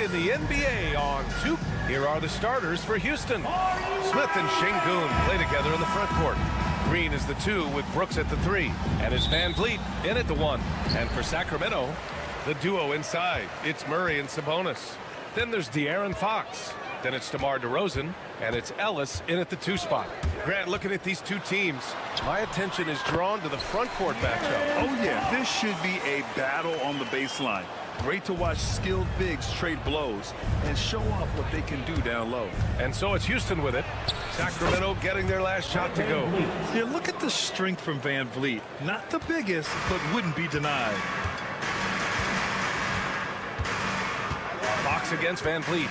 night in the NBA on 2. Here are the starters for Houston. Smith and Şengün play together in the front court. Green is the 2 with Brooks at the 3. And it's Van Vliet in at the 1. And for Sacramento, the duo inside. It's Murray and Sabonis. Then there's De'Aaron Fox. Then it's DeMar DeRozan. And it's Ellis in at the 2 spot. Grant, looking at these two teams, my attention is drawn to the front court matchup. Oh, yeah, this should be a battle on the baseline. Great to watch skilled bigs trade blows and show off what they can do down low. And so it's Houston with it. Sacramento getting their last shot to go. Yeah, look at the strength from Van Vliet. Not the biggest, but wouldn't be denied. Fox against Van Vliet.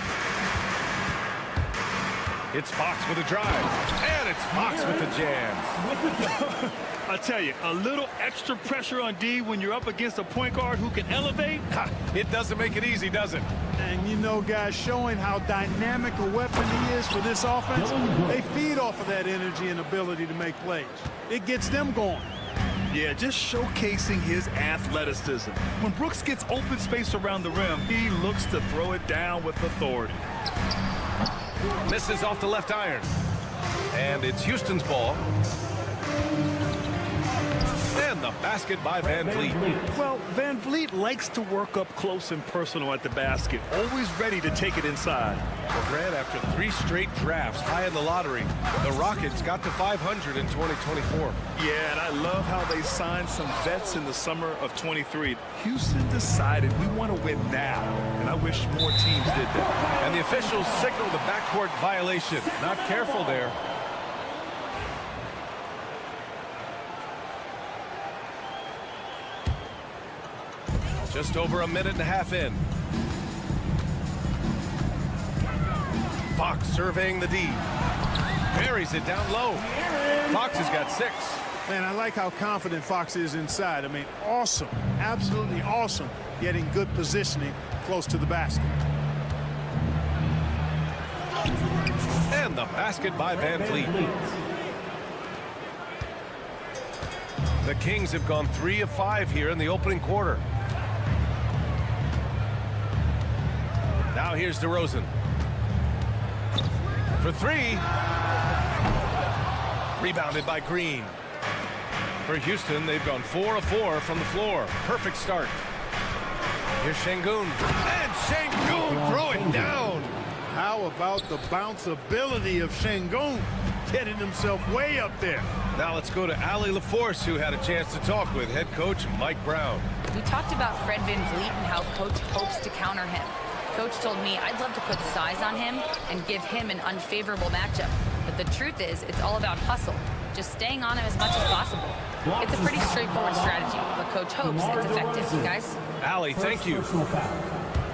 It's Fox with a drive. And it's Fox with the jam. I tell you, a little extra pressure on D when you're up against a point guard who can elevate. It doesn't make it easy, does it? And you know, guys, showing how dynamic a weapon he is for this offense, they feed off of that energy and ability to make plays. It gets them going. Yeah, just showcasing his athleticism. When Brooks gets open space around the rim, he looks to throw it down with authority. Misses off the left iron. And it's Houston's ball. And the basket by Van Vliet. Well, Van Vliet likes to work up close and personal at the basket, always ready to take it inside. Well, Grant, after 3 straight drafts high in the lottery, the Rockets got to 500 in 2024. Yeah, and I love how they signed some vets in the summer of 23. Houston decided we want to win now, and I wish more teams did that. And the officials signal the backcourt violation. Not careful there. Just over a minute and a half in. Fox surveying the D. Buries it down low. Fox has got 6. Man, I like how confident Fox is inside. I mean, awesome. Absolutely awesome. Getting good positioning close to the basket. And the basket by Van Vliet. The Kings have gone 3 of 5 here in the opening quarter. Now here's DeRozan. For 3. Rebounded by Green. For Houston, they've gone 4 of 4 from the floor. Perfect start. Here's Şengün. And Şengün throw it down. How about the bounceability of Şengün getting himself way up there? Now let's go to Allie LaForce, who had a chance to talk with head coach Mike Brown. We talked about Fred Van Vliet and how coach hopes to counter him. Coach told me I'd love to put size on him and give him an unfavorable matchup. But the truth is, it's all about hustle. Just staying on him as much as possible. It's a pretty straightforward strategy, but coach hopes it's effective. Guys? Allie, thank you.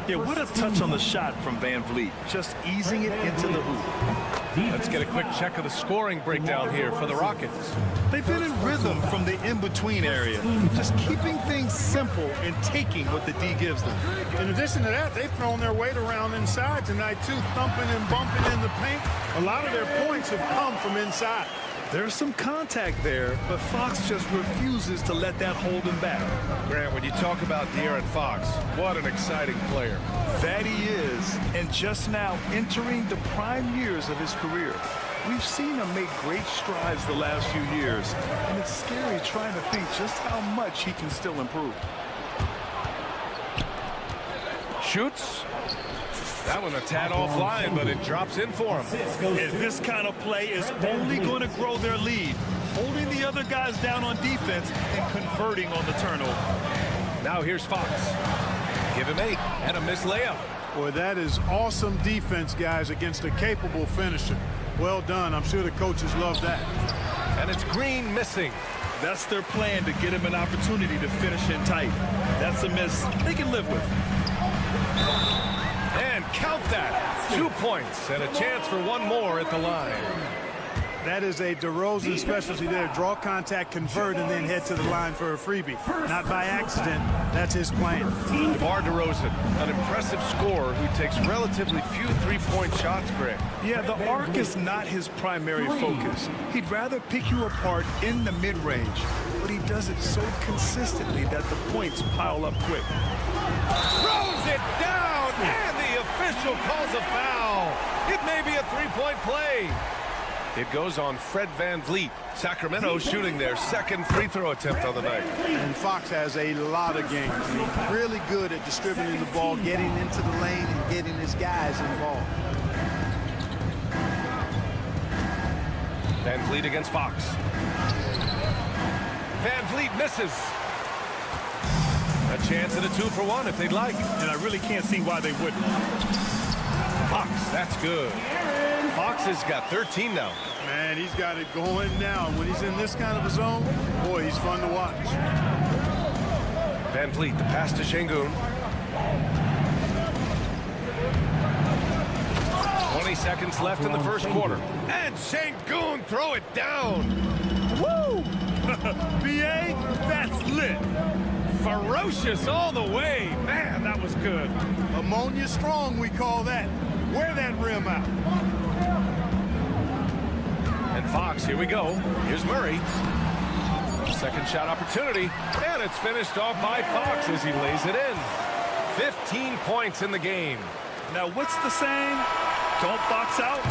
Yeah, what a touch on the shot from Van Vliet. Just easing it into the hoop. Let's get a quick check of the scoring breakdown here for the Rockets. They've been in rhythm from the in-between area, just keeping things simple and taking what the D gives them. In addition to that, they've thrown their weight around inside tonight, too, thumping and bumping in the paint. A lot of their points have come from inside. There's some contact there, but Fox just refuses to let that hold him back. Grant, when you talk about De'Aaron Fox, what an exciting player. That he is, and just now entering the prime years of his career. We've seen him make great strides the last few years, and it's scary trying to think just how much he can still improve. Shoots. That one a tad offline, but it drops in for him. And this kind of play is only going to grow their lead, holding the other guys down on defense and converting on the turnover. Now here's Fox. Give him 8 and a missed layup. Boy, that is awesome defense, guys, against a capable finisher. Well done. I'm sure the coaches love that. And it's Green missing. That's their plan, to get him an opportunity to finish in tight. That's a miss they can live with. And count that. 2 points and a chance for one more at the line. That is a DeRozan specialty there. Draw contact, convert, and then head to the line for a freebie. Not by accident. That's his plan. DeMar DeRozan, an impressive scorer who takes relatively few three-point shots, Greg. Yeah, the arc is not his primary focus. He'd rather pick you apart in the mid-range, but he does it so consistently that the points pile up quick. Throws it down, and the official calls a foul. It may be a three-point play. It goes on Fred VanVleet. Sacramento shooting their second free throw attempt on the night. And Fox has a lot of games. He's really good at distributing the ball, getting into the lane, and getting his guys involved. VanVleet against Fox. VanVleet misses. A chance at a 2-for-1 if they'd like. And I really can't see why they wouldn't. Fox, that's good. Fox has got 13 now. Man, he's got it going now. When he's in this kind of a zone, boy, he's fun to watch. VanVleet, the pass to Şengün. 20 seconds left in the first quarter. And Şengün throw it down. Woo! B.A., that's lit. Ferocious all the way. Man, that was good. Ammonia strong, we call that. Wear that rim out. And Fox, here we go. Here's Murray. Second shot opportunity. And it's finished off by Fox as he lays it in. 15 points in the game. Now, what's the saying? Don't box out,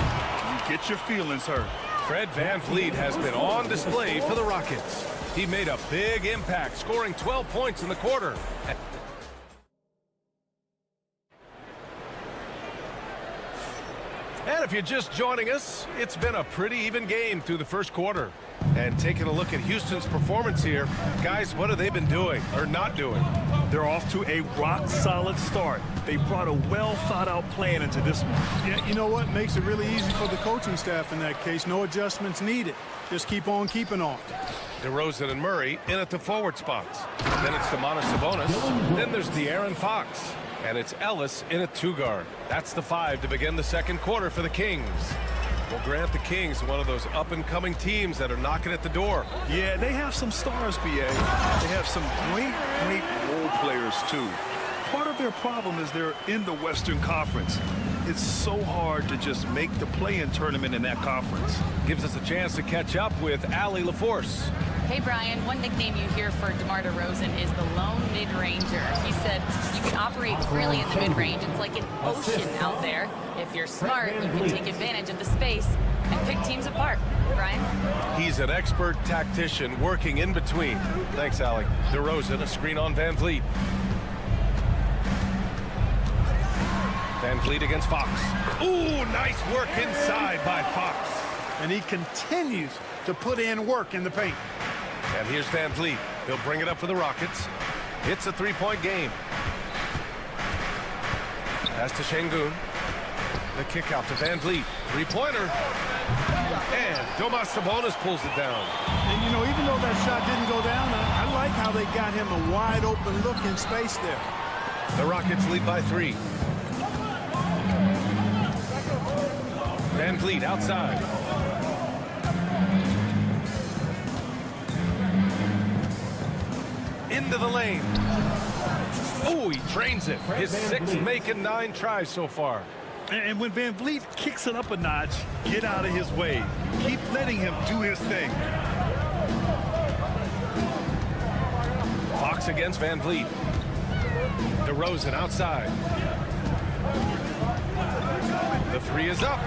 you get your feelings hurt. Fred VanVleet has been on display for the Rockets. He made a big impact, scoring 12 points in the quarter. And if you're just joining us, it's been a pretty even game through the first quarter. And taking a look at Houston's performance here, guys, what have they been doing or not doing? They're off to a rock-solid start. They brought a well-thought-out plan into this one. Yeah, you know what? Makes it really easy for the coaching staff in that case. No adjustments needed. Just keep on keeping on. DeRozan and Murray in at the forward spots. Then it's Domantas Sabonis. Then there's De'Aaron Fox. And it's Ellis in at two-guard. That's the 5 to begin the second quarter for the Kings. Well, Grant, the Kings, one of those up-and-coming teams that are knocking at the door. Yeah, they have some stars, B.A. They have some great role players, too. Part of their problem is they're in the Western Conference. It's so hard to just make the play-in tournament in that conference. Gives us a chance to catch up with Allie LaForce. Hey, Brian, one nickname you hear for DeMar DeRozan is the lone mid-ranger. He said you can operate freely in the mid-range. It's like an ocean out there. If you're smart, you can take advantage of the space and pick teams apart. Brian? He's an expert tactician working in between. Thanks, Allie. DeRozan, a screen on VanVleet. VanVleet against Fox. Ooh, nice work inside by Fox. And he continues to put in work in the paint. And here's VanVleet. He'll bring it up for the Rockets. It's a three-point game. Pass to Şengün. The kick out to VanVleet. Three-pointer. And Domantas Sabonis pulls it down. And, you know, even though that shot didn't go down, I like how they got him a wide-open look in space there. The Rockets lead by 3. VanVleet outside. Into the lane. Oh, he drains it. His 6th make and 9 tries so far. And when VanVleet kicks it up a notch, get out of his way. Keep letting him do his thing. Fox against VanVleet. DeRozan outside. The 3 is up.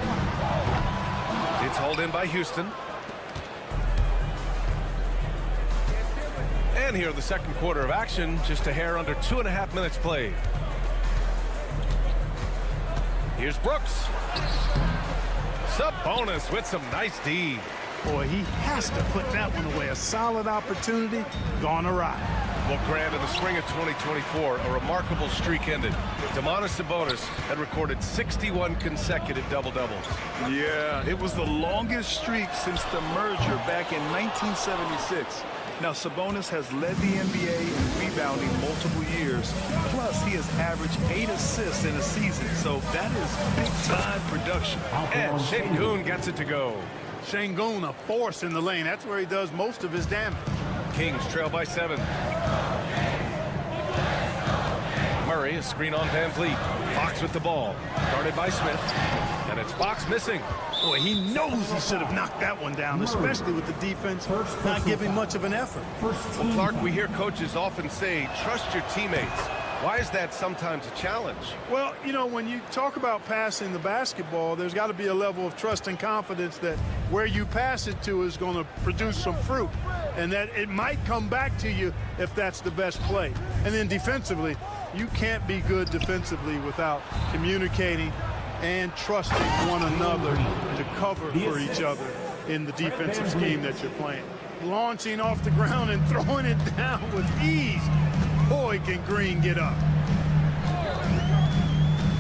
It's hauled in by Houston. And here in the second quarter of action, just a hair under 2.5 minutes played. Here's Brooks. Sabonis with some nice D. Boy, he has to put that one away. A solid opportunity gone awry. Well, Grant, in the spring of 2024, a remarkable streak ended. Domantas Sabonis had recorded 61 consecutive double-doubles. Yeah, it was the longest streak since the merger back in 1976. Now, Sabonis has led the NBA in rebounding multiple years. Plus, he has averaged 8 assists in a season, so that is big-time production. And Şengün gets it to go. Şengün, a force in the lane. That's where he does most of his damage. Kings trail by 7. Murray, a screen on VanVleet. Fox with the ball. Guarded by Smith. And it's Fox missing. Boy, he knows he should have knocked that one down, especially with the defense not giving much of an effort. Well, Clark, we hear coaches often say, trust your teammates. Why is that sometimes a challenge? Well, you know, when you talk about passing the basketball, there's got to be a level of trust and confidence that where you pass it to is going to produce some fruit, and that it might come back to you if that's the best play. And then defensively, you can't be good defensively without communicating and trusting one another to cover for each other in the defensive scheme that you're playing. Launching off the ground and throwing it down with ease. Boy, can Green get up.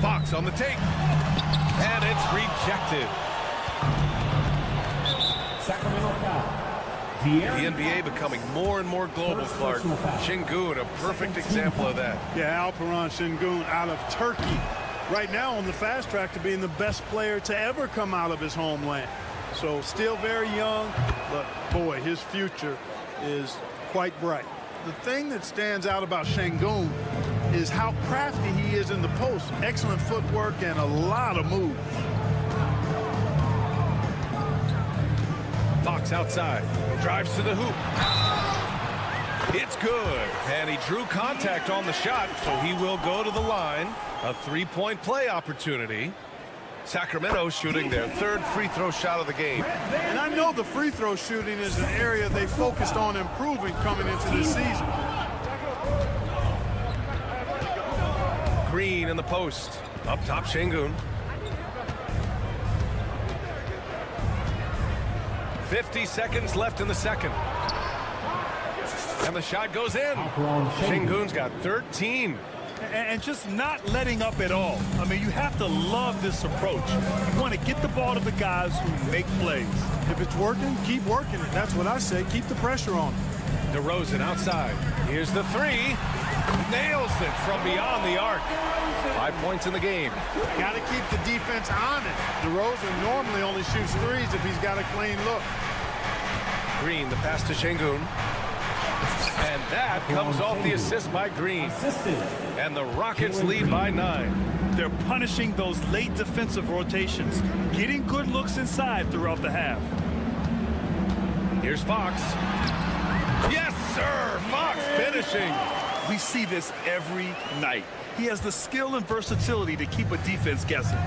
Fox on the take. And it's rejected. Sacramento foul. The NBA becoming more and more global, Clark. Şengün, a perfect example of that. Yeah, Alperen Şengün out of Turkey. Right now on the fast track to being the best player to ever come out of his homeland. So still very young, but boy, his future is quite bright. The thing that stands out about Şengün is how crafty he is in the post. Excellent footwork and a lot of moves. Fox outside, drives to the hoop. It's good, and he drew contact on the shot, so he will go to the line. A three-point play opportunity. Sacramento shooting their third free throw shot of the game. And I know the free throw shooting is an area they focused on improving coming into this season. Green in the post. Up top, Şengün. 50 seconds left in the second. And the shot goes in. Şengün's got 13. And just not letting up at all. I mean, you have to love this approach. You want to get the ball to the guys who make plays. If it's working, keep working it. That's what I say. Keep the pressure on. DeRozan outside. Here's the three. Nails it from beyond the arc. 5 points in the game. Got to keep the defense honest. DeRozan normally only shoots threes if he's got a clean look. Green, the pass to Şengün. And that comes off the assist by Green. And the Rockets lead by 9. They're punishing those late defensive rotations, getting good looks inside throughout the half. Here's Fox. Yes, sir! Fox finishing. We see this every night. He has the skill and versatility to keep a defense guessing.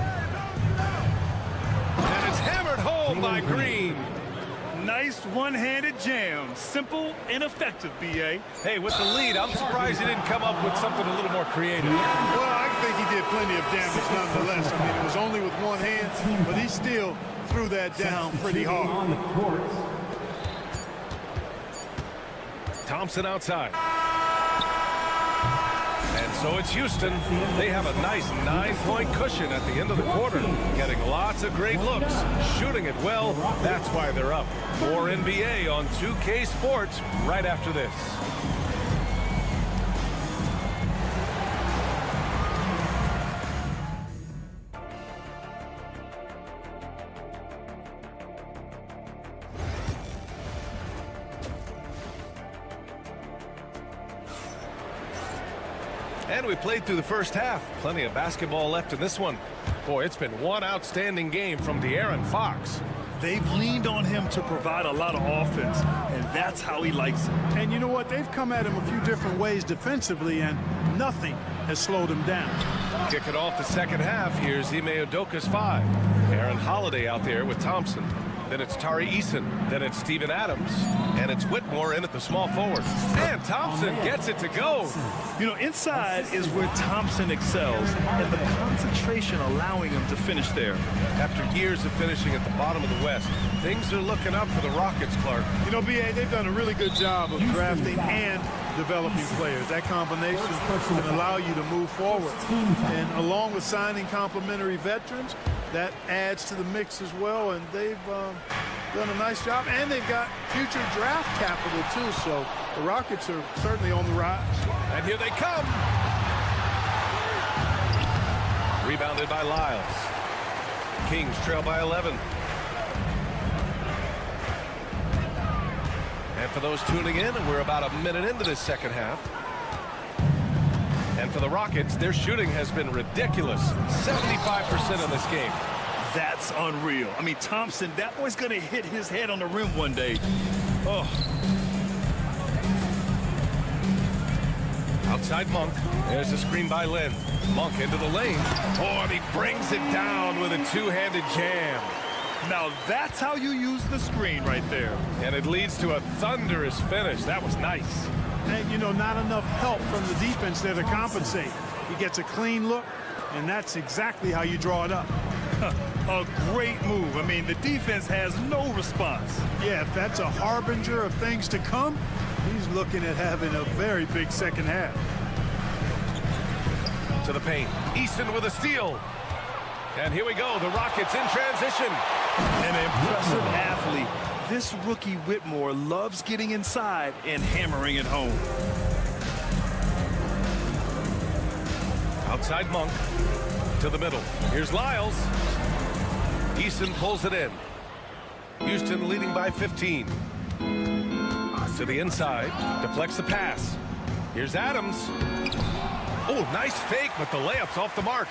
And it's hammered home by Green. Nice one-handed jam. Simple and effective, B.A. Hey, with the lead, I'm surprised he didn't come up with something a little more creative. Well, I think he did plenty of damage nonetheless. I mean, it was only with one hand, but he still threw that down pretty hard. Thompson outside. And so it's Houston. They have a nice 9-point cushion at the end of the quarter, getting lots of great looks, shooting it well. That's why they're up. More NBA on 2K Sports right after this. And we played through the first half. Plenty of basketball left in this one. Boy, it's been one outstanding game from De'Aaron Fox. They've leaned on him to provide a lot of offense, and that's how he likes it. And you know what? They've come at him a few different ways defensively, and nothing has slowed him down. Kicking off the second half, here's Ime Udoka's 5. Aaron Holiday out there with Thompson. Then it's Tari Eason. Then it's Steven Adams. And it's Whitmore in at the small forward. And Thompson gets it to go. You know, inside is where Thompson excels, and the concentration allowing him to finish there. After years of finishing at the bottom of the West, things are looking up for the Rockets, Clark. You know, B.A., they've done a really good job of drafting and developing players. That combination can allow you to move forward. And along with signing complementary veterans, that adds to the mix as well. And they've done a nice job. And they've got future draft capital, too. So the Rockets are certainly on the rise. And here they come. Rebounded by Lyles. Kings trail by 11. And for those tuning in, we're about a minute into this second half. And for the Rockets, their shooting has been ridiculous. 75% in this game. That's unreal. I mean, Thompson, that boy's going to hit his head on the rim one day. Oh. Outside Monk. There's a screen by Lynn. Monk into the lane. Oh, and he brings it down with a two-handed jam. Now that's how you use the screen right there. And it leads to a thunderous finish. That was nice. And, you know, not enough help from the defense there to compensate. He gets a clean look, and that's exactly how you draw it up. A great move. I mean, the defense has no response. Yeah, if that's a harbinger of things to come, he's looking at having a very big second half. To the paint. Easton with a steal. And here we go. The Rockets in transition. An impressive athlete. This rookie Whitmore loves getting inside and hammering it home. Outside Monk. To the middle. Here's Lyles. Easton pulls it in. Houston leading by 15. To the inside. Deflects the pass. Here's Adams. Oh, nice fake, but the layup's off the mark.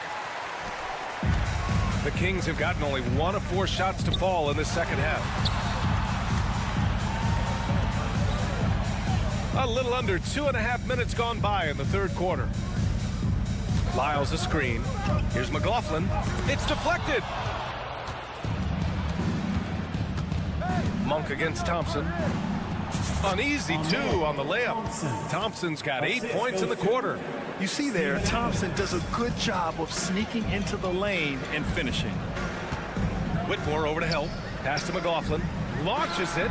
The Kings have gotten only 1 of 4 shots to fall in the second half. A little under 2.5 minutes gone by in the third quarter. Lyles a screen. Here's McLaughlin. It's deflected. Monk against Thompson. An easy 2 on the layup. Thompson's got 8 points in the quarter. You see there, Thompson does a good job of sneaking into the lane and finishing. Whitmore over to help. Pass to McLaughlin. Launches it.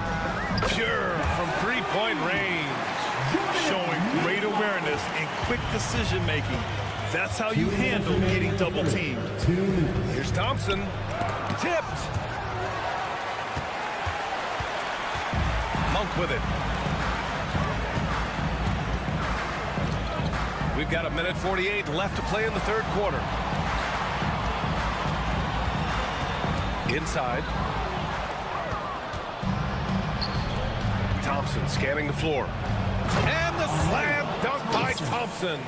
Pure from three-point range. Showing great awareness and quick decision-making. That's how you handle getting double-teamed. Here's Thompson. Tipped. Monk with it. We've got 1:48 left to play in the third quarter. Inside. Thompson scanning the floor. And the slam dunk by Thompson.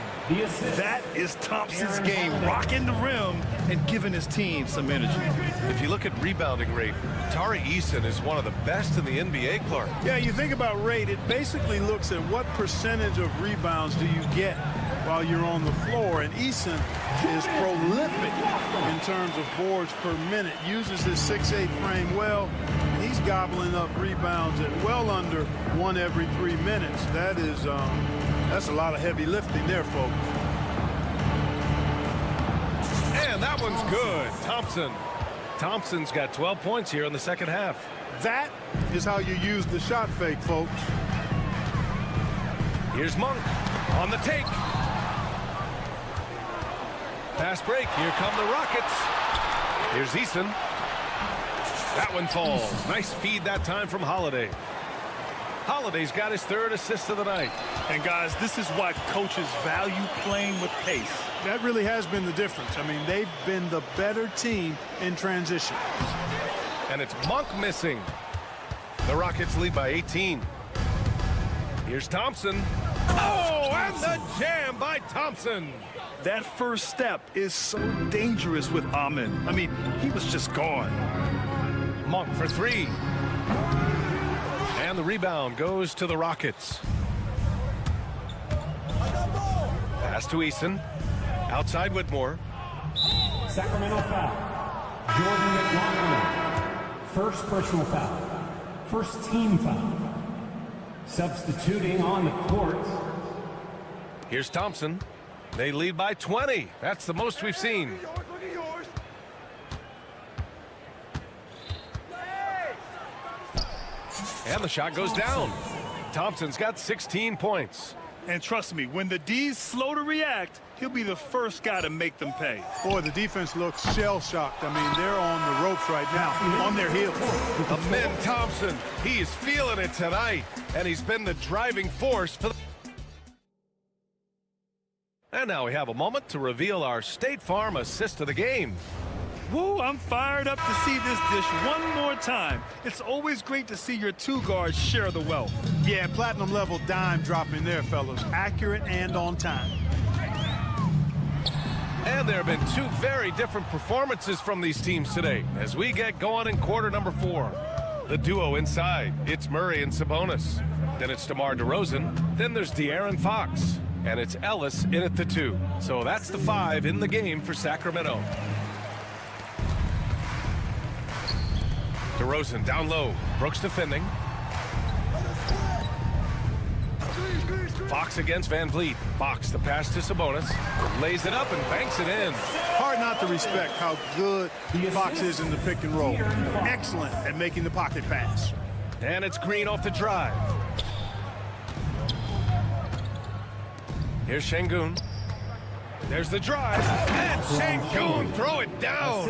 That is Thompson's game, rocking the rim and giving his team some energy. If you look at rebounding rate, Tari Eason is one of the best in the NBA, Clark. Yeah, you think about rate, it basically looks at what percentage of rebounds do you get while you're on the floor, and Eason is prolific in terms of boards per minute, uses his 6'8" frame well. He's gobbling up rebounds at well under 1 every 3 minutes. That is that's a lot of heavy lifting there, folks. And that one's good. Thompson's got 12 points here in the second half. That is how you use the shot fake, folks. Here's Monk on the take. Fast break. Here come the Rockets. Here's Easton. That one falls. Nice feed that time from Holiday. Holiday's got his 3rd assist of the night. And guys, this is why coaches value playing with pace. That really has been the difference. I mean, they've been the better team in transition. And it's Monk missing. The Rockets lead by 18. Here's Thompson. Oh, and the jam by Thompson. That first step is so dangerous with Amin. I mean, he was just gone. Monk for 3. And the rebound goes to the Rockets. Pass to Eason. Outside Whitmore. Sacramento foul. Jordan McLaughlin. First personal foul. First team foul. Substituting on the court. Here's Thompson. They lead by 20. That's the most we've seen. And the shot goes down. Thompson's got 16 points. And trust me, when the D's slow to react, he'll be the first guy to make them pay. Boy, the defense looks shell-shocked. I mean, they're on the ropes right now, on their heels. Amin Thompson, he is feeling it tonight, and he's been the driving force for the... And now we have a moment to reveal our State Farm assist of the game. Woo, I'm fired up to see this dish one more time. It's always great to see your 2 guards share the wealth. Yeah, platinum level dime dropping there, fellas. Accurate and on time. And there have been 2 very different performances from these teams today as we get going in quarter number 4. The duo inside, it's Murray and Sabonis. Then it's DeMar DeRozan. Then there's De'Aaron Fox. and it's Ellis in at the 2. So that's the 5 in the game for Sacramento. DeRozan down low. Brooks defending. Fox against Van Vliet. Fox, the pass to Sabonis. Lays it up and banks it in. Hard not to respect how good Fox is in the pick and roll. Excellent at making the pocket pass. And it's Green off the drive. Here's Şengün. There's the drive. And Şengün, throw it down.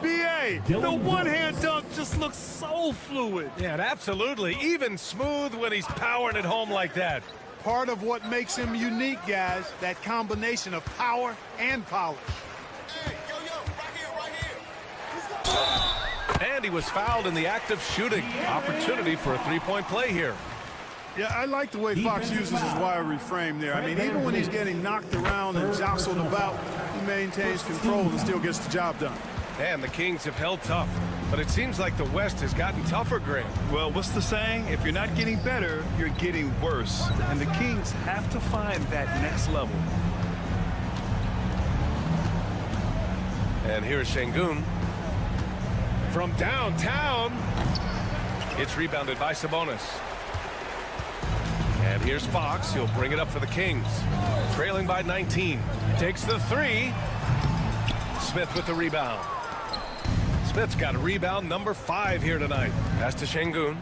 B.A., the one-hand dunk just looks so fluid. Yeah, and absolutely. Even smooth when he's powering it home like that. Part of what makes him unique, guys, that combination of power and polish. Hey, right here. And he was fouled in the act of shooting. Opportunity for a three-point play here. Yeah, I like the way Fox uses his wiry frame there. I mean, even when he's getting knocked around and jostled about, he maintains control and still gets the job done. And the Kings have held tough, but it seems like the West has gotten tougher, Grant. Well, what's the saying? If you're not getting better, you're getting worse. And the Kings have to find that next level. And here's Şengün. From downtown, it's rebounded by Sabonis. And here's Fox. He'll bring it up for the Kings. Trailing by 19. Takes the 3. Smith with the rebound. Smith's got a rebound number 5 here tonight. Pass to Şengün.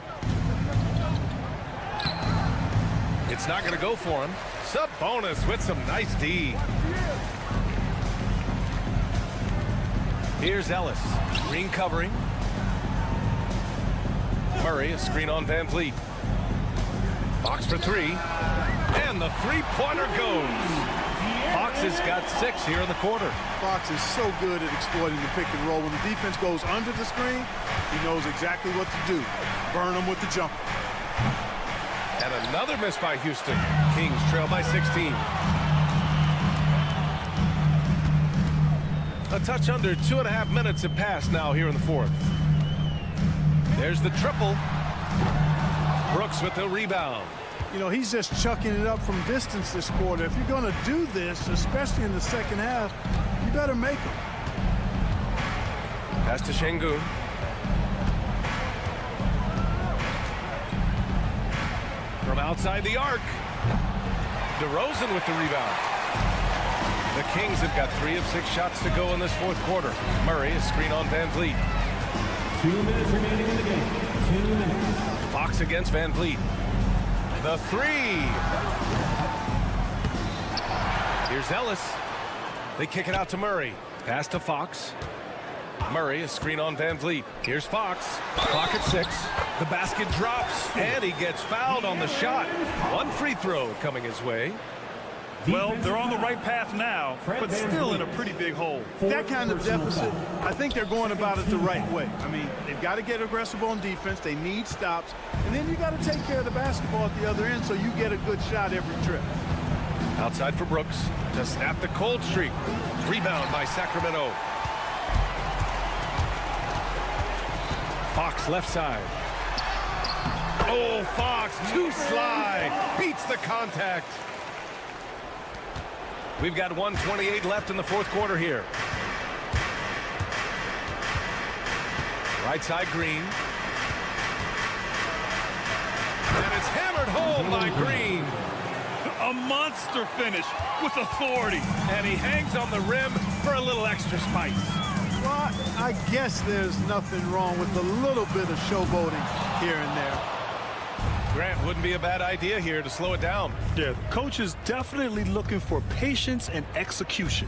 It's not going to go for him. Sabonis with some nice D. Here's Ellis. Green covering. Murray, a screen on Van Vliet. Fox for 3. And the three-pointer goes. Fox has got 6 here in the quarter. Fox is so good at exploiting the pick and roll. When the defense goes under the screen, he knows exactly what to do. Burn them with the jumper. And another miss by Houston. Kings trail by 16. A touch under 2.5 minutes have passed now here in the 4th. There's the triple. Brooks with the rebound. You know, he's just chucking it up from distance this quarter. If you're going to do this, especially in the second half, you better make them. Pass to Şengün. From outside the arc. DeRozan with the rebound. The Kings have got 3 of 6 shots to go in this 4th quarter. Murray, a screen on Van Vliet. 2 minutes remaining in the game. 2 minutes. Fox against Van Vliet. The 3. Here's Ellis. They kick it out to Murray. Pass to Fox. Murray, a screen on Van Vliet. Here's Fox. Clock at 6. The basket drops, and he gets fouled on the shot. 1 free throw coming his way. Well, they're on the right path now, but still in a pretty big hole. That kind of deficit, I think they're going about it the right way. I mean, they've got to get aggressive on defense. They need stops. And then you got to take care of the basketball at the other end so you get a good shot every trip. Outside for Brooks to snap the cold streak. Rebound by Sacramento. Fox left side. Oh, Fox, 2 slide. Beats the contact. We've got 1:28 left in the 4th quarter here. Right side Green. And it's hammered home by Green. A monster finish with authority. And he hangs on the rim for a little extra spice. Well, I guess there's nothing wrong with a little bit of showboating here and there. Grant, wouldn't be a bad idea here to slow it down. Yeah, coach is definitely looking for patience and execution.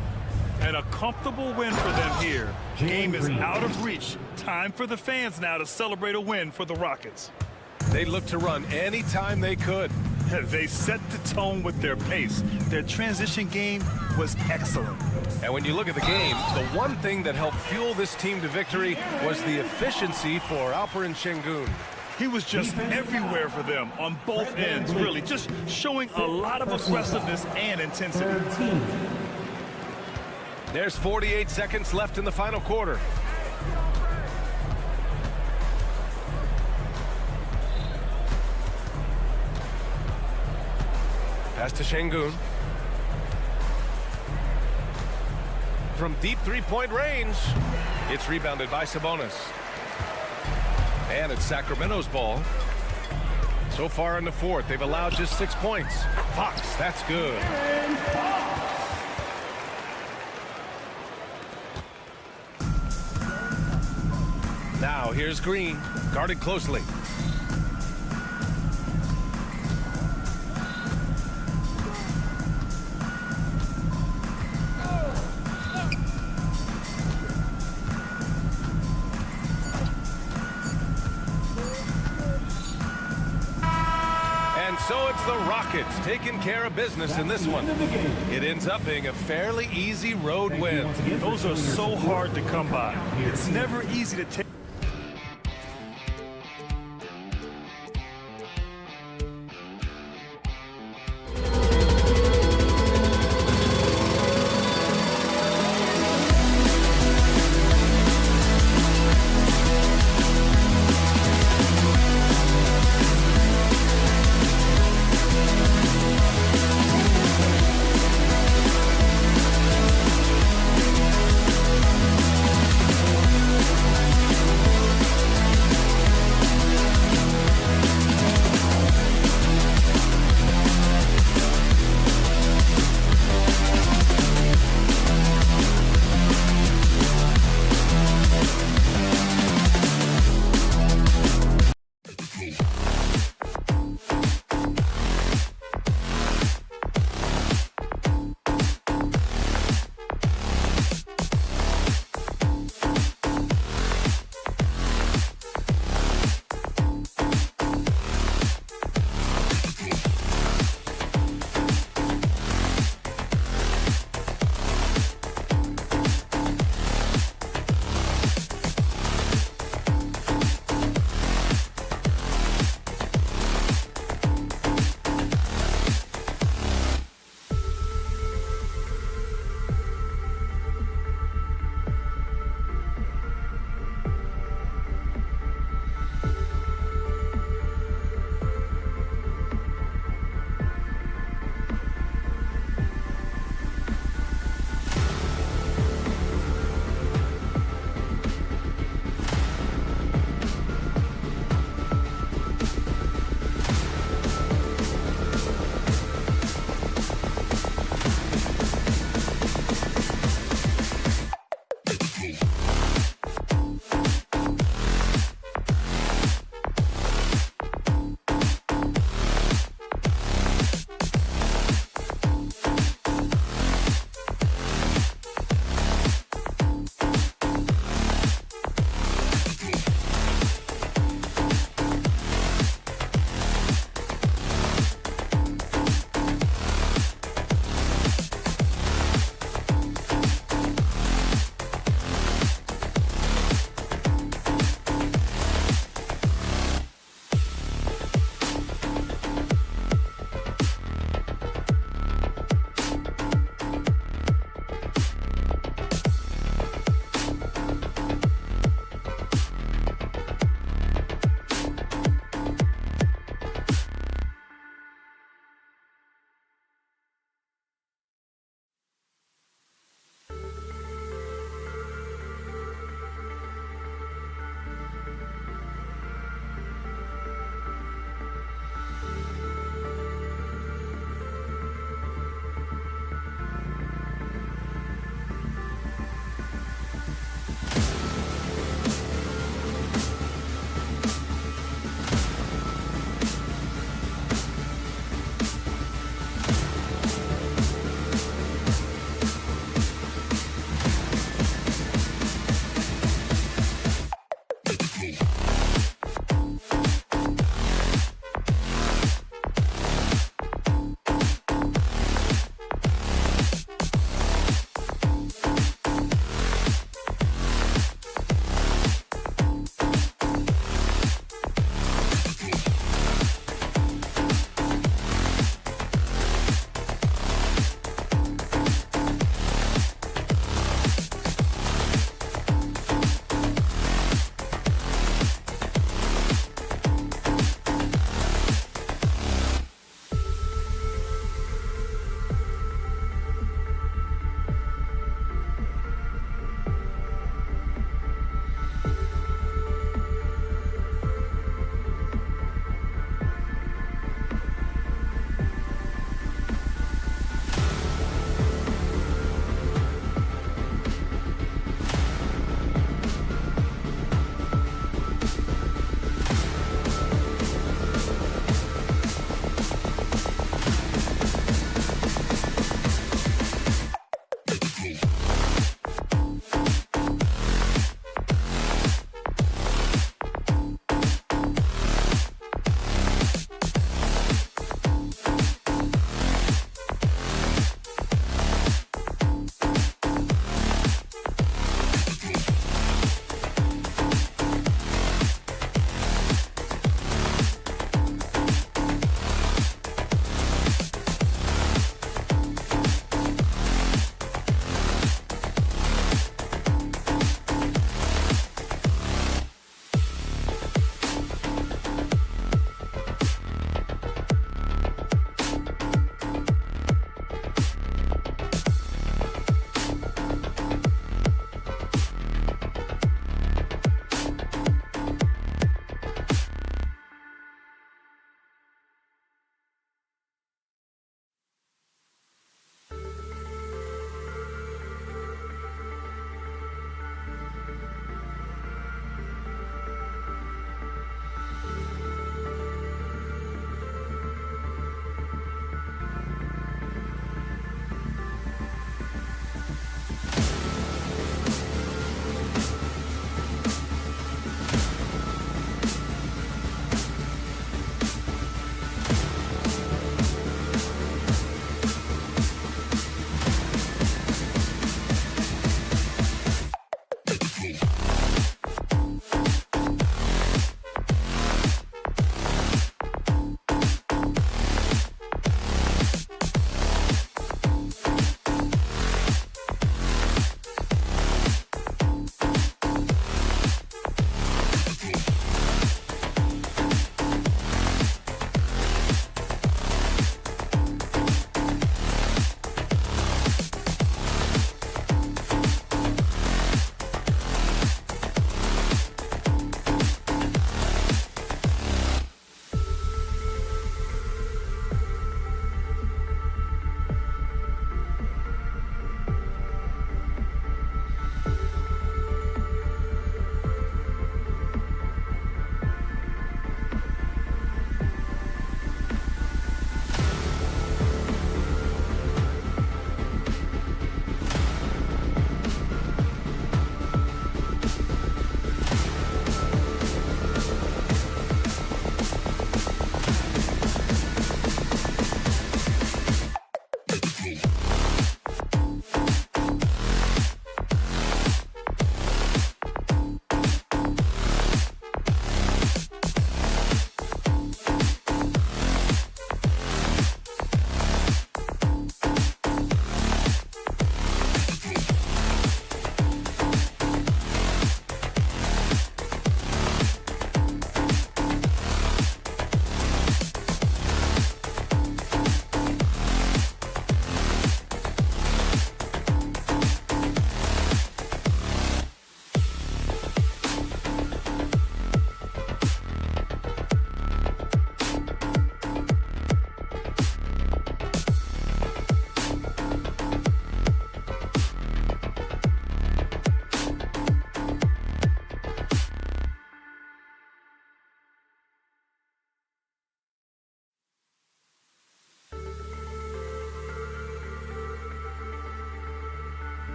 And a comfortable win for them here. Game is out of reach. Time for the fans now to celebrate a win for the Rockets. They looked to run anytime they could. They set the tone with their pace. Their transition game was excellent. And when you look at the game, the one thing that helped fuel this team to victory was the efficiency for Alperen Şengün. He was just everywhere for them on both ends, really, just showing a lot of aggressiveness and intensity. There's 48 seconds left in the final quarter. Pass to Şengün. From deep three-point range, it's rebounded by Sabonis. And it's Sacramento's ball. So far in the fourth, they've allowed just 6 points. Fox, that's good. Now here's Green, guarded closely. And so it's the Rockets taking care of business in this one. It ends up being a fairly easy road win. Those are so hard to come by. It's never easy to take.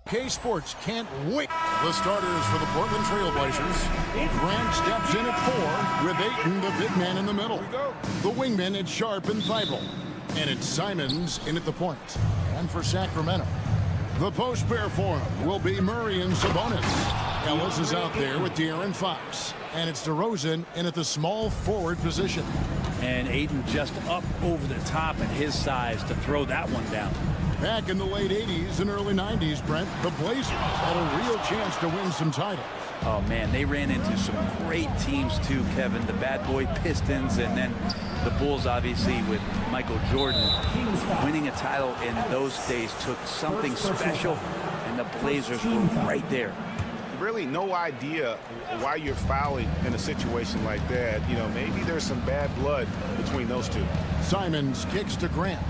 K-Sports can't wait. The starters for the Portland Trailblazers. Grant steps in at 4 with Ayton, the big man, in the middle. The wingmen, it's Sharp and Thibault. And it's Simons in at the point. And for Sacramento, the post pair for him will be Murray and Sabonis. Ellis is out there with De'Aaron Fox. And it's DeRozan in at the small forward position. And Ayton just up over the top at his size to throw that one down. Back in the late 80s and early 90s, Brent, the Blazers had a real chance to win some titles. Oh, man, they ran into some great teams, too, Kevin. The bad boy Pistons, and then the Bulls, obviously, with Michael Jordan. Winning a title in those days took something special, and the Blazers were right there. Really no idea why you're fouling in a situation like that. You know, maybe there's some bad blood between those two. Simons kicks to Grant.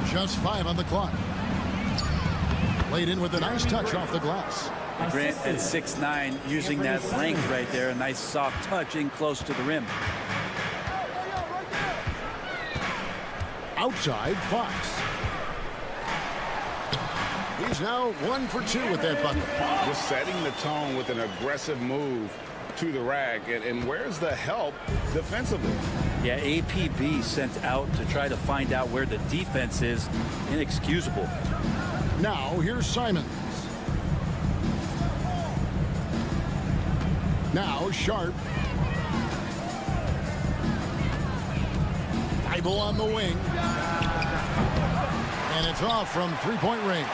Just 5 on the clock. Laid in with a nice touch off the glass. Grant at 6'9", using that length right there. A nice soft touch in close to the rim. Outside, Fox. He's now 1 for 2 with that bucket. Just setting the tone with an aggressive move to the rack. And where's the help defensively? Yeah, APB sent out to try to find out where the defense is. Inexcusable. Now, here's Simons. Now, Sharp. Thibault on the wing. And it's off from three-point range.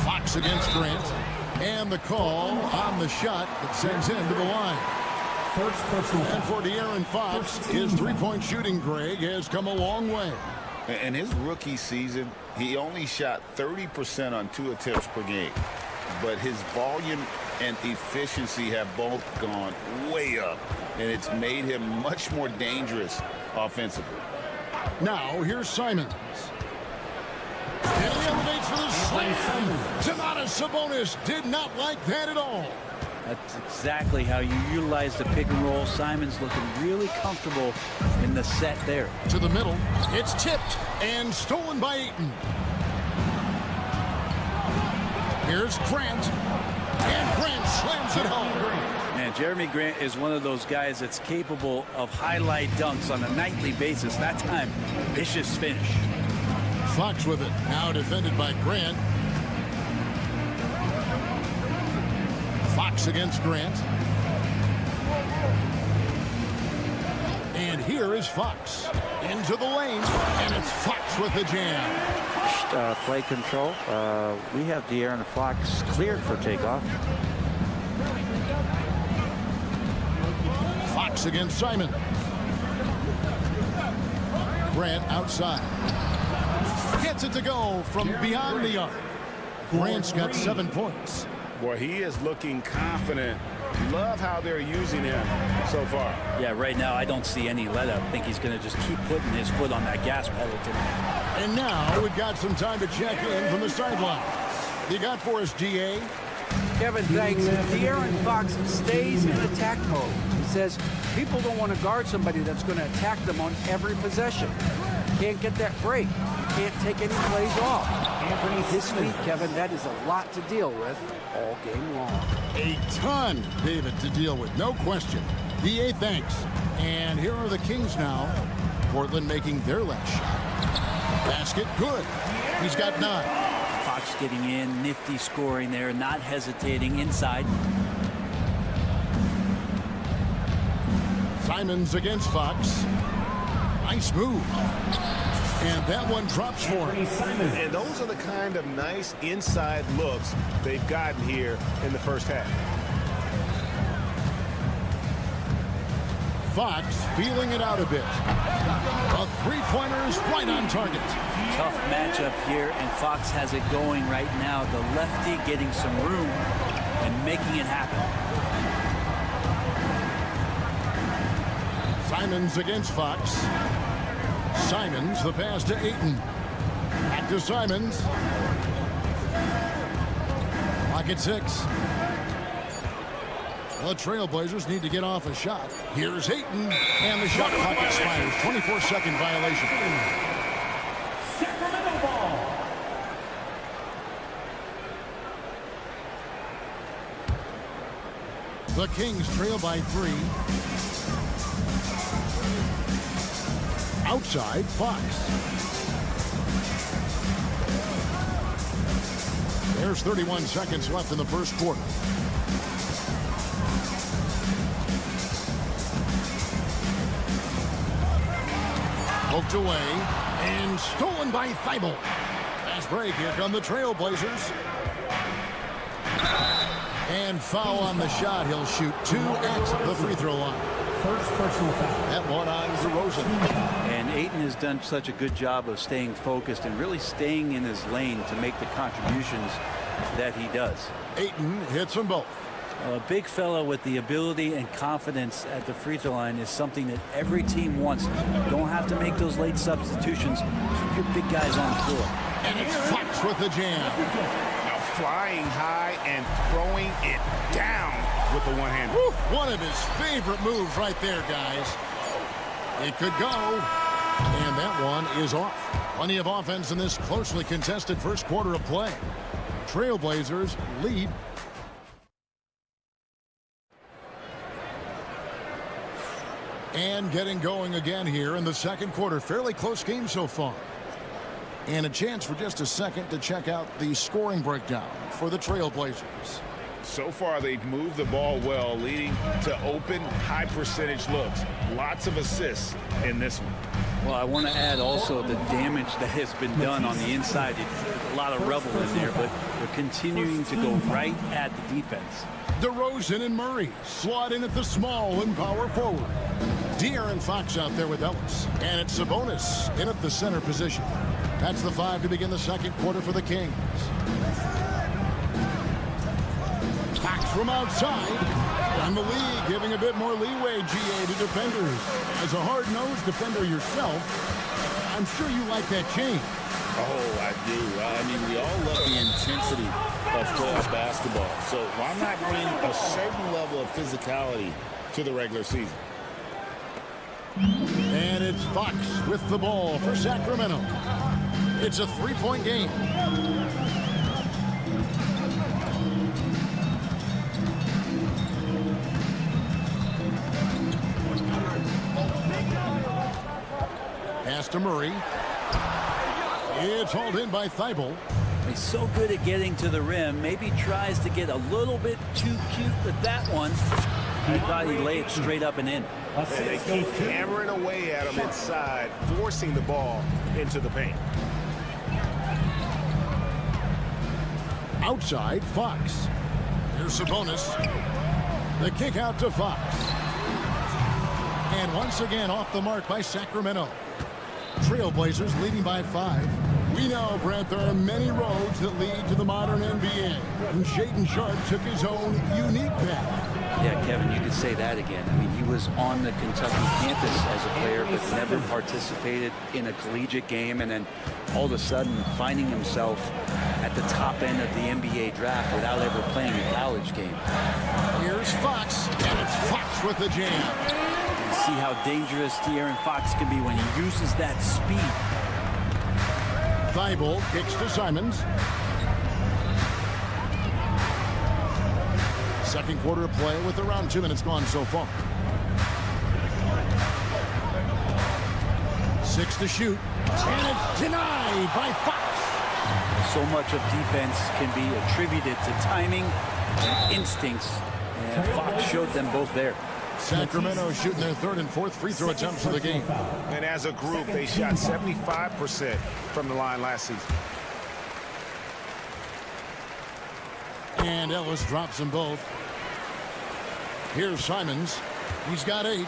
Fox against Grant. And the call on the shot that sends him to the line. And for De'Aaron Fox, his three-point shooting, Greg, has come a long way. In his rookie season, he only shot 30% on 2 attempts per game. But his volume and efficiency have both gone way up. And it's made him much more dangerous offensively. Now, here's Simons. And he elevates for the slam. Domantas Sabonis did not like that at all. That's exactly how you utilize the pick and roll. Simons looking really comfortable in the set there. To the middle. It's tipped and stolen by Ayton. Here's Grant. And Grant slams it home. Man, Jeremy Grant is one of those guys that's capable of highlight dunks on a nightly basis. That time, vicious finish. Fox with it. Now defended by Grant. Fox against Grant. And here is Fox. Into the lane. And it's Fox with the jam. Play control. We have De'Aaron Fox cleared for takeoff. Fox against Simon. Grant outside. Gets it to go from beyond the arc. Grant's got 7 points. Boy, he is looking confident. Love how they're using him so far. Yeah, right now I don't see any let up. I think he's going to just keep putting his foot on that gas pedal tonight. And now we've got some time to check in from the sideline. You got for us, GA? Kevin, thanks. De'Aaron Fox stays in attack mode. He says people don't want to guard somebody that's going to attack them on every possession. Can't get that break. You can't take any plays off. His feet, Kevin, that is a lot to deal with all game long. A ton, David, to deal with, no question. DA, thanks. And here are the Kings now. Portland making their last shot. Basket, good. He's got 9. Fox getting in, nifty scoring there, not hesitating inside. Simons against Fox. Nice move. And that one drops for him. And those are the kind of nice inside looks they've gotten here in the first half. Fox feeling it out a bit. A three-pointer is right on target. Tough matchup here, and Fox has it going right now. The lefty getting some room and making it happen. Simons against Fox. Simons, the pass to Ayton. Back to Simons. Clock at 6. The Trailblazers need to get off a shot. Here's Ayton, and the shot clock expires. 24-second violation. Sacramento ball. The Kings trail by 3. Outside, Fox. There's 31 seconds left in the first quarter. Poked away and stolen by Thibault. Fast break. Here come the Trailblazers. And foul on the shot. He'll shoot 2 at the free throw line. First personal foul. That one on DeRozan. And Ayton has done such a good job of staying focused and really staying in his lane to make the contributions that he does. Ayton hits them both. A big fella with the ability and confidence at the free throw line is something that every team wants. Don't have to make those late substitutions. Keep your big guys on the floor. And it's Fox with the jam. Now flying high and throwing it down with the one-hand. One of his favorite moves right there, guys. It could go. And that one is off. Plenty of offense in this closely contested first quarter of play. Trailblazers lead. And getting going again here in the second quarter. Fairly close game so far. And a chance for just a second to check out the scoring breakdown for the Trailblazers. So far, they've moved the ball well, leading to open, high-percentage looks. Lots of assists in this one. Well, I want to add also the damage that has been done on the inside. A lot of rubble in there, but they're continuing to go right at the defense. DeRozan and Murray slot in at the small and power forward. De'Aaron Fox out there with Ellis. And it's Sabonis in at the center position. That's the 5 to begin the second quarter for the Kings. Fox from outside. And the league giving a bit more leeway, GA, to defenders. As a hard-nosed defender yourself, I'm sure you like that change. Oh, I do. I mean, we all love the intensity of playoff basketball. So why not bring a certain level of physicality to the regular season? And it's Fox with the ball for Sacramento. It's a 3-point game. Pass to Murray. It's hauled in by Thibault. He's so good at getting to the rim. Maybe tries to get a little bit too cute with that one. I thought he'd lay it straight up and in. They keep hammering away at him inside, forcing the ball into the paint. Outside, Fox. Here's Sabonis. The kick out to Fox. And once again off the mark by Sacramento. Trailblazers leading by 5. We know, Brent, there are many roads that lead to the modern NBA. And Shaedon Sharpe took his own unique path. Yeah, Kevin, you could say that again. I mean, he was on the Kentucky campus as a player, but never participated in a collegiate game, and then all of a sudden finding himself at the top end of the NBA draft without ever playing a college game. Here's Fox, and it's Fox with the jam. You see how dangerous De'Aaron Fox can be when he uses that speed. Thibault kicks to Simons. Second quarter of play with around 2 minutes gone so far. 6 to shoot. And it's denied by Fox. So much of defense can be attributed to timing and instincts. And Fox showed them both there. Sacramento shooting their 3rd and 4th free throw attempts of the game. And as a group, they shot 75% from the line last season. And Ellis drops them both. Here's Simons. He's got 8.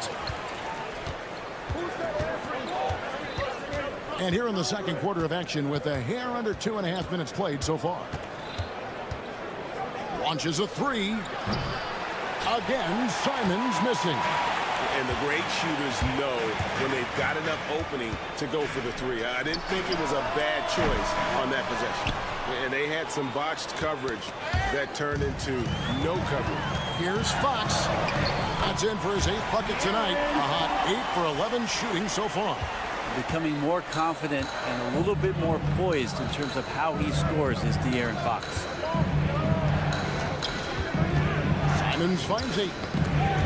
And here in the second quarter of action with a hair under 2.5 minutes played so far. Launches a 3. Again, Simons missing. And the great shooters know when they've got enough opening to go for the 3. I didn't think it was a bad choice on that possession. And they had some botched coverage that turned into no coverage. Here's Fox. That's in for his 8th bucket tonight. A hot 8 for 11 shooting so far. Becoming more confident and a little bit more poised in terms of how he scores is De'Aaron Fox. Simons finds 8.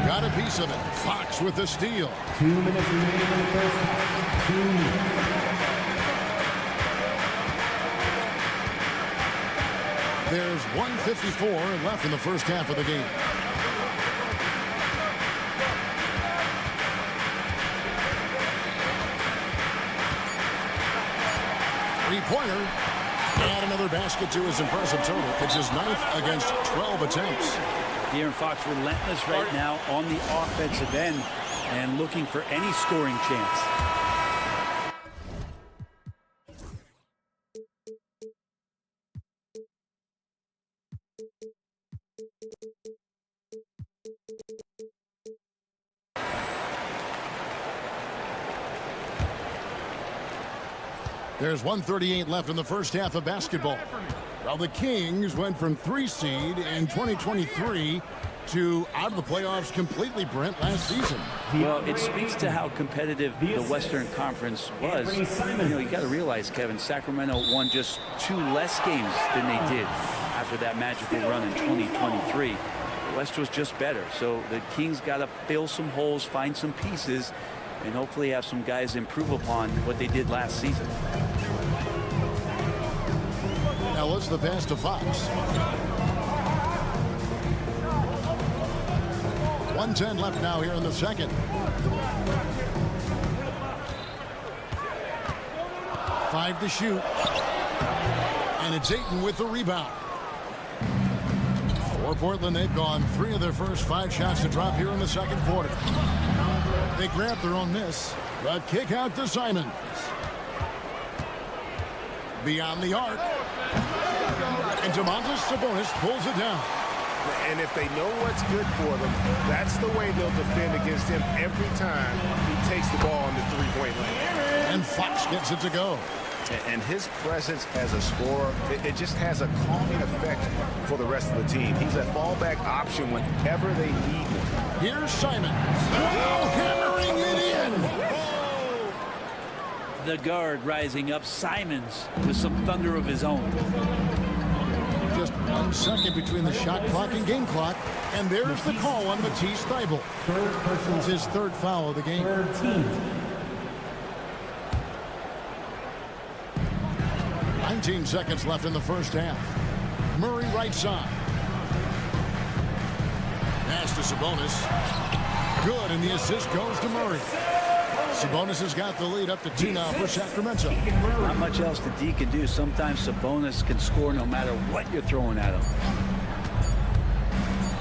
Got a piece of it. Fox with the steal. 2 minutes remaining in the first half. 2 minutes. There's 1:54 left in the first half of the game. Three-pointer. And another basket to his impressive total. It's his 9th against 12 attempts. De'Aaron Fox relentless right now on the offensive end and looking for any scoring chance. There's 1:38 left in the first half of basketball. Well, the Kings went from 3 seed in 2023 to out of the playoffs completely, Brent, last season. Well, it speaks to how competitive the Western Conference was. You know, you got to realize, Kevin, Sacramento won just 2 less games than they did after that magical run in 2023. The West was just better. So the Kings got to fill some holes, find some pieces, and hopefully have some guys improve upon what they did last season. Now let's the pass to Fox. 1:10 left now here in the second. 5 to shoot. And it's Ayton with the rebound. For Portland, they've gone 3 of their first 5 shots to drop here in the second quarter. They grab their own miss. The kick out to Simons. Beyond the arc. And Domantas Sabonis pulls it down. And if they know what's good for them, that's the way they'll defend against him every time he takes the ball in the three-point lane. And Fox gets it to go. And his presence as a scorer, it just has a calming effect for the rest of the team. He's a fallback option whenever they need him. Here's Simons. Wow, hammering it in. The guard rising up, Simons, with some thunder of his own. Just 1 second between the shot clock and game clock. And there's the call on Matisse Thybulle. It's his 3rd foul of the game. 19 seconds left in the first half. Murray right side. Pass to Sabonis. Good, and the assist goes to Murray. Sabonis has got the lead up to 2 now for Sacramento. Not much else the D can do. Sometimes Sabonis can score no matter what you're throwing at him.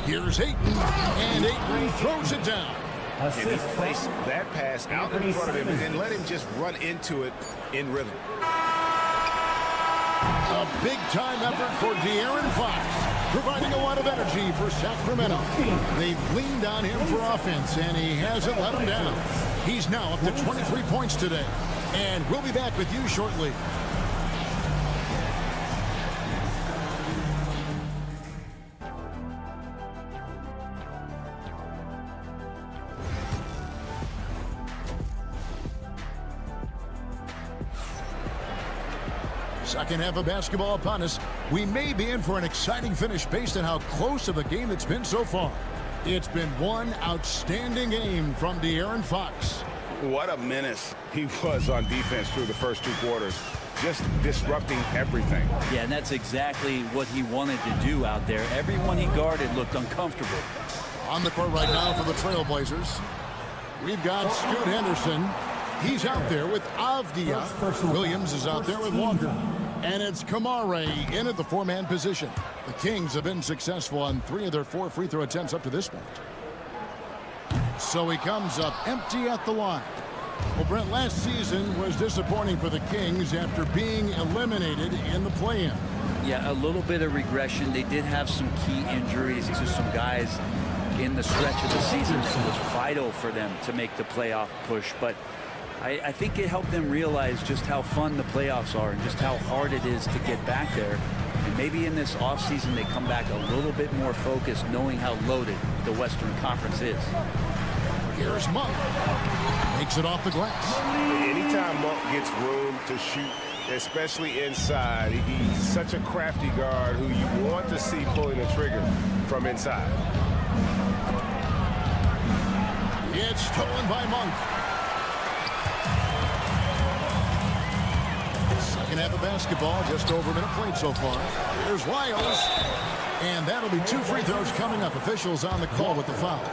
Here's Ayton, and Ayton throws it down. And he placed that pass out in front of him and let him just run into it in rhythm. A big-time effort for De'Aaron Fox, providing a lot of energy for Sacramento. They've leaned on him for offense, and he hasn't let them down. He's now up to 23 points today, and we'll be back with you shortly. Second half of basketball upon us. We may be in for an exciting finish based on how close of a game it's been so far. It's been one outstanding game from De'Aaron Fox. What a menace he was on defense through the first 2 quarters. Just disrupting everything. Yeah, and that's exactly what he wanted to do out there. Everyone he guarded looked uncomfortable. On the court right now for the Trailblazers, we've got Scoot Henderson. He's out there with Avdia. Williams is out there with Walker. And it's Kamare in at the 4-man position. The Kings have been successful on 3 of their 4 free throw attempts up to this point. So he comes up empty at the line. Well, Brent, last season was disappointing for the Kings after being eliminated in the play-in. Yeah, a little bit of regression. They did have some key injuries to some guys in the stretch of the season that was vital for them to make the playoff push. But I think it helped them realize just how fun the playoffs are and just how hard it is to get back there. And maybe in this offseason they come back a little bit more focused, knowing how loaded the Western Conference is. Here's Monk. Makes it off the glass. Anytime Monk gets room to shoot, especially inside, he's such a crafty guard who you want to see pulling the trigger from inside. It's stolen by Monk. Second half of basketball, just over a minute played so far. Here's Lyles. And that'll be 2 free throws coming up. Officials on the call with the foul.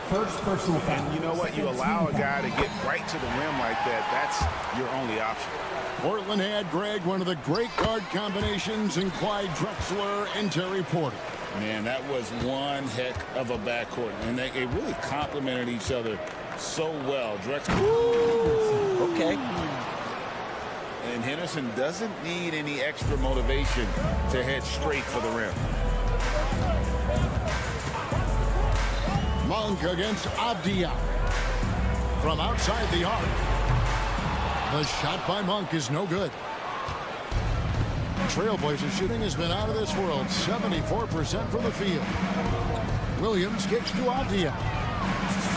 First personal foul. And you know what? You allow a guy to get right to the rim like that, that's your only option. Portland had, Greg, one of the great guard combinations in Clyde Drexler and Terry Porter. Man, that was one heck of a backcourt. And they really complemented each other so well. Drexler. Okay. And Henderson doesn't need any extra motivation to head straight for the rim. Monk against Avdia from outside the arc. The shot by Monk is no good. Trailblazers shooting has been out of this world. 74% from the field. Williams kicks to Avdia.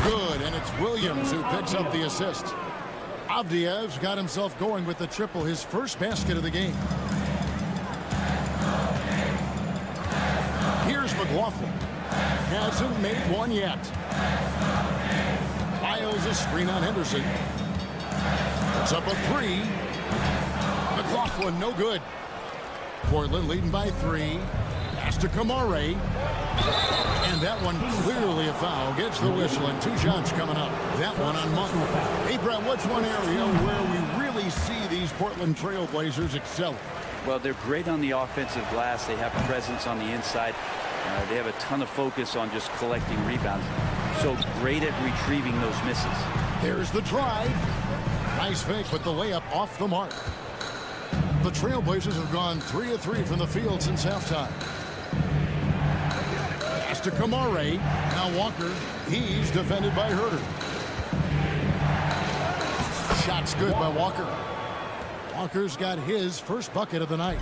Good, and it's Williams who picks up the assist. Avdia's got himself going with the triple, his first basket of the game. Here's McLaughlin. Hasn't made one yet. Lyles a screen on Henderson. Puts up a 3. McLaughlin no good. Portland leading by 3. Pass to Kamare. And that one clearly a foul. Gets the whistle and 2 shots coming up. That one on Monk. Hey, Brett, what's one area where we really see these Portland Trailblazers excel? Well, they're great on the offensive glass. They have presence on the inside. They have a ton of focus on just collecting rebounds. So great at retrieving those misses. There's the drive. Nice fake, but the layup off the mark. The Trailblazers have gone 3 of 3 from the field since halftime. Pass to Kamare. Now Walker. He's defended by Herter. Shot's good by Walker. Walker's got his first bucket of the night.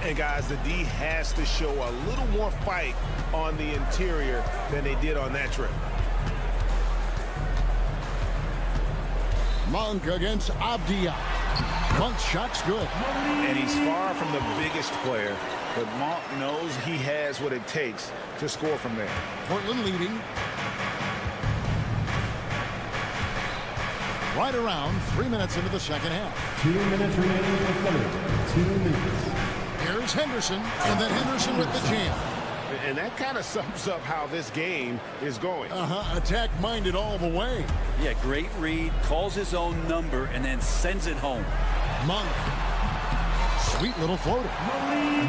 And guys, the D has to show a little more fight on the interior than they did on that trip. Monk against Avdia. Monk's shot's good. And he's far from the biggest player, but Monk knows he has what it takes to score from there. Portland leading. Right around 3 minutes into the second half. 2 minutes remaining in the third. 2 minutes. Here's Henderson, and then Henderson with the jam. And that kind of sums up how this game is going. Attack-minded all the way. Yeah, great read, calls his own number, and then sends it home. Monk. Sweet little floater.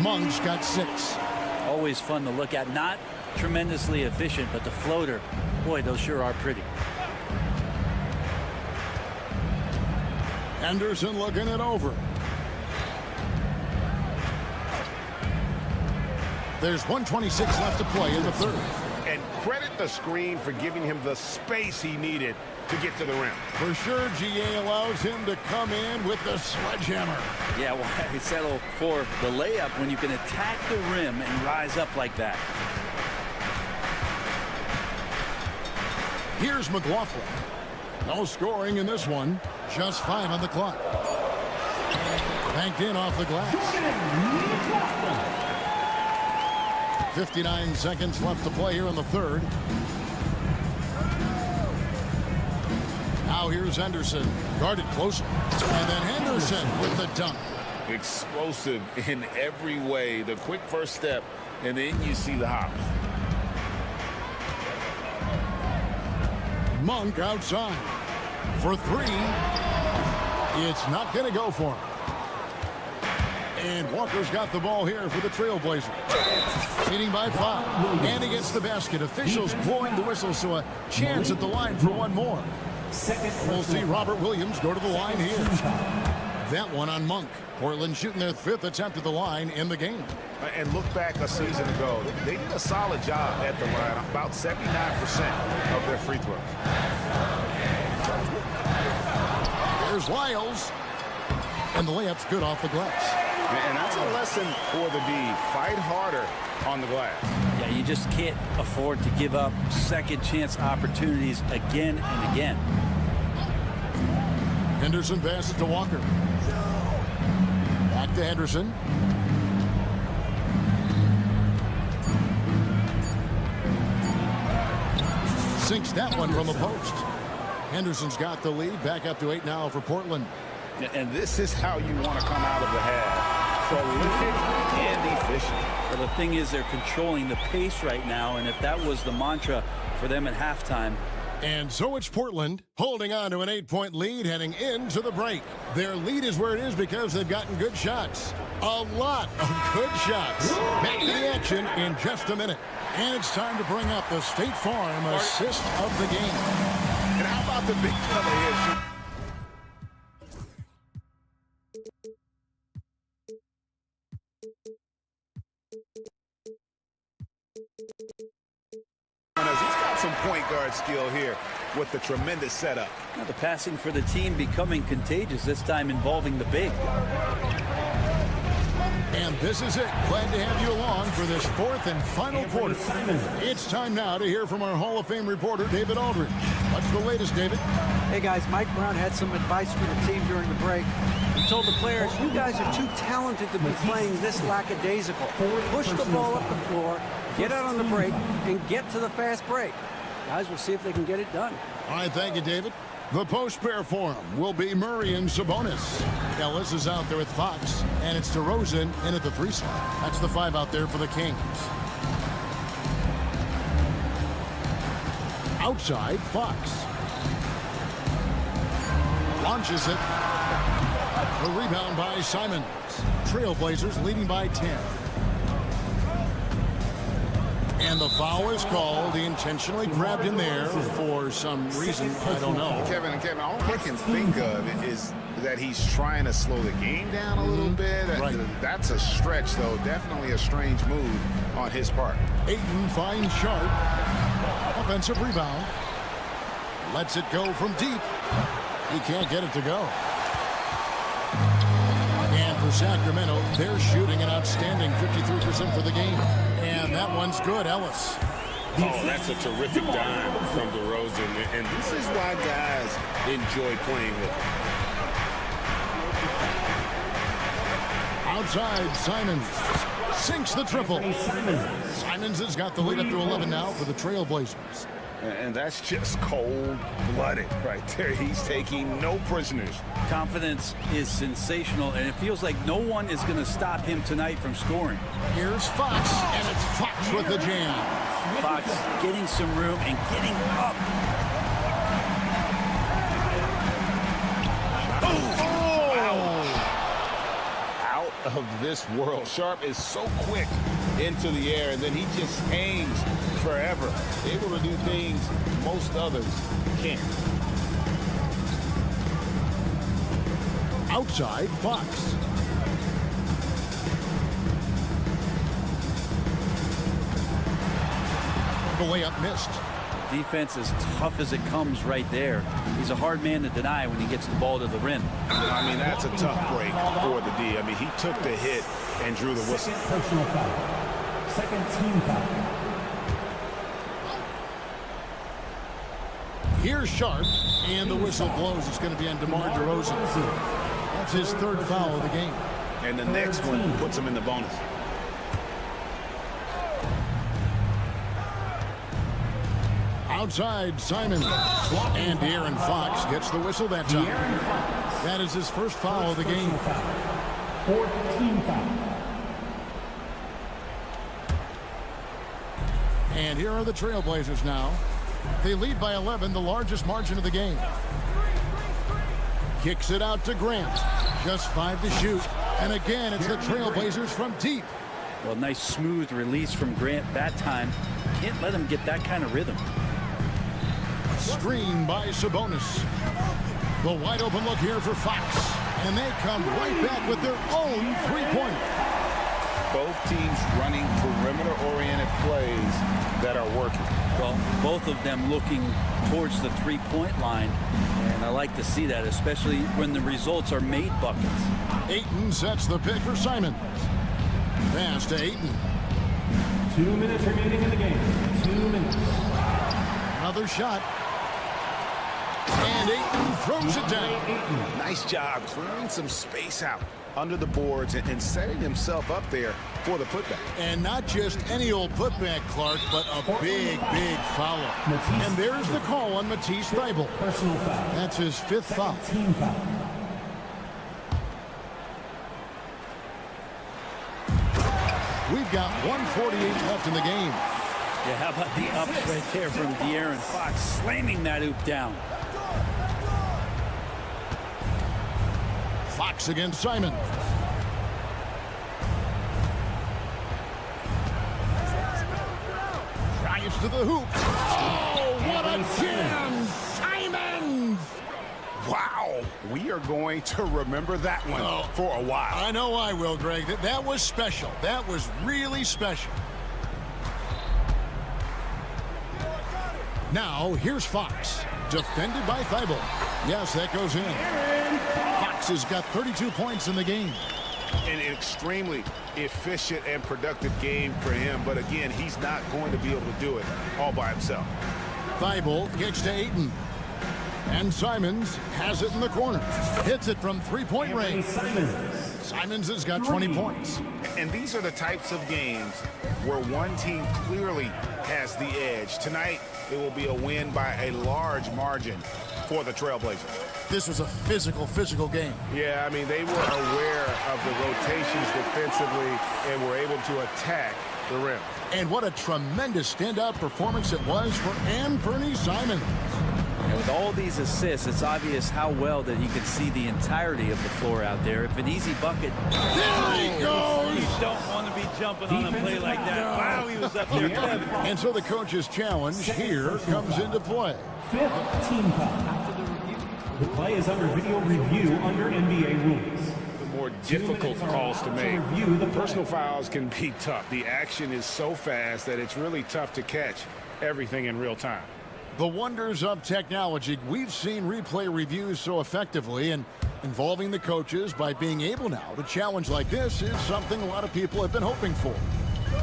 Monk's got 6. Always fun to look at. Not tremendously efficient, but the floater, boy, those sure are pretty. Henderson looking it over. There's 1:26 left to play in the third. And credit the screen for giving him the space he needed to get to the rim. For sure, GA allows him to come in with the sledgehammer. Yeah, why settle for the layup when you can attack the rim and rise up like that? Here's McLaughlin. No scoring in this one. Just 5 on the clock. Banked in off the glass. 59 seconds left to play here in the third. Now here's Henderson. Guarded closer. And then Henderson with the dunk. Explosive in every way. The quick first step, and then you see the hop. Monk outside. For 3. It's not going to go for him. And Walker's got the ball here for the Trailblazers. Leading by 5. And he gets the basket. Officials blowing the whistle, so a chance at the line for one more. We'll see Robert Williams go to the line here. That one on Monk. Portland shooting their 5th attempt at the line in the game. And look back a season ago. They did a solid job at the line. About 79% of their free throws. There's Lyles. And the layup's good off the glass. And that's a lesson for the D. Fight harder on the glass. Yeah, you just can't afford to give up second chance opportunities again and again. Henderson passes to Walker. Back to Henderson. Sinks that one from the post. Henderson's got the lead. Back up to 8 now for Portland. And this is how you want to come out of the half. Prolific and efficient. Well, the thing is, they're controlling the pace right now, and if that was the mantra for them at halftime. And so it's Portland holding on to an 8-point lead heading into the break. Their lead is where it is because they've gotten good shots. A lot of good shots. Back to the action in just a minute. And it's time to bring up the State Farm assist of the game. And how about the big fella here? He's got some point guard skill here with the tremendous setup. Now the passing for the team becoming contagious, this time involving the big. And this is it. Glad to have you along for this fourth and final quarter. It's time now to hear from our Hall of Fame reporter, David Aldridge. What's the latest, David? Hey, guys, Mike Brown had some advice for the team during the break. He told the players, you guys are too talented to be playing this lackadaisical. Push the ball up the floor, get out on the break, and get to the fast break. Guys, we'll see if they can get it done. All right, thank you, David. The post pair for him will be Murray and Sabonis. Ellis is out there with Fox, and it's DeRozan in at the 3 spot. That's the 5 out there for the Kings. Outside, Fox. Launches it. The rebound by Simons. Trailblazers leading by 10. And the foul is called. He intentionally grabbed in there for some reason. I don't know. Kevin, all I can think of is that he's trying to slow the game down a little bit. Right. That's a stretch, though. Definitely a strange move on his part. Ayton finds Sharp. Offensive rebound. Lets it go from deep. He can't get it to go. And for Sacramento, they're shooting an outstanding 53% for the game. And that one's good, Ellis. Oh, that's a terrific dime from DeRozan. And this is why guys enjoy playing with him. Outside, Simons sinks the triple. Simons has got the lead up to 11 now for the Trailblazers. And that's just cold-blooded right there. He's taking no prisoners. Confidence is sensational, and it feels like no one is going to stop him tonight from scoring. Here's Fox, and it's Fox with the jam. Fox getting some room and getting up. Of this world. Sharp is so quick into the air, and then he just hangs forever, able to do things most others can't. Outside, Fox. The layup missed. Defense as tough as it comes right there. He's a hard man to deny when he gets the ball to the rim. I mean, that's a tough break for the D. I mean, he took the hit and drew the whistle. Personal foul. Second team foul. Here's Sharp, and the whistle blows. It's going to be on DeMar DeRozan. That's his 3rd foul of the game. And the next one puts him in the bonus. Outside, Simon. And Aaron Fox gets the whistle that time. That is his 1st foul of the game. 4th team foul. And here are the Trailblazers now. They lead by 11, the largest margin of the game. Kicks it out to Grant. Just 5 to shoot. And again, it's the Trailblazers from deep. Well, nice smooth release from Grant that time. Can't let him get that kind of rhythm. Screen by Sabonis. The wide open look here for Fox. And they come right back with their own 3-pointer. Both teams running perimeter-oriented plays that are working. Well, both of them looking towards the three-point line, and I like to see that, especially when the results are made buckets. Ayton sets the pick for Simon. Pass to Ayton. 2 minutes remaining in the game. 2 minutes. Another shot. And Ayton throws it down. Nice job clearing some space out under the boards and setting himself up there for the putback. And not just any old putback, Clark, but a big, big foul. And there's the call on Matisse Thybulle. Personal foul. That's his 5th foul. Team foul. We've got 1:48 left in the game. Yeah, how about the ups right there from De'Aaron Fox, slamming that hoop down. Fox against Simon. Drives to the hoop. Oh, what a jam! Simon! Wow, we are going to remember that one for a while. I know I will, Greg. That was special. That was really special. Now, here's Fox. Defended by Thybulle. Yes, that goes in. Fox has got 32 points in the game. An extremely efficient and productive game for him, but again, he's not going to be able to do it all by himself. Thybulle kicks to Ayton. And Simons has it in the corner. Hits it from three-point range. Simons has got 20 points. And these are the types of games where one team clearly has the edge. Tonight, it will be a win by a large margin for the Trailblazers. This was a physical game. Yeah, I mean, they were aware of the rotations defensively and were able to attack the rim. And what a tremendous standout performance it was for Anthony Simons. And with all these assists, it's obvious how well that you can see the entirety of the floor out there. If an easy bucket. There he goes! You don't want to be jumping on a play like that. Wow, he was up there. And so the coach's challenge here comes into play. 5th team foul. The play is under video review under NBA rules. More difficult calls to make. The personal fouls can be tough. The action is so fast that it's really tough to catch everything in real time. The wonders of technology. We've seen replay reviews so effectively, and involving the coaches by being able now to challenge like this is something a lot of people have been hoping for.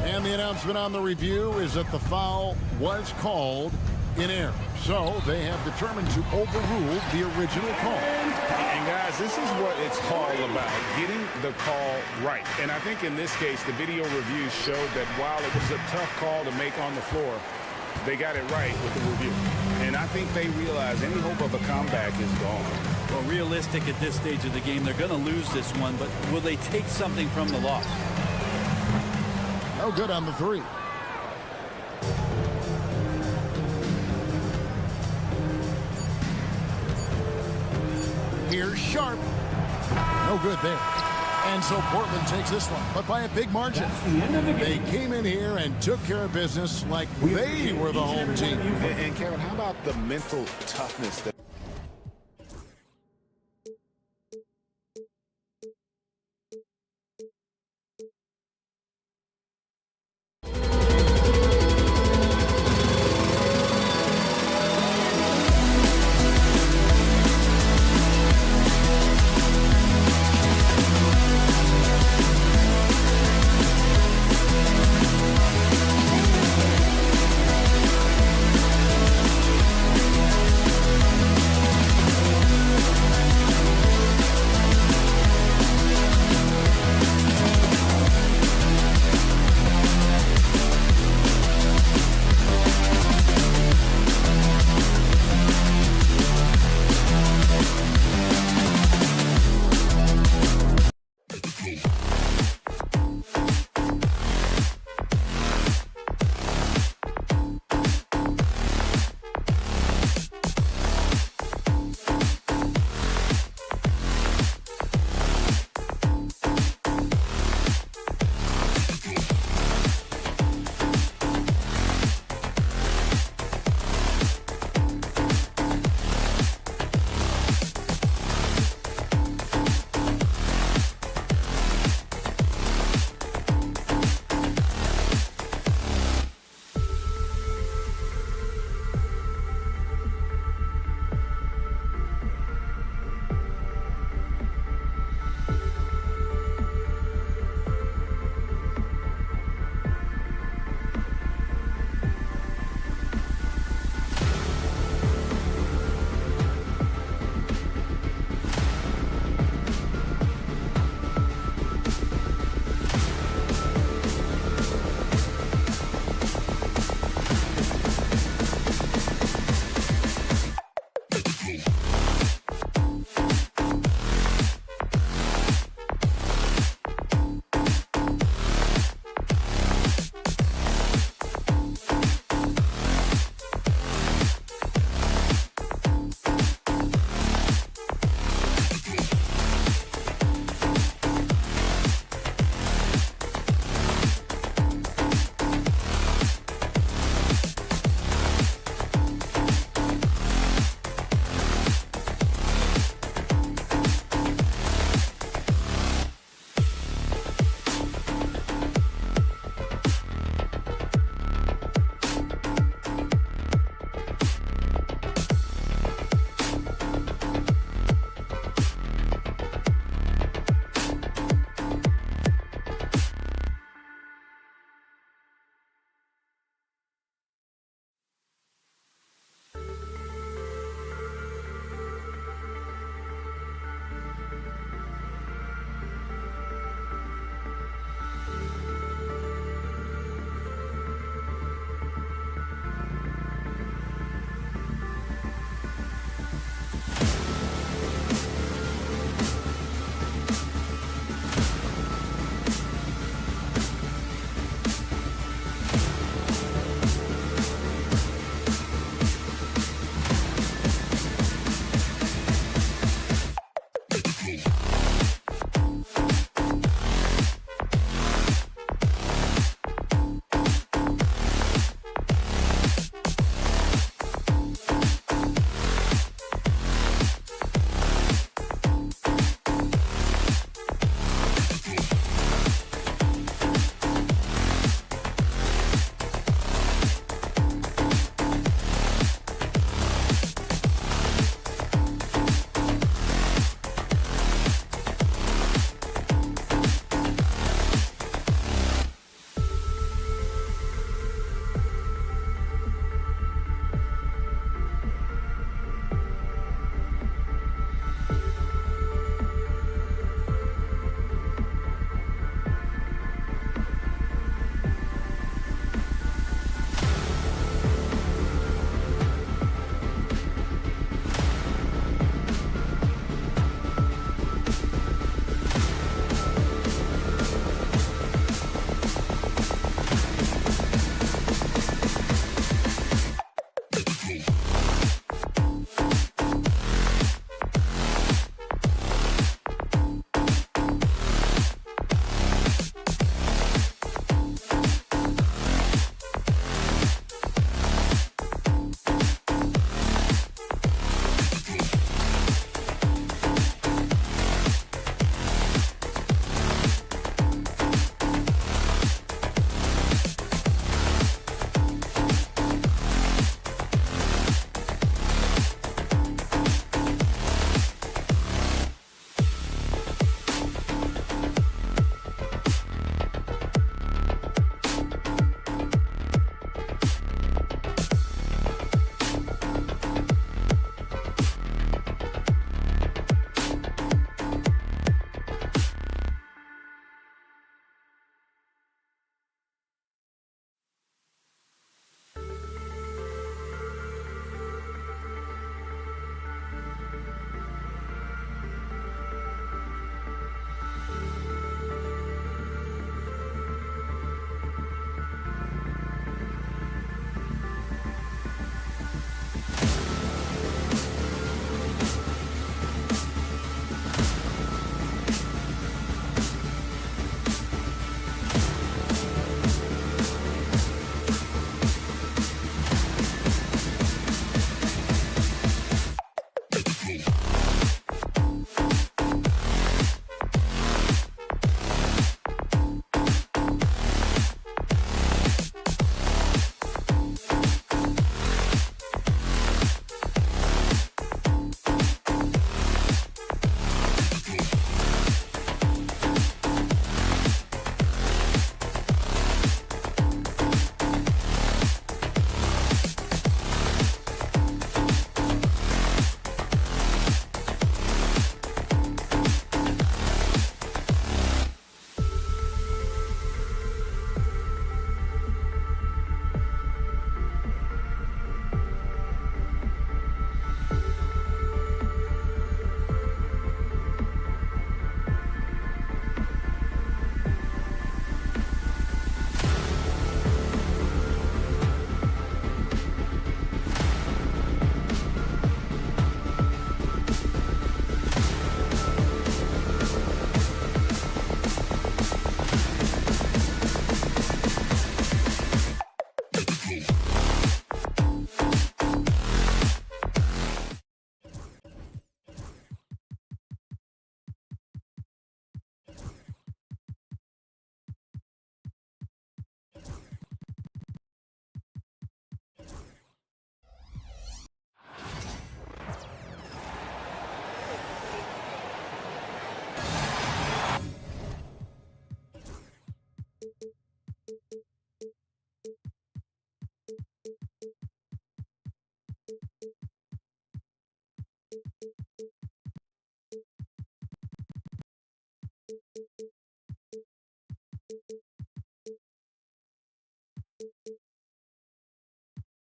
And the announcement on the review is that the foul was called in error. So they have determined to overrule the original call. And guys, this is what it's all about, getting the call right. And I think in this case, the video review showed that while it was a tough call to make on the floor, they got it right with the review. And I think they realize any hope of a comeback is gone. Well, realistic at this stage of the game, they're going to lose this one, but will they take something from the loss? No good on the three. Here's Sharp. No good there. And so Portland takes this one, but by a big margin. That's the end of the They game. came in here and took care of business like they were the home team. And Kevin, how about the mental toughness that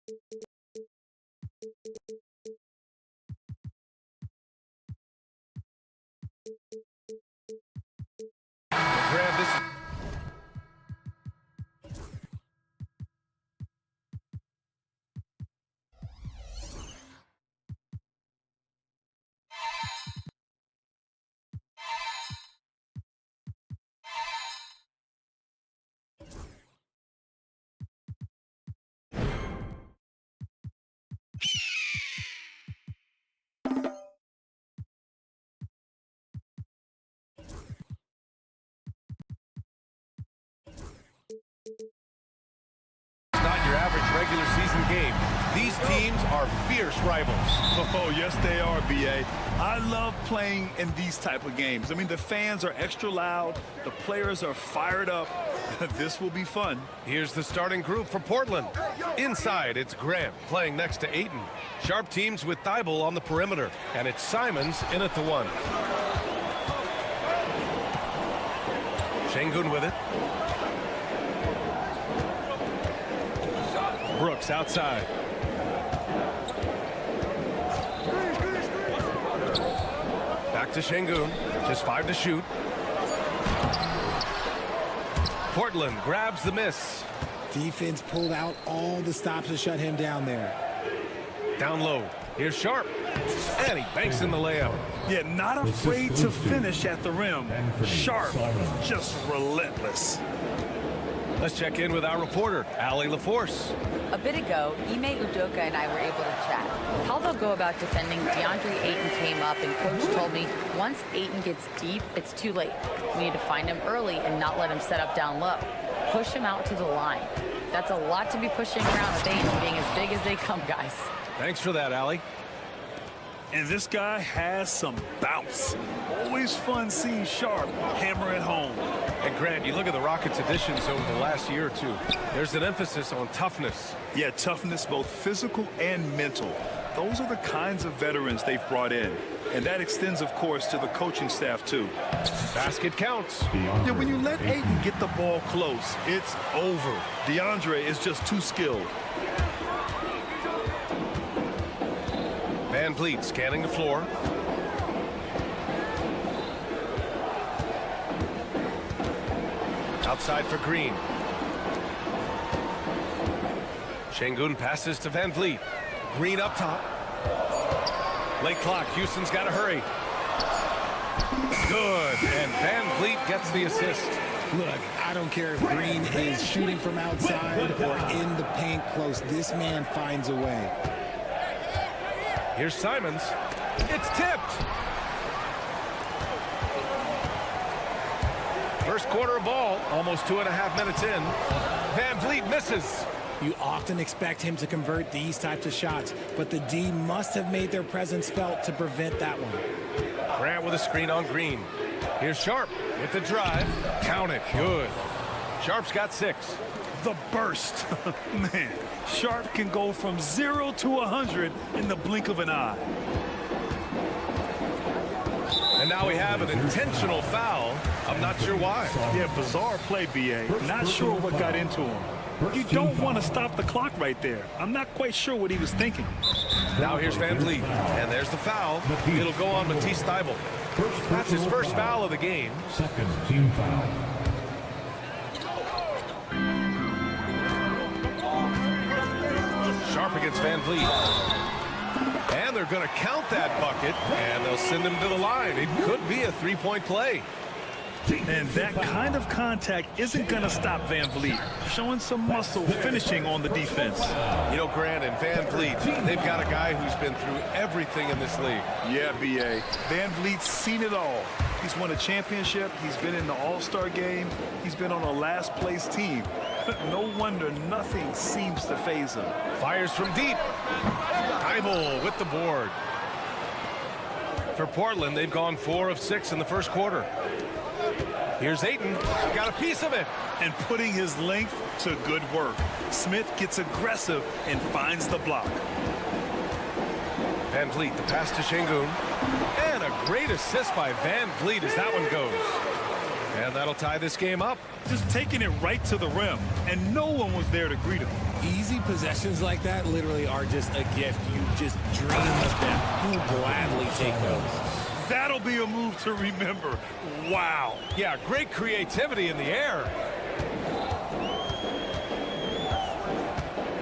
Grant, this is not your average regular season game. These teams are fierce rivals. Oh, yes, they are, B.A. I love playing in these type of games. I mean, the fans are extra loud. The players are fired up. This will be fun. Here's the starting group for Portland. Inside, it's Grant playing next to Ayton. Sharp teams with Thibault on the perimeter. And it's Simons in at the 1. Şengün with it. Brooks outside. Back to Şengün. Just 5 to shoot. Portland grabs the miss. Defense pulled out all the stops to shut him down there. Down low. Here's Sharp. And he banks in the layup. Yeah, not afraid to finish at the rim. Sharp, just relentless. Let's check in with our reporter, Allie LaForce. A bit ago, Ime Udoka and I were able to chat. How they'll go about defending DeAndre Ayton came up, and Coach told me once Ayton gets deep, it's too late. We need to find him early and not let him set up down low. Push him out to the line. That's a lot to be pushing around with Ayton being as big as they come, guys. Thanks for that, Allie. And this guy has some bounce. Always fun seeing Sharp hammer it home. And Grant, you look at the Rockets' additions over the last year or two. There's an emphasis on toughness. Yeah, toughness, both physical and mental. Those are the kinds of veterans they've brought in. And that extends, of course, to the coaching staff, too. Basket counts. Yeah, when you let Ayton get the ball close, it's over. DeAndre is just too skilled. Van Vliet scanning the floor. Outside for Green. Şengün passes to Van Vliet. Green up top. Late clock. Houston's got to hurry. Good. And Van Vliet gets the assist. Look, I don't care if Green is shooting from outside or in the paint close. This man finds a way. Here's Simons. It's tipped. First quarter of ball, almost 2.5 minutes in. Van Vliet misses. You often expect him to convert these types of shots, but the D must have made their presence felt to prevent that one. Grant with a screen on Green. Here's Sharp with the drive. Count it. Good. Sharp's got 6. The burst. Man, Sharp can go from 0 to 100 in the blink of an eye. And now we have an intentional foul. I'm not sure why. Yeah, bizarre play, B.A. Not sure what got into him. You don't want to stop the clock right there. I'm not quite sure what he was thinking. Now here's Van Vliet. And there's the foul. It'll go on Matisse Thybulle. That's his first foul of the game. Second team foul. Sharp against Van Vliet. And they're going to count that bucket, and they'll send him to the line. It could be a three-point play. And that kind of contact isn't going to stop Van Vliet. Showing some muscle finishing on the defense. You know, Grant and Van Vliet, they've got a guy who's been through everything in this league. Yeah, B.A. Van Vliet's seen it all. He's won a championship. He's been in the All-Star game. He's been on a last-place team. No wonder nothing seems to faze him. Fires from deep. Thybulle with the board. For Portland, they've gone 4 of 6 in the first quarter. Here's Ayton. Got a piece of it. And putting his length to good work. Smith gets aggressive and finds the block. Van Vliet, the pass to Şengün. And a great assist by Van Vliet as that one goes. And that'll tie this game up. Just taking it right to the rim, and no one was there to greet him. Easy possessions like that literally are just a gift. You just dream of them. You'll gladly take those. That'll be a move to remember. Wow. Yeah, great creativity in the air.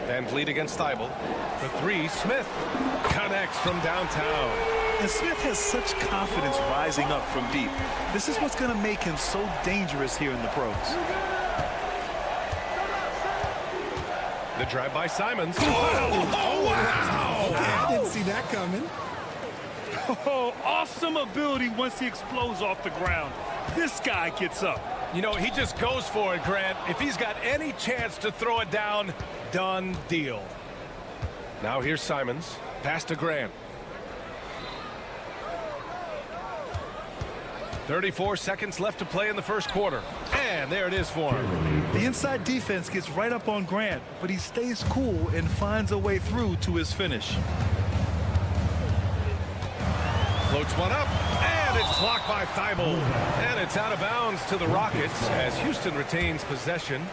Van Vliet against Thibault. The three, Smith connects from downtown. And Smith has such confidence rising up from deep. This is what's going to make him so dangerous here in the pros. The drive by Simons. Oh, wow. I didn't see that coming. Oh, awesome ability once he explodes off the ground. This guy gets up. You know, he just goes for it, Grant. If he's got any chance to throw it down, done deal. Now here's Simons. Pass to Grant. 34 seconds left to play in the first quarter. And there it is for him. The inside defense gets right up on Grant, but he stays cool and finds a way through to his finish. Floats one up, and it's blocked by Thibault. And it's out of bounds to the Rockets as Houston retains possession.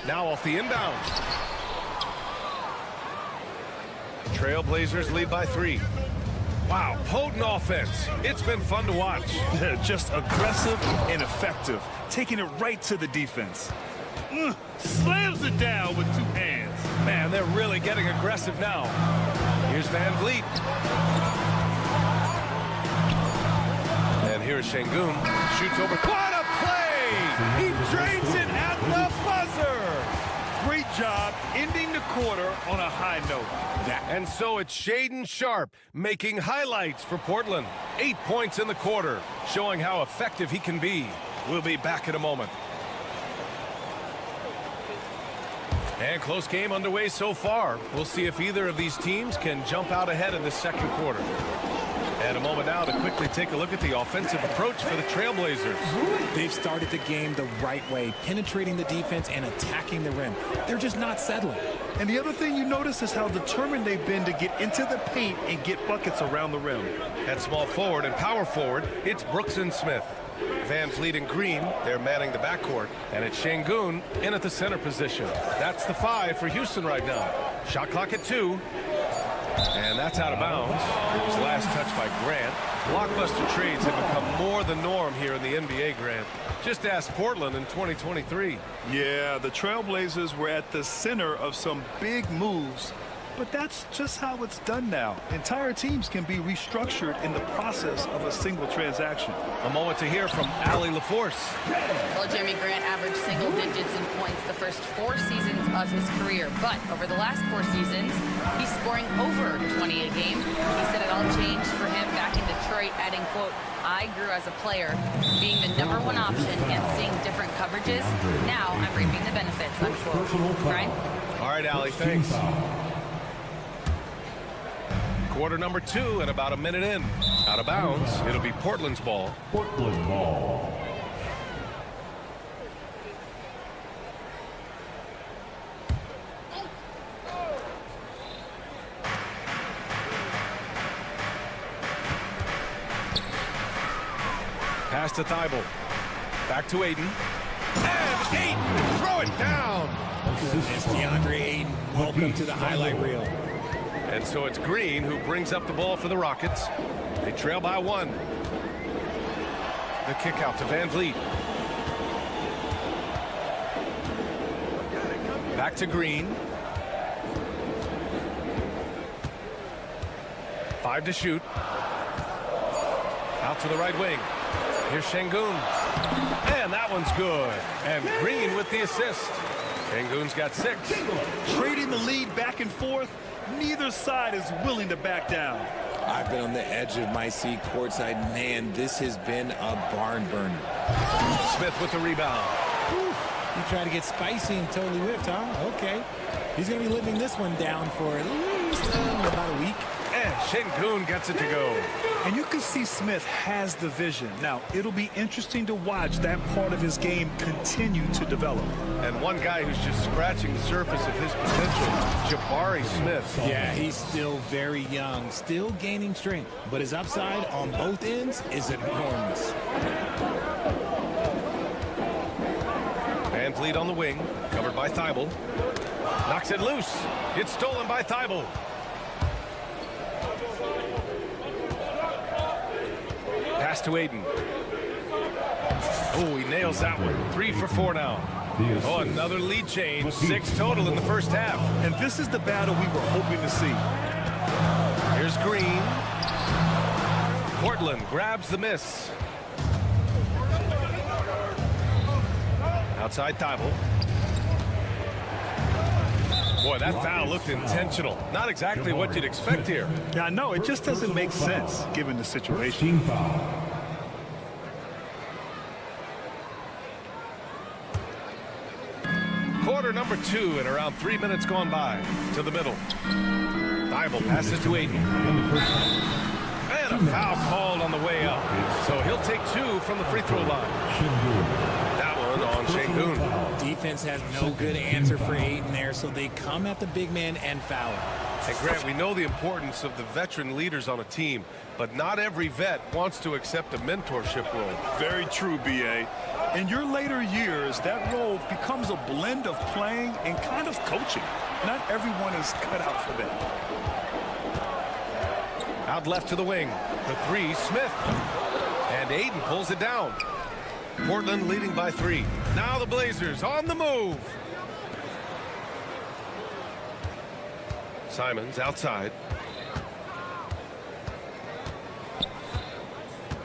Now off the inbound. Trailblazers lead by 3. Wow, potent offense. It's been fun to watch. Just aggressive and effective, taking it right to the defense. Slams it down with 2 hands. Man, they're really getting aggressive now. Here's Van Vliet. And here's Şengün. Shoots over. What a play! He drains it at the buzzer! Great job ending the quarter on a high note. And so it's Shaedon Sharpe making highlights for Portland. 8 points in the quarter, showing how effective he can be. We'll be back in a moment. And close game underway so far. We'll see if either of these teams can jump out ahead in the second quarter. And a moment now to quickly take a look at the offensive approach for the Trailblazers. They've started the game the right way, penetrating the defense and attacking the rim. They're just not settling. And the other thing you notice is how determined they've been to get into the paint and get buckets around the rim. At small forward and power forward, it's Brooks and Smith. Van Vliet and Green, they're manning the backcourt. And it's Şengün in at the center position. That's the 5 for Houston right now. Shot clock at 2. And that's out of bounds. It was last touched by Grant. Blockbuster trades have become more the norm here in the NBA, Grant. Just ask Portland in 2023. Yeah, the Trailblazers were at the center of some big moves, but that's just how it's done now. Entire teams can be restructured in the process of a single transaction. A moment to hear from Allie LaForce. Well, Jeremy Grant averaged single digits in points the first 4 seasons of his career, but over the last 4 seasons, he's scoring over 20 a game. He said it all changed for him back in Detroit, adding, quote, "I grew as a player, being the #1 option and seeing different coverages. Now I'm reaping the benefits," unquote. Brian? All right, Allie, thanks. Quarter number 2 and about a minute in. Out of bounds. It'll be Portland's ball. Portland ball. Pass to Thibault. Back to Ayton. And Ayton! Throw it down! It's DeAndre Ayton. Welcome to the highlight reel. And so it's Green who brings up the ball for the Rockets. They trail by 1. The kick out to Van Vliet. Back to Green. 5 to shoot. Out to the right wing. Here's Şengün. And that one's good. And Green with the assist. Şengün's got 6. Trading the lead back and forth. Neither side is willing to back down. I've been on the edge of my seat courtside. Man, this has been a barn burner. Smith with the rebound. You try to get spicy and totally whipped, huh? Okay. He's going to be living this one down for at least about a week. And Şengün gets it to go. And you can see Smith has the vision. Now, it'll be interesting to watch that part of his game continue to develop. And one guy who's just scratching the surface of his potential, Jabari Smith. Yeah, he's still very young, still gaining strength, but his upside on both ends is enormous. Van Vliet on the wing, covered by Thibault. Knocks it loose. It's stolen by Thibault. Pass to Aiden. Oh, he nails that one. 3 for 4 now. Oh, another lead change. 6 total in the first half. And this is the battle we were hoping to see. Here's Green. Portland grabs the miss. Outside Thibault. Boy, that foul looked intentional. Not exactly what you'd expect here. Yeah, I know. It just doesn't make sense given the situation. Quarter number 2 and around 3 minutes gone by. To the middle. Thibault passes to Aiden. And a foul called on the way up. So he'll take 2 from the free throw line. That one on Şengün. Defense has no good answer for Aiden there, so they come at the big man and foul him. And Grant, we know the importance of the veteran leaders on a team, but not every vet wants to accept a mentorship role. Very true, B.A. In your later years, that role becomes a blend of playing and kind of coaching. Not everyone is cut out for that. Out left to the wing. For 3, Smith. And Aiden pulls it down. Portland leading by 3. Now the Blazers on the move. Simons outside.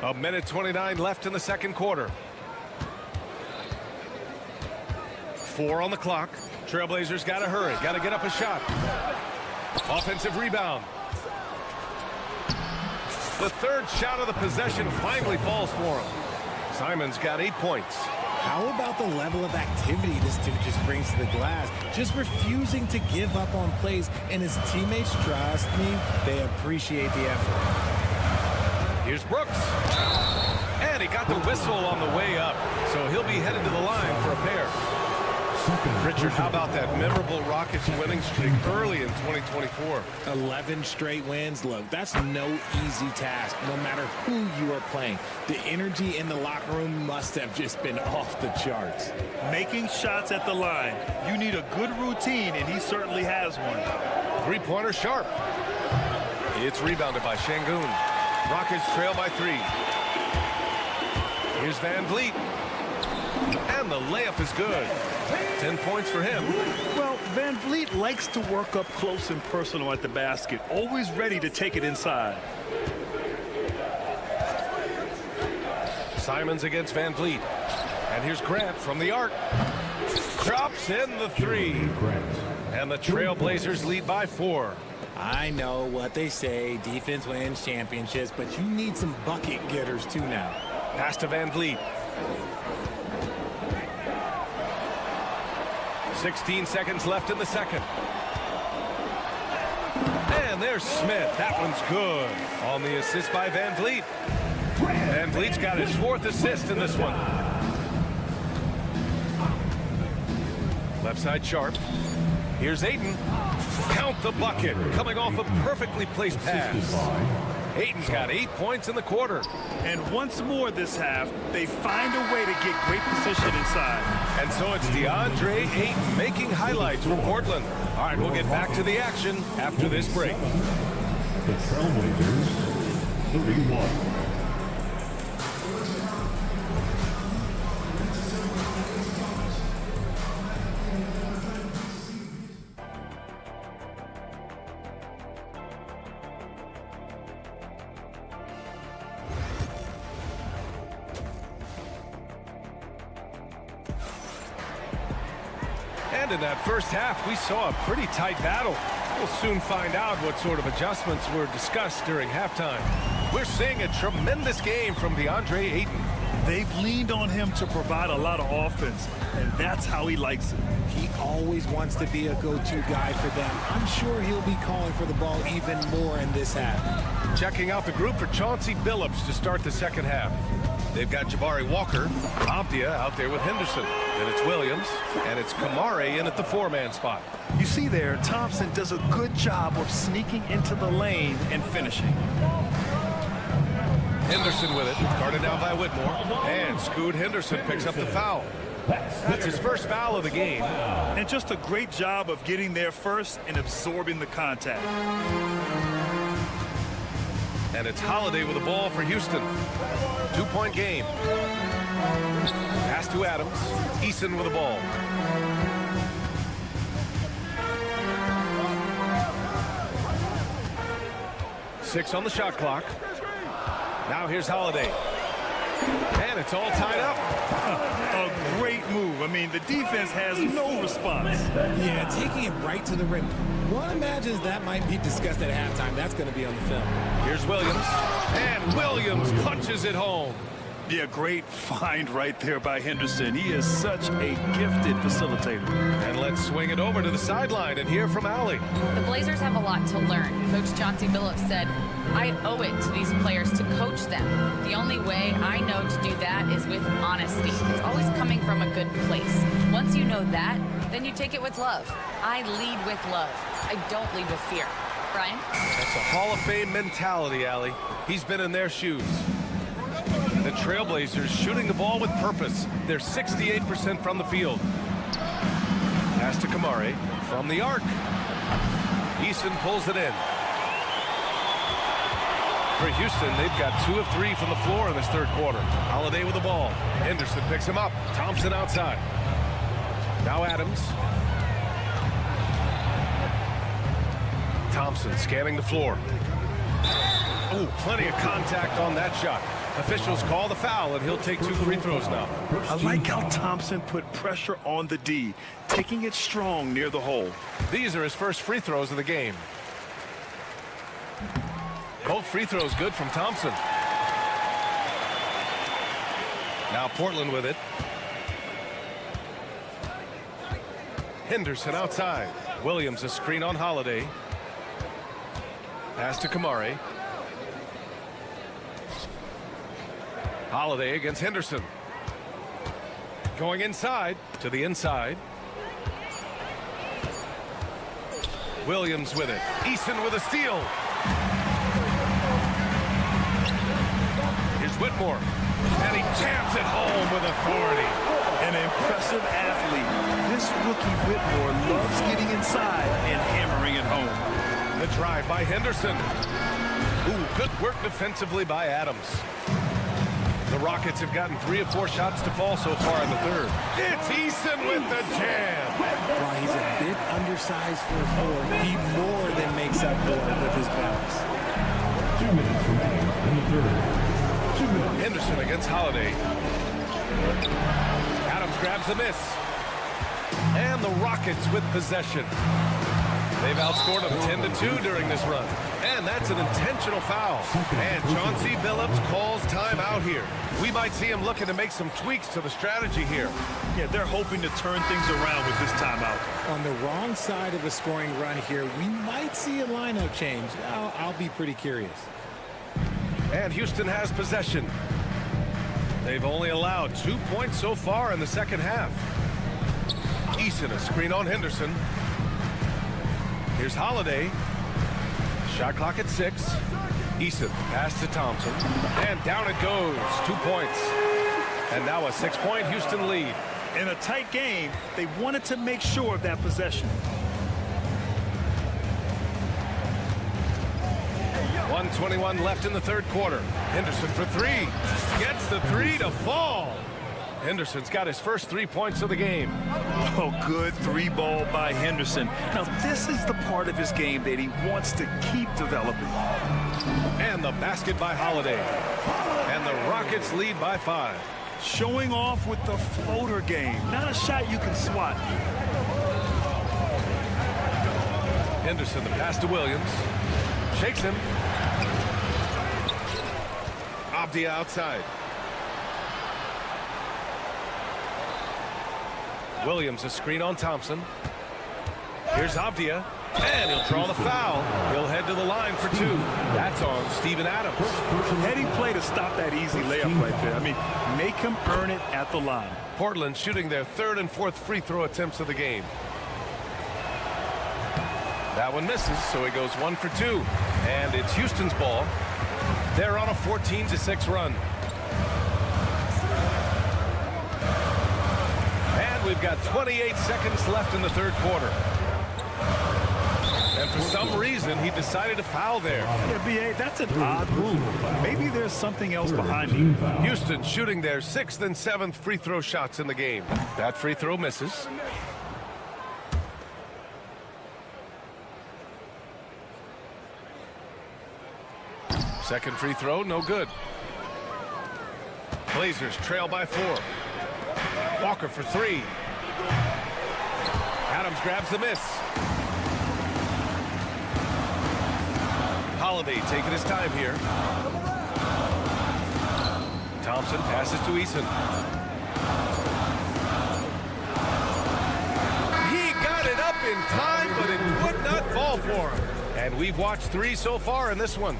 A minute 29 left in the second quarter. 4 on the clock. Trailblazers got to hurry. Got to get up a shot. Offensive rebound. The third shot of the possession finally falls for him. Simons got 8 points. How about the level of activity this dude just brings to the glass? Just refusing to give up on plays, and his teammates, trust me, they appreciate the effort. Here's Brooks. And he got the whistle on the way up, so he'll be headed to the line for a pair. Richard, how about that memorable Rockets winning streak early in 2024? 11 straight wins. Look, that's no easy task, no matter who you are playing. The energy in the locker room must have just been off the charts. Making shots at the line. You need a good routine, and he certainly has one. Three-pointer sharp. It's rebounded by Şengün. Rockets trail by 3. Here's Van Vliet. And the layup is good. 10 points for him. Well, Van Vliet likes to work up close and personal at the basket, always ready to take it inside. Simons against Van Vliet. And here's Grant from the arc. Drops in the 3. And the Trailblazers lead by 4. I know what they say, defense wins championships, but you need some bucket getters too now. Pass to Van Vliet. 16 seconds left in the second. And there's Smith. That one's good. On the assist by Van Vliet. Van Vliet's got his 4th assist in this one. Left side Sharp. Here's Aiden. Count the bucket. Coming off a perfectly placed pass. Aiden's got 8 points in the quarter. And once more this half, they find a way to get great position inside. And so it's DeAndre Ayton making highlights for Portland. All right, we'll get back to the action after this break. The Trailblazers, 31. And in that first half, we saw a pretty tight battle. We'll soon find out what sort of adjustments were discussed during halftime. We're seeing a tremendous game from DeAndre Ayton. They've leaned on him to provide a lot of offense, and that's how he likes it. He always wants to be a go-to guy for them. I'm sure he'll be calling for the ball even more in this half. Checking out the group for Chauncey Billups to start the second half. They've got Jabari Walker, Abdia out there with Henderson. Then it's Williams, and it's Kamare in at the 4-man spot. You see there, Thompson does a good job of sneaking into the lane and finishing. Henderson with it, guarded now by Whitmore. And Scoot Henderson picks up the foul. That's his first foul of the game. And just a great job of getting there first and absorbing the contact. And it's Holiday with the ball for Houston. 2-point game. Pass to Adams. Eason with the ball. Six on the shot clock. Now here's Holiday. And it's all tied up. A great move. I mean, the defense has no response. Yeah, taking it right to the rim. One imagines that might be discussed at halftime. That's going to be on the film. Here's Williams. And Williams punches it home. Yeah, great find right there by Henderson. He is such a gifted facilitator. And let's swing it over to the sideline and hear from Allie. The Blazers have a lot to learn. Coach Chauncey Billups said, I owe it to these players to coach them. The only way I know to do that is with honesty. It's always coming from a good place. Once you know that, then you take it with love. I lead with love. I don't lead with fear. Brian? That's a Hall of Fame mentality, Allie. He's been in their shoes. The Trailblazers shooting the ball with purpose. They're 68% from the field. Pass to Kamare from the arc. Eason pulls it in. For Houston, they've got 2 of 3 from the floor in this third quarter. Holiday with the ball. Henderson picks him up. Thompson outside. Now Adams. Thompson scanning the floor. Oh, plenty of contact on that shot. Officials call the foul, and he'll take 2 free throws now. I like how Thompson put pressure on the D, taking it strong near the hole. These are his first free throws of the game. Both free throws good from Thompson. Now Portland with it. Henderson outside. Williams a screen on Holiday. Pass to Kamare. Holiday against Henderson. Going inside to the inside. Williams with it. Eason with a steal. Here's Whitmore. And he jams it home with authority. An impressive athlete. This rookie Whitmore loves getting inside and hammering it home. The drive by Henderson. Ooh, good work defensively by Adams. The Rockets have gotten 3 of 4 shots to fall so far in the third. It's Eason with the jam. While he's a bit undersized for a forward, he more than makes up for it with his bounce. 2 minutes remaining in the third. 2 minutes. Henderson against Holiday. Adams grabs the miss. And the Rockets with possession. They've outscored them 10-2 during this run. And that's an intentional foul. And Chauncey Billups calls timeout here. We might see him looking to make some tweaks to the strategy here. Yeah, they're hoping to turn things around with this timeout. On the wrong side of a scoring run here, we might see a lineup change. I'll be pretty curious. And Houston has possession. They've only allowed 2 points so far in the second half. Eason a screen on Henderson. Here's Holiday. Shot clock at 6. Eason pass to Thompson. And down it goes. 2 points. And now a 6-point Houston lead. In a tight game, they wanted to make sure of that possession. 1:21 left in the third quarter. Henderson for 3. Gets the 3 to fall. Henderson's got his first 3 points of the game. Oh, good 3-ball by Henderson. Now, this is the part of his game that he wants to keep developing. And the basket by Holiday. And the Rockets lead by 5. Showing off with the floater game. Not a shot you can swat. Henderson, the pass to Williams. Shakes him. Avdia outside. Williams a screen on Thompson. Here's Avdia. And he'll draw the foul. He'll head to the line for 2. That's on Steven Adams. Heading play to stop that easy layup right there. I mean, make him earn it at the line. Portland shooting their 3rd and 4th free throw attempts of the game. That one misses, so he goes 1 for 2. And it's Houston's ball. They're on a 14-6 run. We've got 28 seconds left in the third quarter. And for some reason, he decided to foul there. Yeah, B.A., that's an odd move. Maybe there's something else behind it. Houston shooting their 6th and 7th free throw shots in the game. That free throw misses. Second free throw, no good. Blazers trail by 4. Walker for 3. Adams grabs the miss. Holiday taking his time here. Thompson passes to Eason. He got it up in time, but it would not fall for him. And we've watched 3 so far in this one.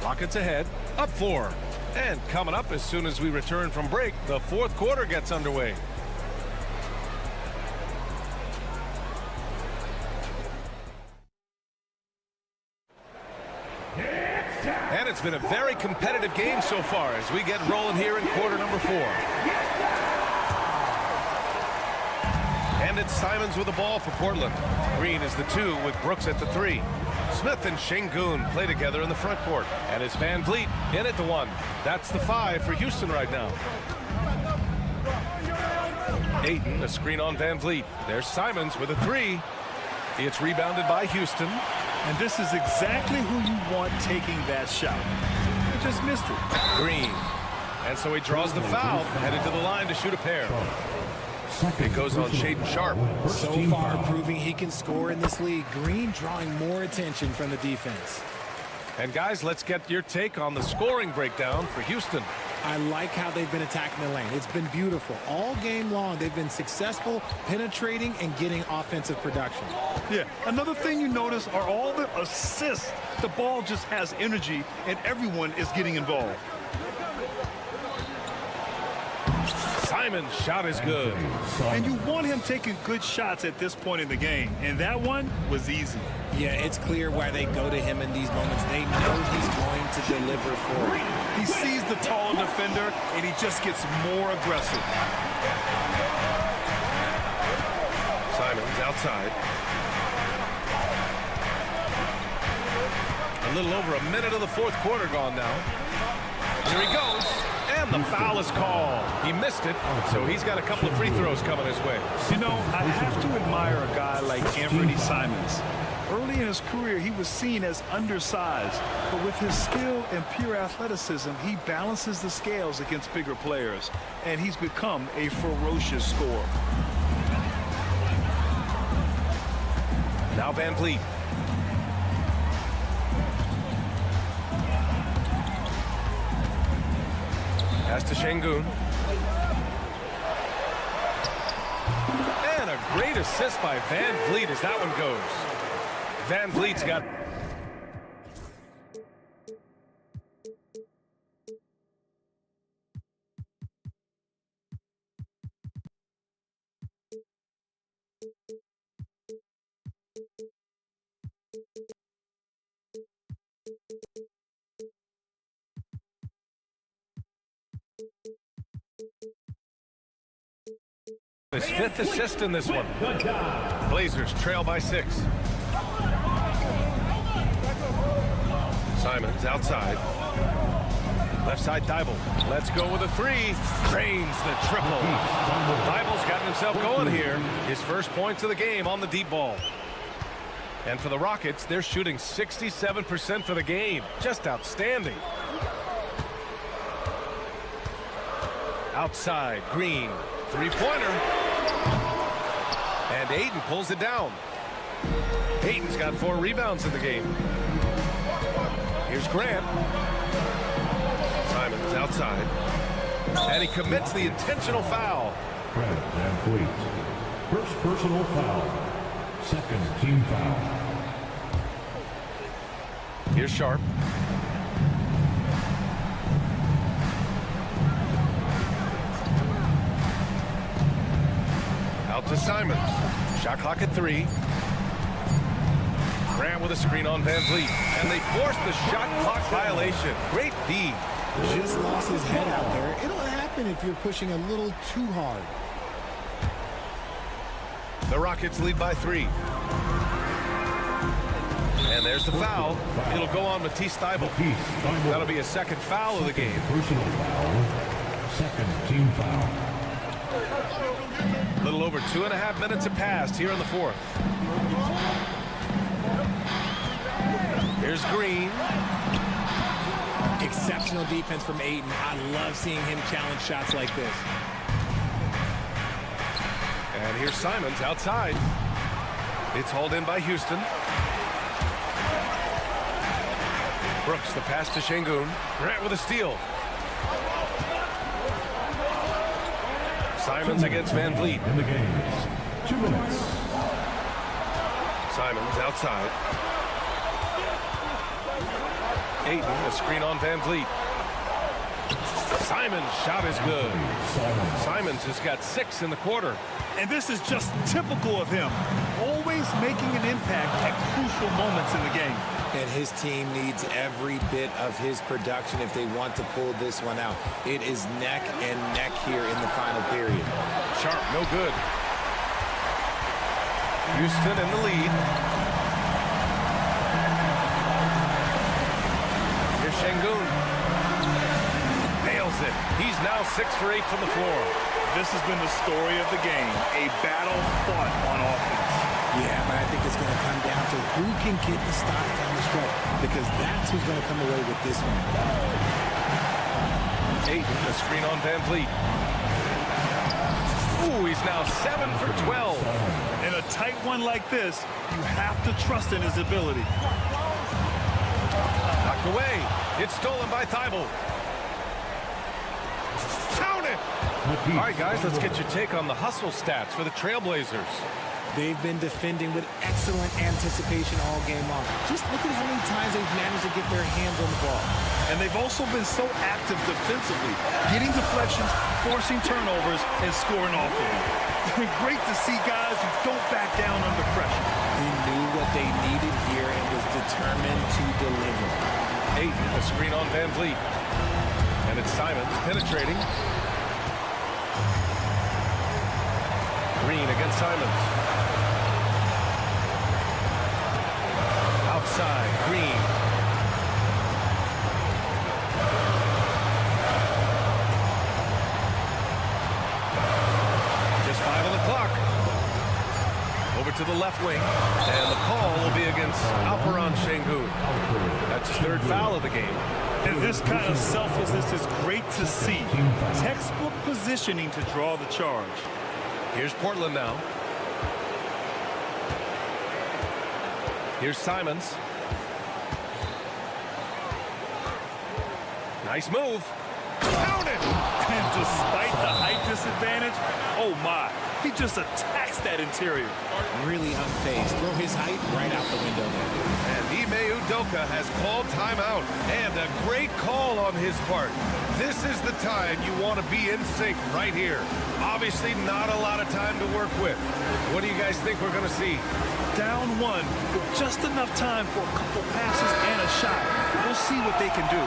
Rockets ahead, up 4. And coming up as soon as we return from break, the fourth quarter gets underway. And it's been a very competitive game so far as we get rolling here in quarter number 4. And it's Simons with the ball for Portland. Green is the 2 with Brooks at the 3. Smith and Şengün play together in the front court. And it's Van Vliet in at the 1. That's the 5 for Houston right now. Ayton, a screen on Van Vliet. There's Simons with a 3. It's rebounded by Houston. And this is exactly who you want taking that shot. He just missed it. Green. And so he draws the foul, headed to the line to shoot a pair. It goes on Shaedon Sharpe. So far proving he can score in this league. Green drawing more attention from the defense. And guys, let's get your take on the scoring breakdown for Houston. I like how they've been attacking the lane. It's been beautiful. All game long, they've been successful penetrating and getting offensive production. Yeah, another thing you notice are all the assists. The ball just has energy, and everyone is getting involved. Simon's shot is good. And you want him taking good shots at this point in the game, and that one was easy. Yeah, it's clear why they go to him in these moments. They know he's going to deliver for them. He sees the taller defender, and he just gets more aggressive. Simons outside. A little over a minute of the fourth quarter gone now. Here he goes. And the foul is called. He missed it, so he's got a couple of free throws coming his way. You know, I have to admire a guy like Anthony Simons. Early in his career, he was seen as undersized, but with his skill and pure athleticism, he balances the scales against bigger players, and he's become a ferocious scorer. Now Van Vliet. Pass to Şengün. And a great assist by Van Vliet as that one goes. Van Vliet's got... his 5th assist in this one. Blazers trail by 6. Simons outside. Left side Thibault. Let's go with a 3. Drains the triple. Thibault's gotten himself going here. His first points of the game on the deep ball. And for the Rockets, they're shooting 67% for the game. Just outstanding. Outside, Green. 3-pointer. And Ayton pulls it down. Ayton's got 4 rebounds in the game. Here's Grant. Simons outside. And he commits the intentional foul. Fred Van Vliet. First personal foul. Second team foul. Here's Sharpe. Out to Simons. Shot clock at 3. Grant with a screen on Van Vliet. And they forced the shot clock violation. Great D. Just lost his head out there. It'll happen if you're pushing a little too hard. The Rockets lead by 3. And there's the foul. It'll go on Matisse Thybulle. That'll be a second foul of the game. Personal foul. Second team foul. A little over 2.5 minutes have passed here in the fourth. Here's Green. Exceptional defense from Ayton. I love seeing him challenge shots like this. And here's Simons outside. It's hauled in by Houston. Brooks, the pass to Şengün. Grant with a steal. Simons against Van Vliet. In the game. 2 minutes. Simons outside. Ayton, a screen on Van Vliet. Simons' shot is good. Simons has got 6 in the quarter. And this is just typical of him. Always making an impact at crucial moments in the game. And his team needs every bit of his production if they want to pull this one out. It is neck and neck here in the final period. Sharp, no good. Houston in the lead. Here's Şengün. Nails it. He's now 6 for 8 from the floor. This has been the story of the game. A battle fought on offense. Yeah, but I think it's going to come down to who can get the stops down the stretch, because that's who's going to come away with this one. Ayton, a screen on Van Vliet. Ooh, he's now 7 for 12. In a tight one like this, you have to trust in his ability. Knocked away. It's stolen by Thybulle. Count it! All right, guys, let's get your take on the hustle stats for the Trailblazers. They've been defending with excellent anticipation all game long. Just look at how many times they've managed to get their hands on the ball. And they've also been so active defensively, getting deflections, forcing turnovers, and scoring off of them. Great to see guys who don't back down under pressure. He knew what they needed here and was determined to deliver. Ayton, a screen on Van Vliet. And it's Simons penetrating. Green against Simons. Outside, Green. Just 5 on the clock. Over to the left wing. And the call will be against Alperen Şengün. That's his 3rd foul of the game. And this kind of selflessness is great to see. Textbook positioning to draw the charge. Here's Portland now. Here's Simons. Nice move. Count it! And despite the height disadvantage, oh my, he just attacks that interior. Really unfazed. Throw his height right out the window there. And Ime Udoka has called timeout. And a great call on his part. This is the time you want to be in sync right here. Obviously not a lot of time to work with. What do you guys think we're going to see? Down 1 with just enough time for a couple passes and a shot. We'll see what they can do.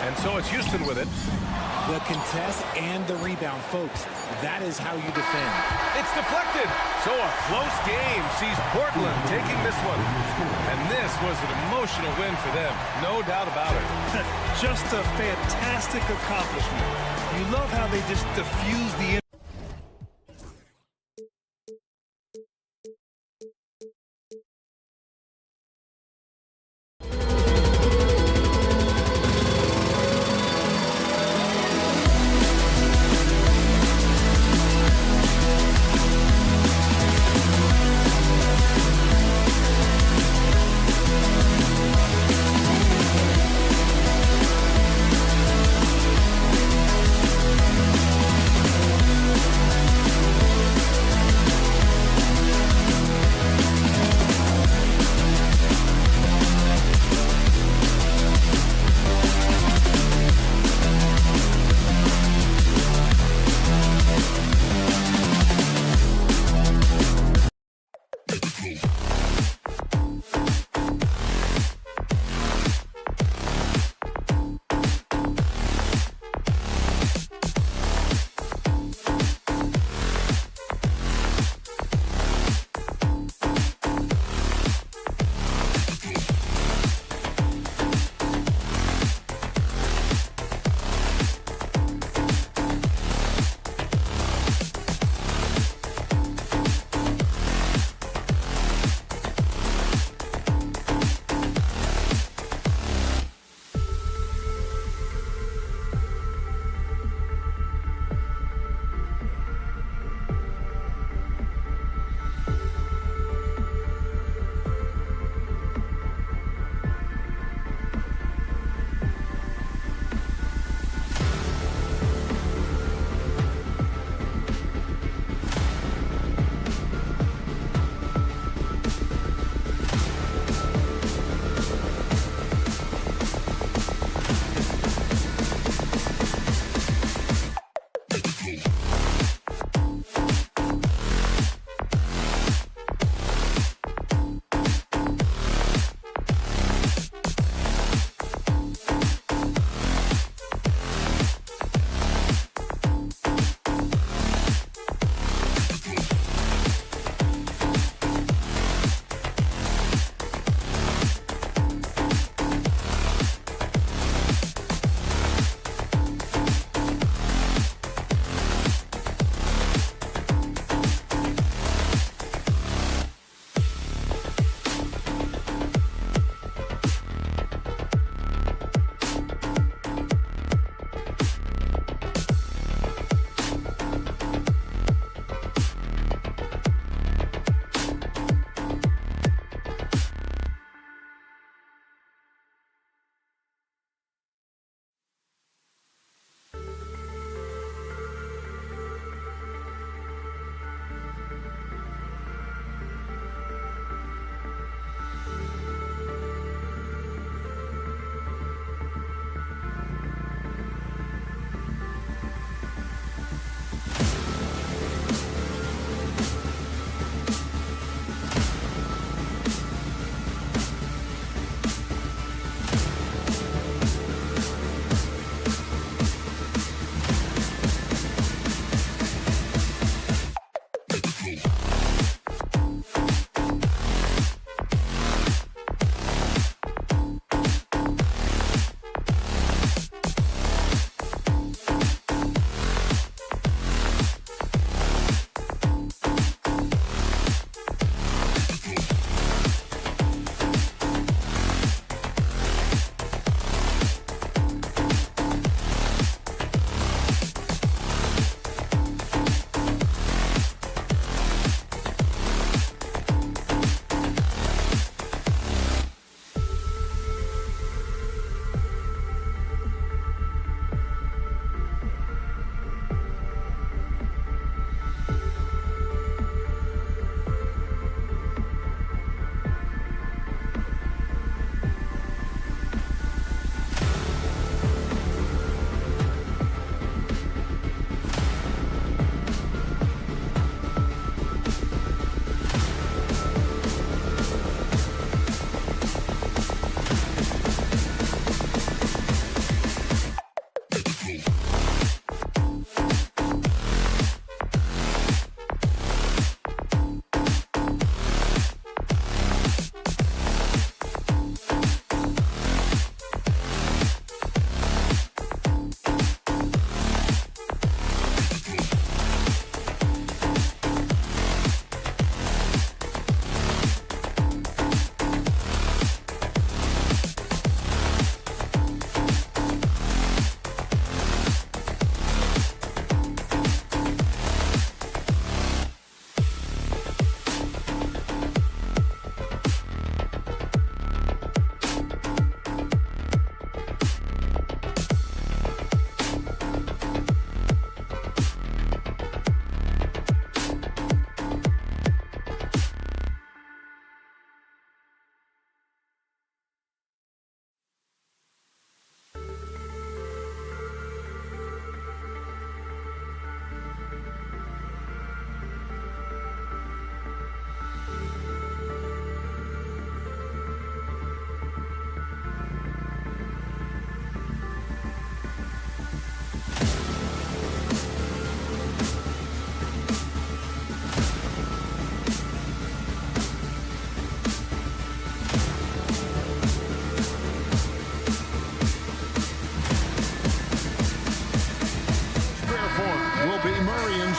And so it's Houston with it. The contest and the rebound, folks. That is how you defend. It's deflected. So a close game sees Portland taking this one. And this was an emotional win for them. No doubt about it. Just a fantastic accomplishment. You love how they just diffuse the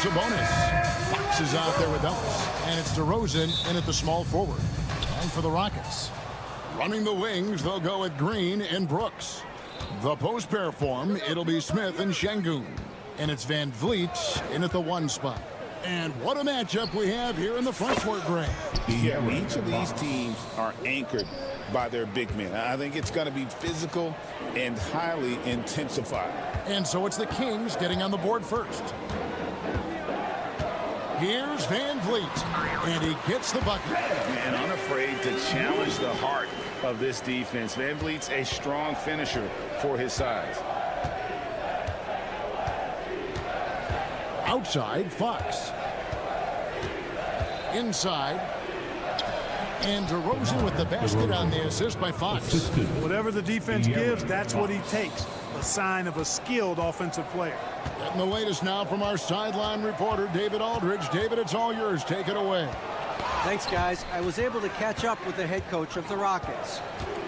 Sabonis. Fox is out there with Ellis. And it's DeRozan in at the small forward. And for the Rockets, running the wings, they'll go with Green and Brooks. The post pair form, it'll be Smith and Şengün. And it's Van Vliet in at the 1 spot. And what a matchup we have here in the front court, Greg. Yeah, each of these teams are anchored by their big men. I think it's going to be physical and highly intensified. And so it's the Kings getting on the board first. Here's Van Vliet, and he gets the bucket. And unafraid to challenge the heart of this defense. Van Vliet's a strong finisher for his size. Outside, Fox. Inside. And DeRozan with the basket on the assist by Fox. Whatever the defense gives, that's what he takes. A sign of a skilled offensive player. Getting the latest now from our sideline reporter, David Aldridge. David, it's all yours. Take it away. Thanks, guys. I was able to catch up with the head coach of the Rockets.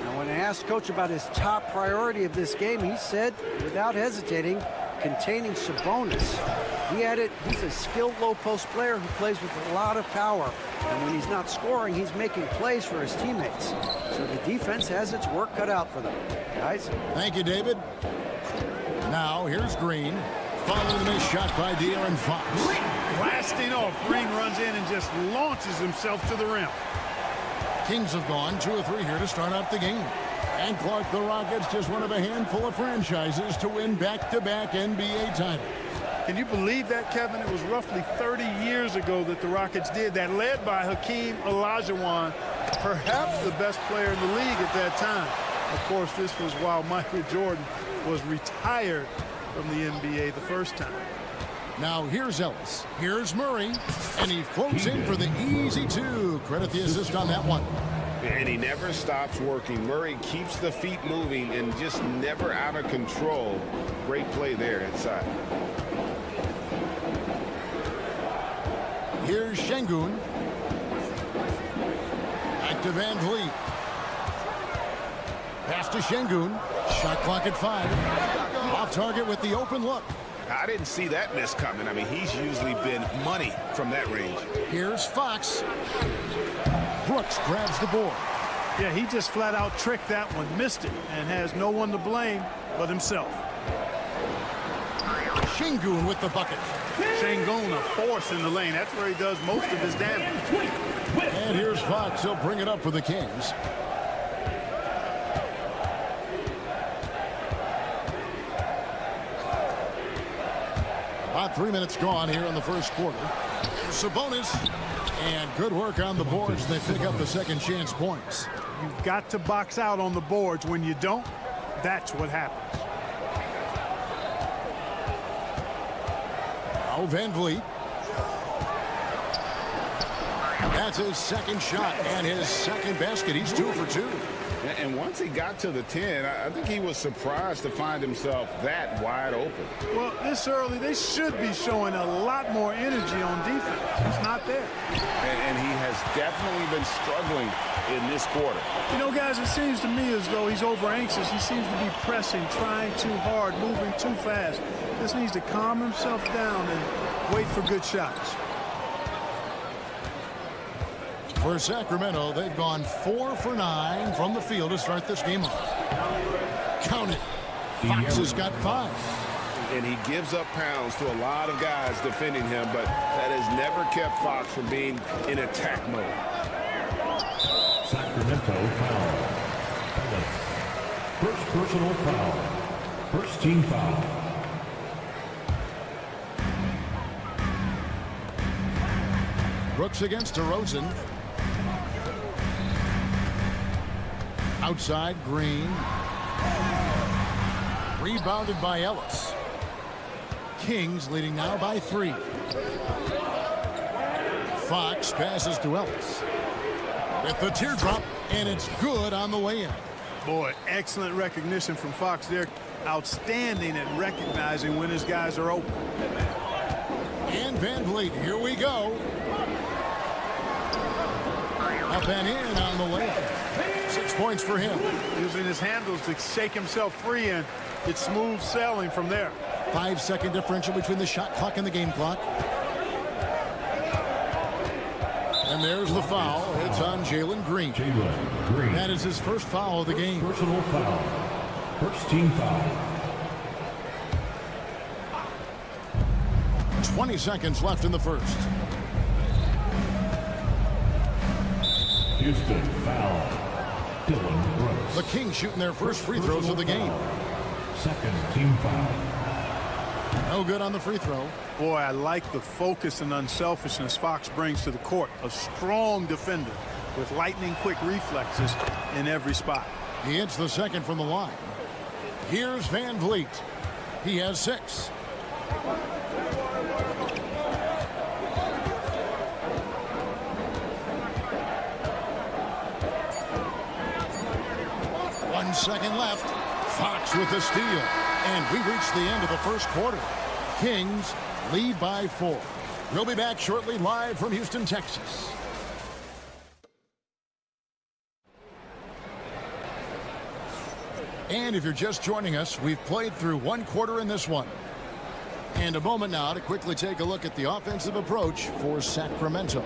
Now, when I asked Coach about his top priority of this game, he said, without hesitating, containing Sabonis. He added, he's a skilled low-post player who plays with a lot of power. And when he's not scoring, he's making plays for his teammates. So the defense has its work cut out for them. Guys? Thank you, David. Now, here's Green. Following the missed shot by De'Aaron Fox. Blasting off, Green runs in and just launches himself to the rim. Kings have gone 2 or 3 here to start out the game. And Clark, the Rockets, just one of a handful of franchises to win back-to-back NBA titles. Can you believe that, Kevin? It was roughly 30 years ago that the Rockets did that, led by Hakeem Olajuwon, perhaps the best player in the league at that time. Of course, this was while Michael Jordan was retired from the NBA the first time. Now here's Ellis. Here's Murray. And he floats in for the easy 2. Credit the assist on that one. And he never stops working. Murray keeps the feet moving and just never out of control. Great play there inside. Here's Şengün. Back to Van Vliet. Pass to Şengün. Shot clock at 5. Off target with the open look. I didn't see that miss coming. I mean, he's usually been money from that range. Here's Fox. Brooks grabs the board. Yeah, he just flat out tricked that one, missed it, and has no one to blame but himself. Şengün with the bucket. Şengün, a force in the lane. That's where he does most of his damage. And here's Fox. He'll bring it up for the Kings. About 3 minutes gone here in the first quarter. Sabonis. And good work on the boards. They pick up the second chance points. You've got to box out on the boards. When you don't, that's what happens. Now Van Vliet. That's his second shot and his second basket. He's 2 for 2. And once he got to the 10, I think he was surprised to find himself that wide open. Well, this early, they should be showing a lot more energy on defense. It's not there. And he has definitely been struggling in this quarter. You know, guys, it seems to me as though he's over anxious. He seems to be pressing, trying too hard, moving too fast. Just needs to calm himself down and wait for good shots. For Sacramento, they've gone 4 for 9 from the field to start this game off. Count it. Fox has got 5. And he gives up pounds to a lot of guys defending him, but that has never kept Fox from being in attack mode. Sacramento foul. First personal foul. First team foul. Brooks against DeRozan. Outside, Green. Rebounded by Ellis. Kings leading now by 3. Fox passes to Ellis. With the teardrop, and it's good on the way in. Boy, excellent recognition from Fox there. Outstanding at recognizing when his guys are open. And Van Vliet, here we go. Up and in on the layup. 6 points for him. Using his handles to shake himself free, and it's smooth sailing from there. 5-second differential between the shot clock and the game clock. And there's the foul. It's on Jalen Green. That is his first foul of the game. Personal foul. First team foul. 20 seconds left in the first. Houston foul. Dylan Brooks. The Kings shooting their first free throws of the game. Second team foul. No good on the free throw. Boy, I like the focus and unselfishness Fox brings to the court. A strong defender with lightning-quick reflexes in every spot. He hits the second from the line. Here's Van Vliet. He has 6. One second left. Fox with the steal. And we reach the end of the first quarter. Kings lead by 4. We'll be back shortly live from Houston, Texas. And if you're just joining us, we've played through one quarter in this one. And a moment now to quickly take a look at the offensive approach for Sacramento.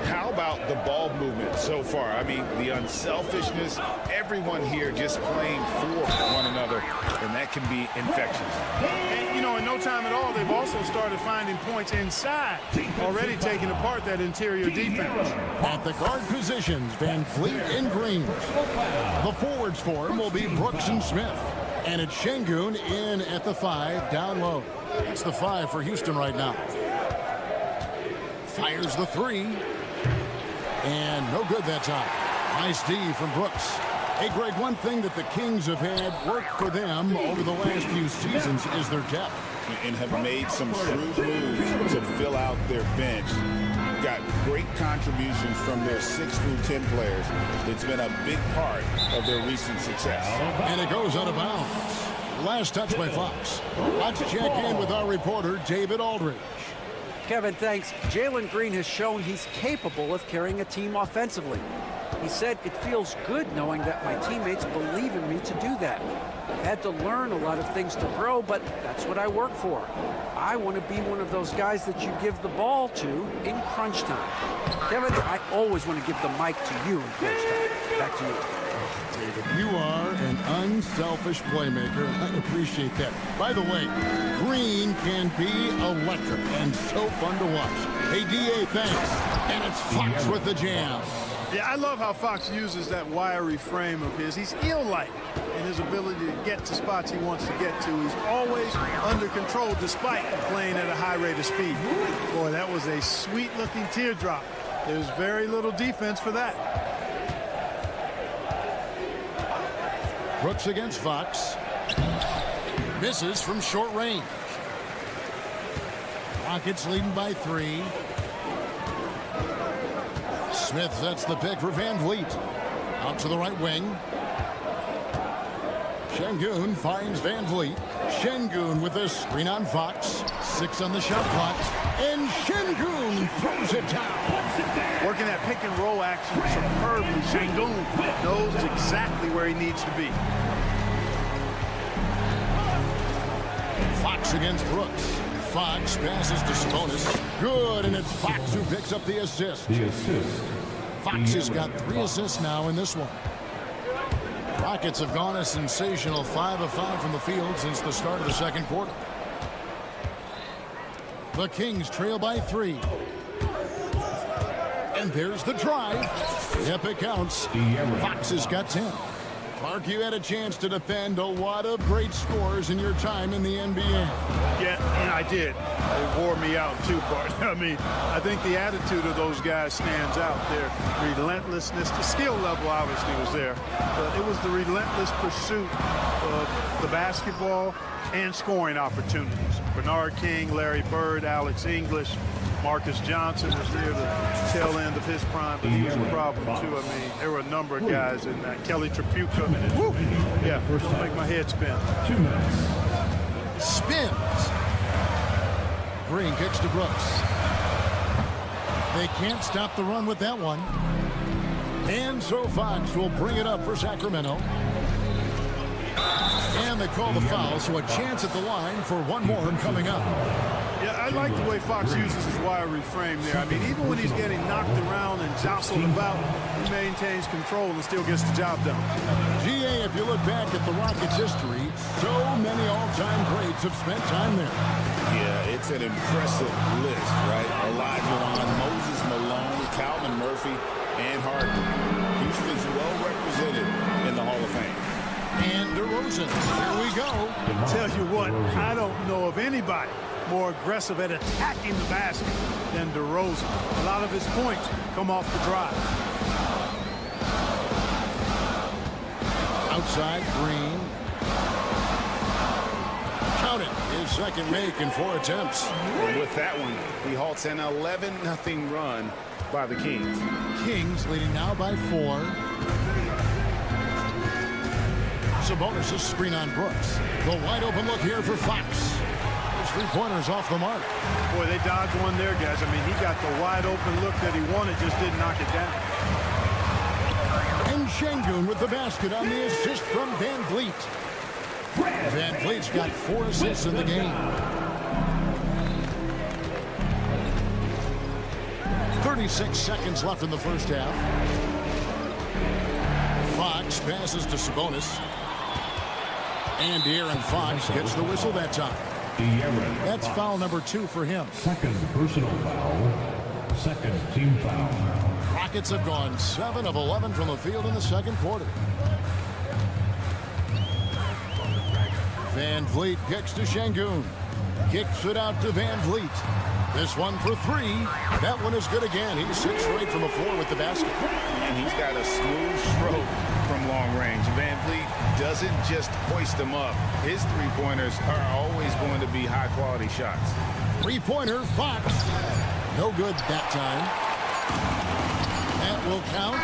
How about the ball movement so far? I mean, the unselfishness, everyone here just playing for one another, and that can be infectious. And, you know, in no time at all, they've also started finding points inside, already taking apart that interior defense. At the guard positions, Van Vliet and Green. The forwards for him will be Brooks and Smith. And it's Şengün in at the 5, down low. It's the 5 for Houston right now. Fires the 3. And no good that time. Nice D from Brooks. Hey, Greg, one thing that the Kings have had work for them over the last few seasons is their depth. And have made some shrewd moves to fill out their bench. Got great contributions from their 6 through 10 players. It's been a big part of their recent success. And it goes out of bounds. Last touch by Fox. Let's check in with our reporter, David Aldridge. Kevin, thanks. Jalen Green has shown he's capable of carrying a team offensively. He said, "It feels good knowing that my teammates believe in me to do that. I've had to learn a lot of things to grow, but that's what I work for. I want to be one of those guys that you give the ball to in crunch time." Kevin, I always want to give the mic to you in crunch time. Back to you. David, you are an unselfish playmaker. I appreciate that. By the way, Green can be electric and so fun to watch. Hey, DA, thanks. And it's Fox with the jam. Yeah, I love how Fox uses that wiry frame of his. He's eel-like in his ability to get to spots he wants to get to. He's always under control despite playing at a high rate of speed. Boy, that was a sweet-looking teardrop. There's very little defense for that. Brooks against Fox. Misses from short range. Rockets leading by 3. Smith sets the pick for Van Vliet. Out to the right wing. Şengün finds Van Vliet. Şengün with a screen on Fox. 6 on the shot clock. And Şengün throws it down. Working that pick and roll action superbly. Şengün knows exactly where he needs to be. Fox against Brooks. Fox passes to Sabonis. Good, and it's Fox who picks up the assist. Fox has got 3 assists now in this one. Rockets have gone a sensational 5 of 5 from the field since the start of the second quarter. The Kings trail by 3. And there's the drive. Yep, it counts. Fox has got 10. Clark, you had a chance to defend a lot of great scores in your time in the NBA. Yeah, and I did. It wore me out in 2 parts. I mean, I think the attitude of those guys stands out. Their relentlessness, the skill level obviously was there, but it was the relentless pursuit of the basketball and scoring opportunities. Bernard King, Larry Bird, Alex English, Marcus Johnson was near the tail end of his prime, but he was a problem too. I mean, there were a number of guys in that. Kelly Tripucka. Yeah, make my head spin. 2 minutes. Spins. Green kicks to Brooks. They can't stop the run with that one. And so Fox will bring it up for Sacramento. And they call the foul, so a chance at the line for one more coming up. Yeah, I like the way Fox uses his wiry frame there. I mean, even when he's getting knocked around and jostled about, he maintains control and still gets the job done. GA, if you look back at the Rockets' history, so many all-time greats have spent time there. Yeah, it's an impressive list, right? Olajuwon, Moses Malone, Calvin Murphy, and Harden. Houston's well represented in the Hall of Fame. And DeRozan, here we go. Tell you what, I don't know of anybody more aggressive at attacking the basket than DeRozan. A lot of his points come off the drive. Outside, Green. Count it. His second make in 4 attempts. And with that one, he halts an 11-0 run by the Kings. Kings leading now by 4. Sabonis' screen on Brooks. The wide open look here for Fox. His three-pointers off the mark. Boy, they dodged one there, guys. I mean, he got the wide open look that he wanted, just didn't knock it down. And Şengün with the basket on the assist from Van Vliet. Van Vliet's got 4 assists in the game. 36 seconds left in the first half. Fox passes to Sabonis. And De'Aaron Fox gets the whistle that time. That's foul number 2 for him. Second personal foul. Second team foul. Rockets have gone 7 of 11 from the field in the second quarter. Van Vliet kicks to Şengün. Kicks it out to Van Vliet. This one for 3. That one is good again. He's 6 straight from the floor with the basket. And he's got a smooth stroke from long range. Van Vliet doesn't just hoist them up. His three-pointers are always going to be high-quality shots. Three-pointer, Fox. No good that time. That will count.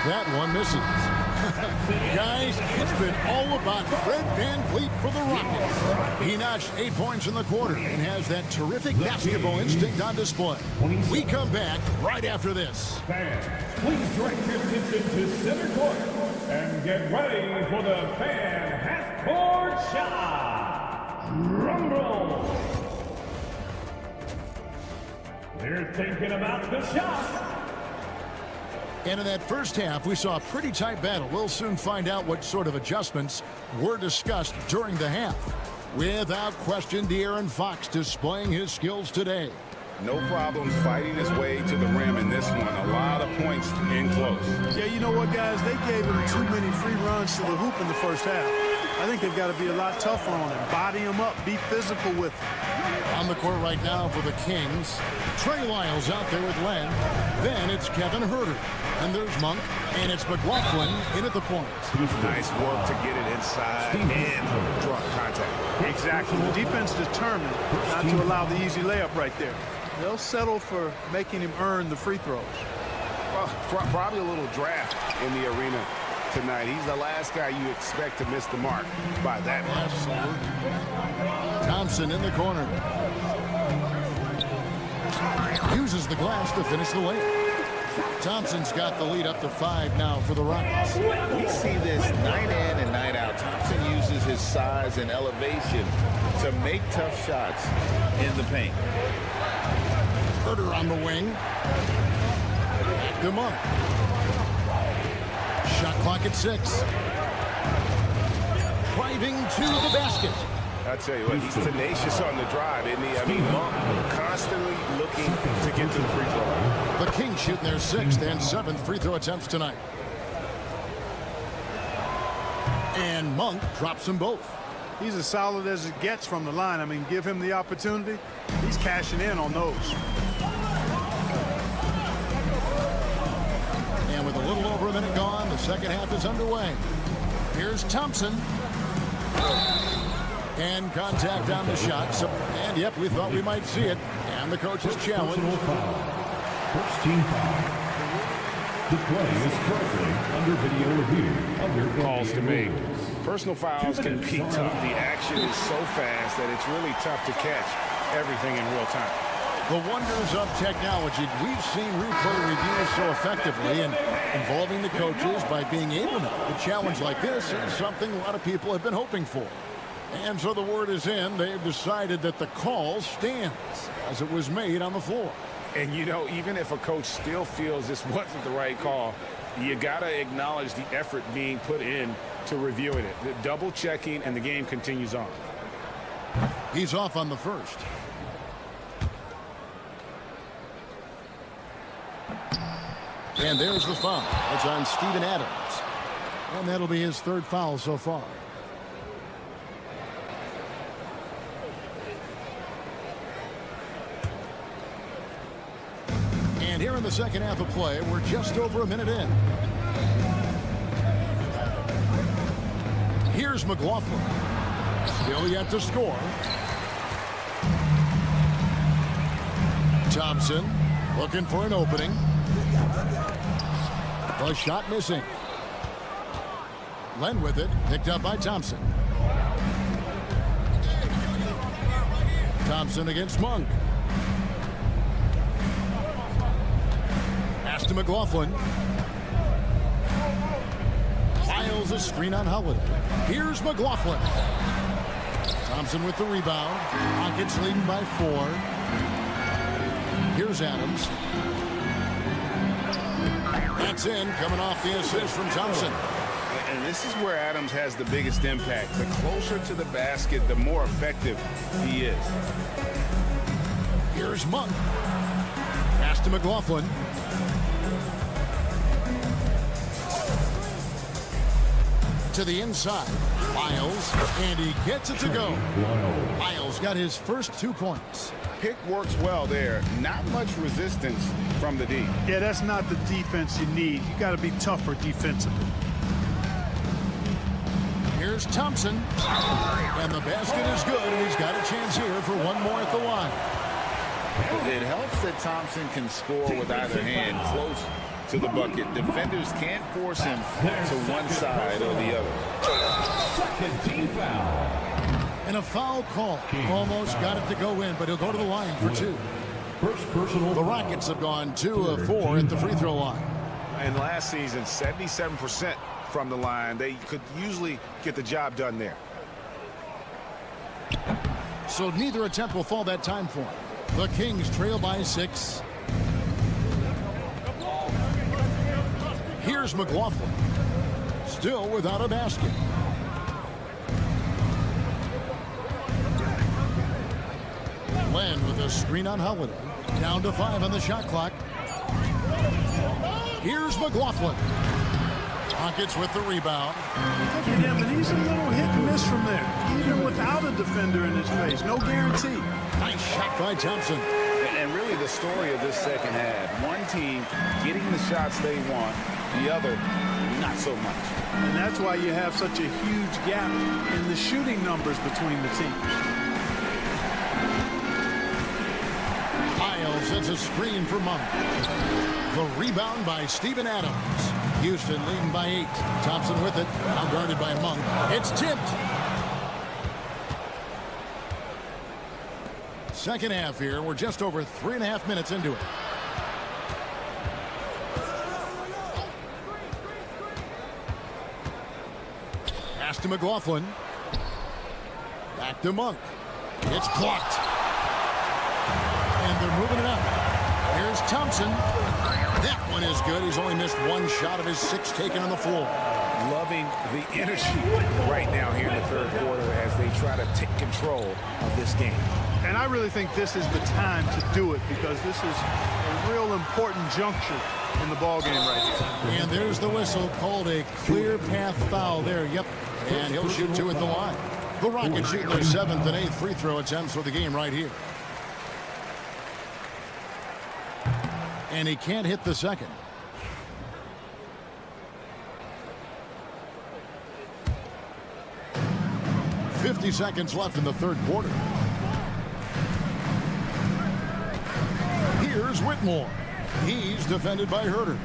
That one misses. Guys, it's been all about Fred Van Vliet for the Rockets. He notched 8 points in the quarter and has that terrific basketball instinct on display. We come back right after this. Fans, please direct your attention to center court and get ready for the fan half-court shot. Rumble. They're thinking about the shot. And in that first half, we saw a pretty tight battle. We'll soon find out what sort of adjustments were discussed during the half. Without question, De'Aaron Fox displaying his skills today. No problems fighting his way to the rim in this one. A lot of points in close. Yeah, you know what, guys? They gave him too many free runs to the hoop in the first half. I think they've got to be a lot tougher on him. Body him up. Be physical with him. On the court right now for the Kings, Trey Lyles out there with Len. Then it's Kevin Huerter. And there's Monk. And it's McLaughlin in at the point. Nice work to get it inside and draw contact. Exactly. The defense determined not to allow the easy layup right there. They'll settle for making him earn the free throws. Well, probably a little draft in the arena tonight. He's the last guy you expect to miss the mark by that much. Absolutely. Thompson in the corner. Uses the glass to finish the layup. Thompson's got the lead up to 5 now for the Rockets. We see this night in and night out. Thompson uses his size and elevation to make tough shots in the paint. Huerter on the wing. Back to Monk. Shot clock at 6. Driving to the basket. I tell you what, he's tenacious on the drive, isn't he? I mean, Monk constantly looking to get to the free throw. The Kings shooting their 6th and 7th free throw attempts tonight. And Monk drops them both. He's as solid as it gets from the line. I mean, give him the opportunity. He's cashing in on those. And with a little over a minute gone, the second half is underway. Here's Thompson. And contact on the shot. And yep, we thought we might see it. And the coach's challenge. First team foul. The play is currently under video review under calls to NBA me. rules. Personal fouls can be tough. The action is so fast that it's really tough to catch everything in real time. The wonders of technology. We've seen replay reviews so effectively, and involving the coaches by being able to a challenge like this is something a lot of people have been hoping for. And so the word is in. They've decided that the call stands as it was made on the floor. And, you know, even if a coach still feels this wasn't the right call, you got to acknowledge the effort being put in to reviewing it. The double checking, and the game continues on. He's off on the first. And there's the foul. That's on Steven Adams. And that'll be his third foul so far. And here in the second half of play, we're just over a minute in. Here's McLaughlin. Still yet to score. Thompson looking for an opening. The shot missing. Len with it, picked up by Thompson. Thompson against Monk. Pass to McLaughlin. Files a screen on Holiday. Here's McLaughlin. Thompson with the rebound. Rockets leading by 4. Here's Adams. That's in, coming off the assist from Thompson. And this is where Adams has the biggest impact. The closer to the basket, the more effective he is. Here's Monk. Pass to McLaughlin. To the inside. Miles, and he gets it to go. Miles got his first 2 points. Pick works well there. Not much resistance from the D. Yeah, that's not the defense you need. You got to be tougher defensively. Here's Thompson. And the basket is good, and he's got a chance here for one more at the line. It helps that Thompson can score with either hand close to the bucket. Defenders can't force him to one side or the other. Second team foul. And a foul call. Almost got it to go in, but he'll go to the line for 2. First personal. The Rockets have gone 2 of 4 at the free throw line. And last season, 77% from the line. They could usually get the job done there. So neither attempt will fall that time for him. The Kings trail by 6. Here's McLaughlin. Still without a basket. Len with a screen on Holiday. Down to 5 on the shot clock. Here's McLaughlin. Rockets with the rebound. Look at him, and he's a little hit and miss from there. Even without a defender in his face. No guarantee. Nice shot by Thompson. And really the story of this second half. One team getting the shots they want. The other, not so much. And that's why you have such a huge gap in the shooting numbers between the teams. Miles sets a screen for Monk. The rebound by Steven Adams. Houston leading by 8. Thompson with it. Now guarded by Monk. It's tipped. Second half here. We're just over 3.5 minutes into it. Pass to McLaughlin. Back to Monk. It's blocked. And they're moving it up. Here's Thompson. That one is good. He's only missed 1 shot of his 6 taken on the floor. Loving the energy right now here in the third quarter as they try to take control of this game. And I really think this is the time to do it because this is a real important juncture in the ball game right here. And there's the whistle called a clear path foul there. Yep. And he'll shoot 2 at the line. The Rockets shoot their 7th and 8th free throw attempts for the game right here. And he can't hit the second. .50 seconds left in the third quarter. Here's Whitmore. He's defended by Herter.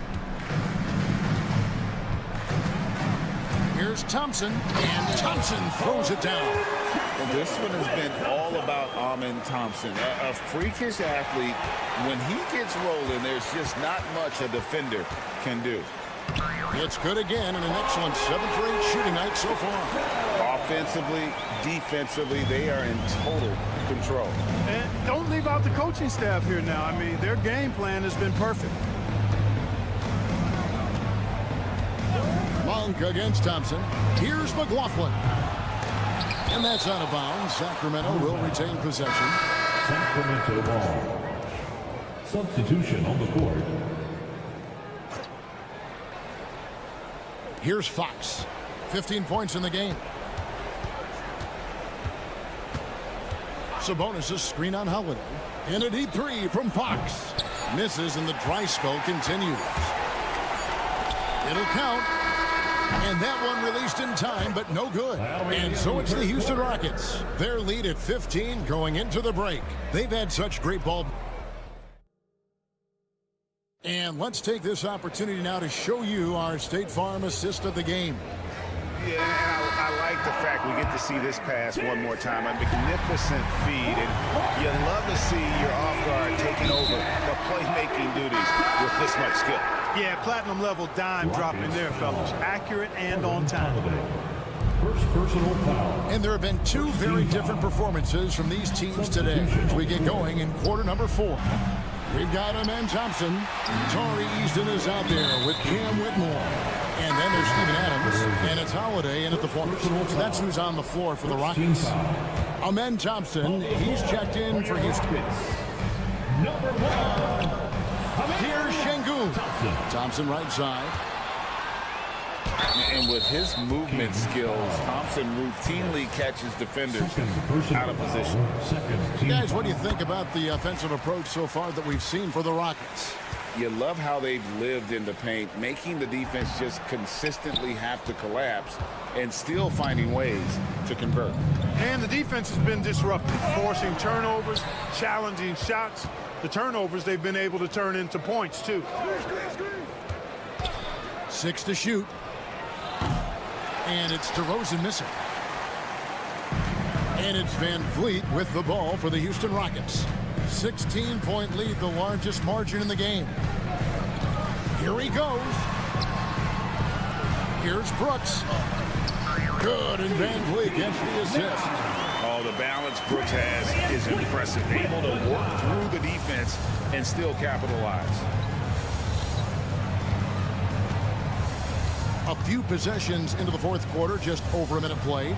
Here's Thompson, and Thompson throws it down. Well, This one has been all about Amen Thompson, a freakish athlete. When he gets rolling, there's just not much a defender can do. It's good again, and an excellent 7-for-8 shooting night so far. Offensively, defensively, they are in total control. And don't leave out the coaching staff here now. I mean, their game plan has been perfect. Monk against Thompson. Here's McLaughlin. And that's out of bounds. Sacramento will retain possession. Sacramento ball. Substitution on the court. Here's Fox. 15 points in the game. Sabonis' screen on Holiday. And a deep three from Fox. Misses, and the dry spell continues. It'll count. And that one released in time, but no good. And so it's the Houston Rockets. Their lead at 15 going into the break. They've had such great ball. And let's take this opportunity now to show you our State Farm assist of the game. Yeah, and I like the fact we get to see this pass one more time. A magnificent feed, and you love to see your off guard taking over the playmaking duties with this much skill. Yeah, platinum level dime dropping there, fellas. Accurate and on time. First personal foul. And there have been two very different performances from these teams today as we get going in quarter number 4. We've got Amen Thompson. Torrey Easton is out there with Cam Whitmore. And then there's Steven Adams. And it's Holiday in at the point. So that's who's on the floor for the Rockets. Amen Thompson, he's checked in for Houston. Number 1. Here's Şengün. Thompson right side. And with his movement skills, Thompson routinely catches defenders out of position. Guys, what do you think about the offensive approach so far that we've seen for the Rockets? You love how they've lived in the paint, making the defense just consistently have to collapse and still finding ways to convert. And the defense has been disruptive, forcing turnovers, challenging shots. The turnovers they've been able to turn into points, too. 6 to shoot. And it's DeRozan missing. And it's Van Vliet with the ball for the Houston Rockets. 16-point lead, the largest margin in the game. Here he goes. Here's Brooks. Good, and Van Vliet gets the assist. Oh, the balance Brooks has is impressive. Able to work through the defense and still capitalize. A few possessions into the fourth quarter, just over a minute played.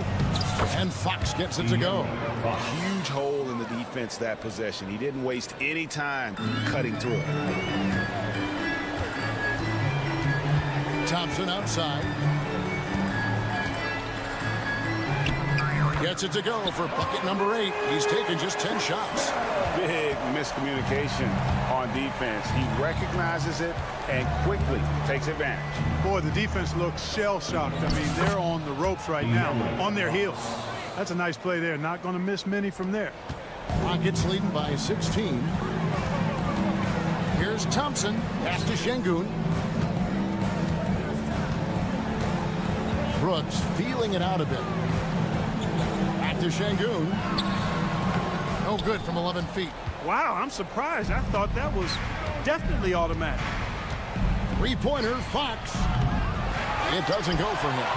And Fox gets it to go. A huge hole in the defense that possession. He didn't waste any time cutting through it. Thompson outside. Gets it to go for bucket number 8. He's taken just 10 shots. Big miscommunication on defense. He recognizes it and quickly takes advantage. Boy, the defense looks shell-shocked. I mean, they're on the ropes right now, on their heels. That's a nice play there. Not going to miss many from there. Rockets leading by 16. Here's Thompson. Pass to Şengün. Brooks feeling it out a bit. Back to Şengün. No good from 11 feet. Wow, I'm surprised. I thought that was definitely automatic. Three-pointer, Fox. It doesn't go for him.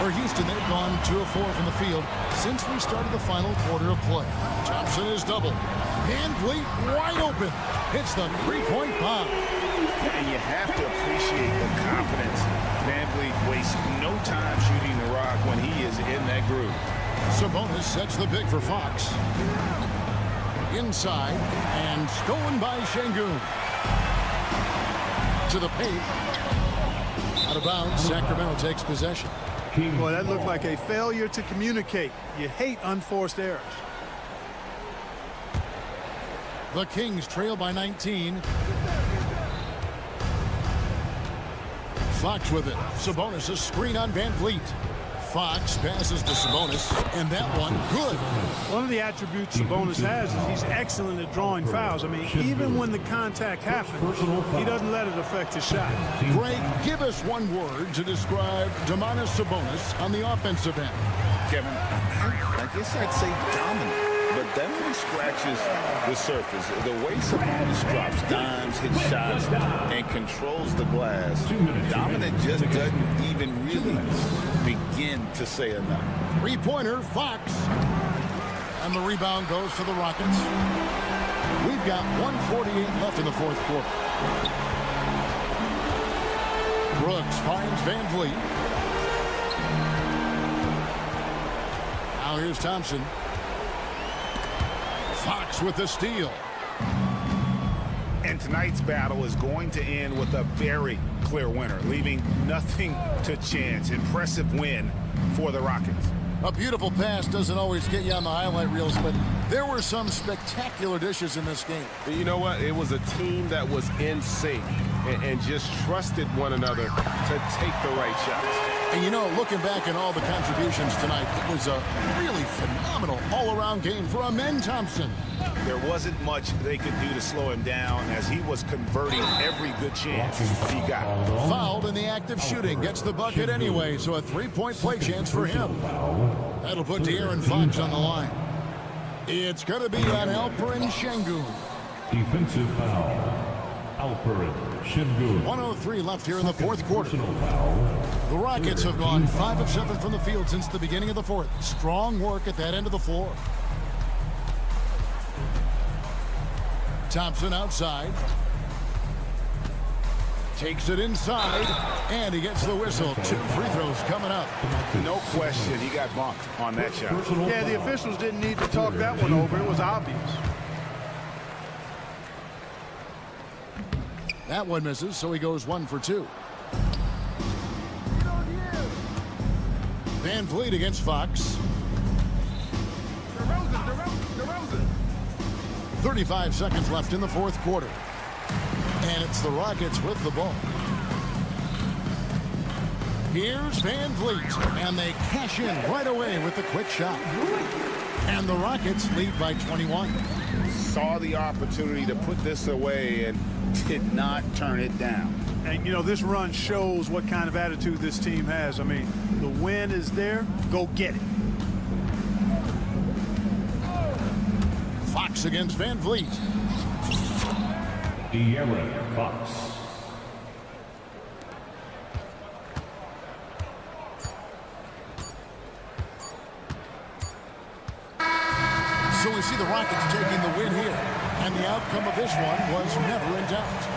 For Houston, they've gone 2 of 4 from the field since we started the final quarter of play. Thompson is doubled. Van Vliet wide open. Hits the three-point bomb. And you have to appreciate the confidence. Van Vliet wastes no time shooting the rock when he is in that groove. Sabonis sets the big for Fox. Inside, and stolen by Şengün. To the paint. Out of bounds, Sacramento takes possession. Boy, that looked like a failure to communicate. You hate unforced errors. The Kings trail by 19. Fox with it. Sabonis' screen on Van Vliet. Fox passes to Sabonis, and that one good. One of the attributes Sabonis has is he's excellent at drawing fouls. I mean, even when the contact happens, he doesn't let it affect his shot. Greg, give us one word to describe Domantas Sabonis on the offensive end. Kevin, I guess I'd say dominant. But that only scratches the surface. The way Sabonis drops dimes, hits shots, and controls the glass, dominant just doesn't even really begin to say enough. Three-pointer, Fox. And the rebound goes to the Rockets. We've got 1:48 left in the fourth quarter. Brooks finds Van Vliet. Now here's Thompson. Fox with the steal. And tonight's battle is going to end with a very clear winner, leaving nothing to chance. Impressive win for the Rockets. A beautiful pass doesn't always get you on the highlight reels, but there were some spectacular dishes in this game. You know what? It was a team that was in sync and just trusted one another to take the right shots. And, you know, looking back at all the contributions tonight, it was a really phenomenal all-around game for Amen Thompson. There wasn't much they could do to slow him down as he was converting every good chance he got. Fouled in the act of shooting, gets the bucket anyway, so a three-point play chance for him. That'll put De'Aaron Fox on the line. It's going to be on Alperen Şengün. Defensive foul. Alperen Şengün. 1:03 left here in the fourth quarter. The Rockets have gone 5 of 7 from the field since the beginning of the fourth. Strong work at that end of the floor. Thompson outside. Takes it inside, and he gets the whistle. 2 free throws coming up. No question, he got bumped on that shot. Yeah, the officials didn't need to talk that one over. It was obvious. That one misses, so he goes 1 for 2. Van Vliet against Fox. 35 seconds left in the fourth quarter. And it's the Rockets with the ball. Here's Van Vliet, and they cash in right away with the quick shot. And the Rockets lead by 21. Saw the opportunity to put this away and did not turn it down. And, you know, this run shows what kind of attitude this team has. I mean, the win is there. Go get it. Fox against Van Vliet. De'Aaron Fox. So we see the Rockets taking the win here. And the outcome of this one was never in doubt.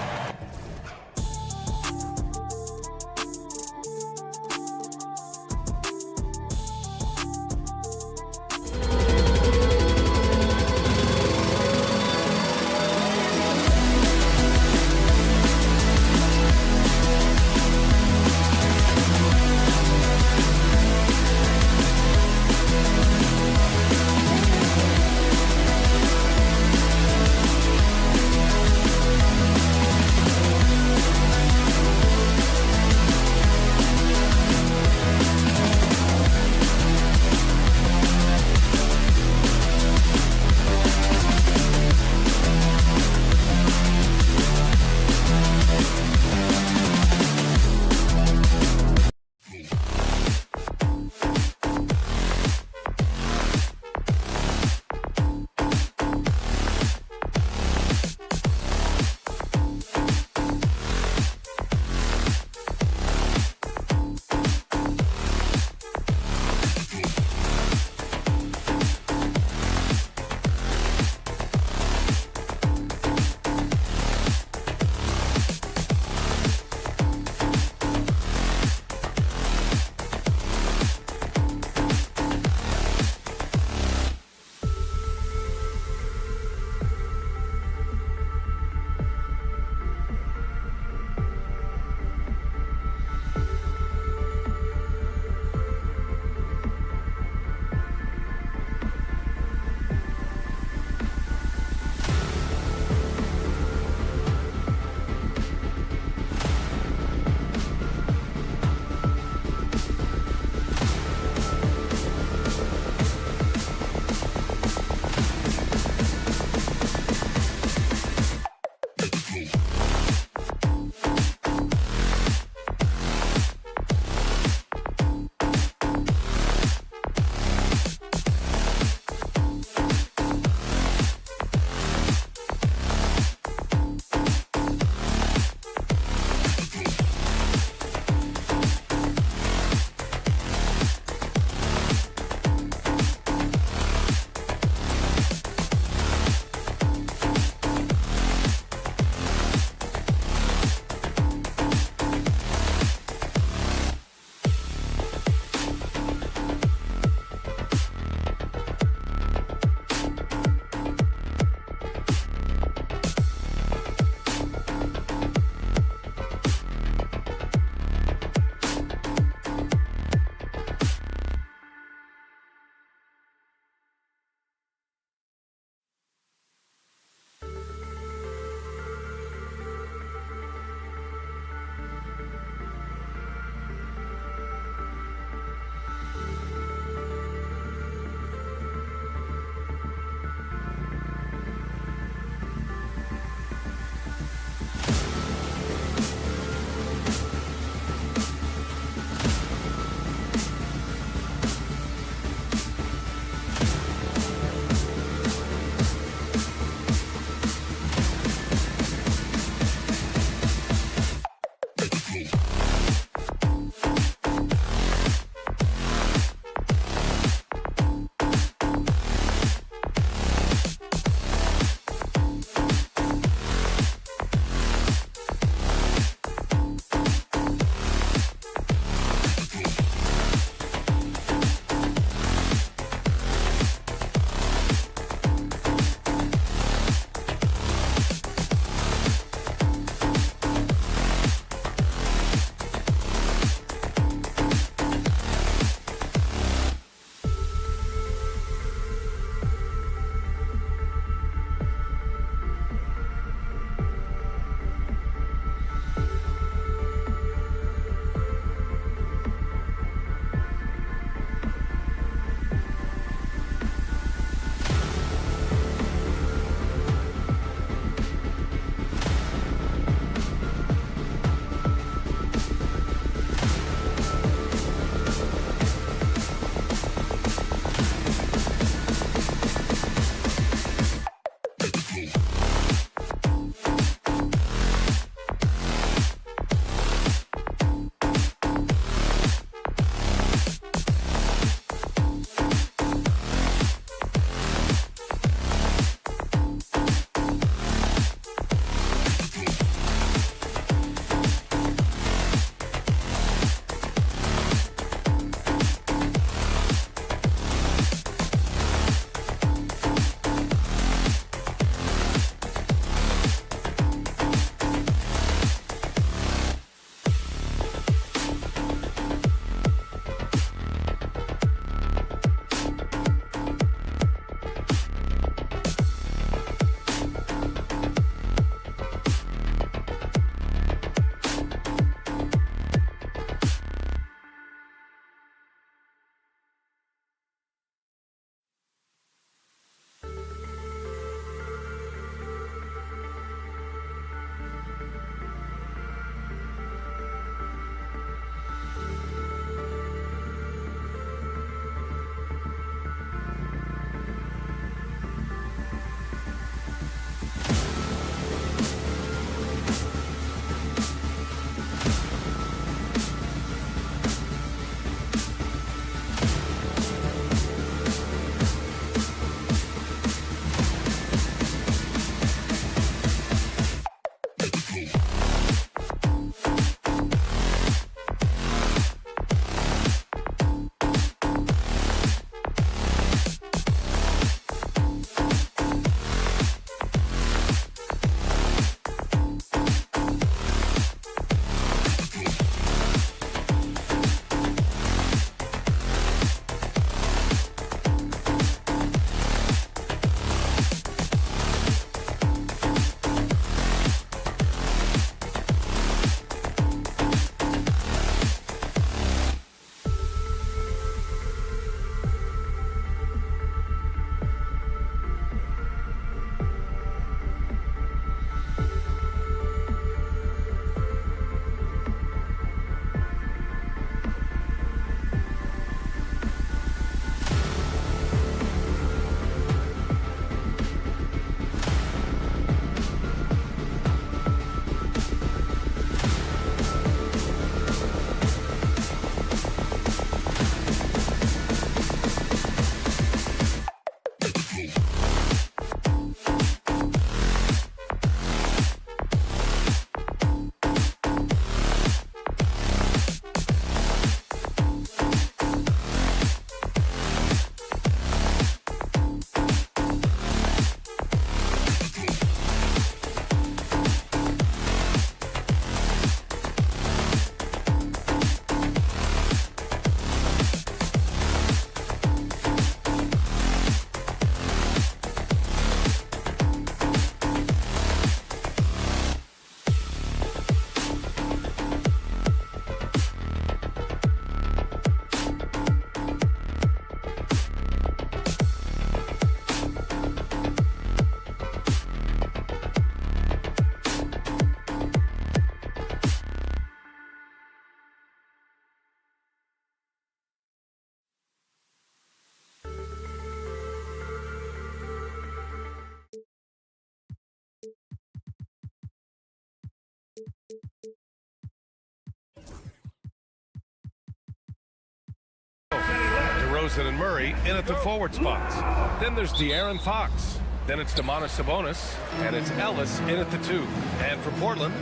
DeRozan and Murray in at the forward spots. Then there's De'Aaron Fox. Then it's Domantas Sabonis, and it's Ellis in at the 2. And for Portland,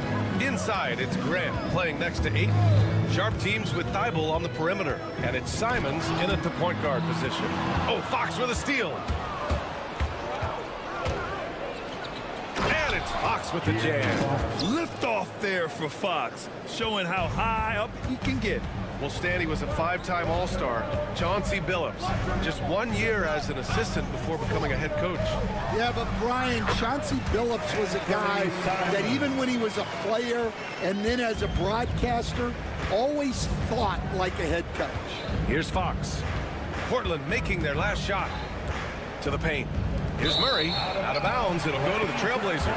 inside it's Grant playing next to Ayton. Sharp teams with Thibault on the perimeter, and it's Simons in at the point guard position. Oh, Fox with a steal. And it's Fox with the jam. Lift off there for Fox, showing how high up he can get. Well, Stanley was a 5-time All-Star. Chauncey Billups, just 1 year as an assistant before becoming a head coach. Yeah, but Brian, Chauncey Billups was a guy that even when he was a player and then as a broadcaster, always thought like a head coach. Here's Fox. Portland making their last shot to the paint. Here's Murray, out of bounds. It'll go to the Trailblazers.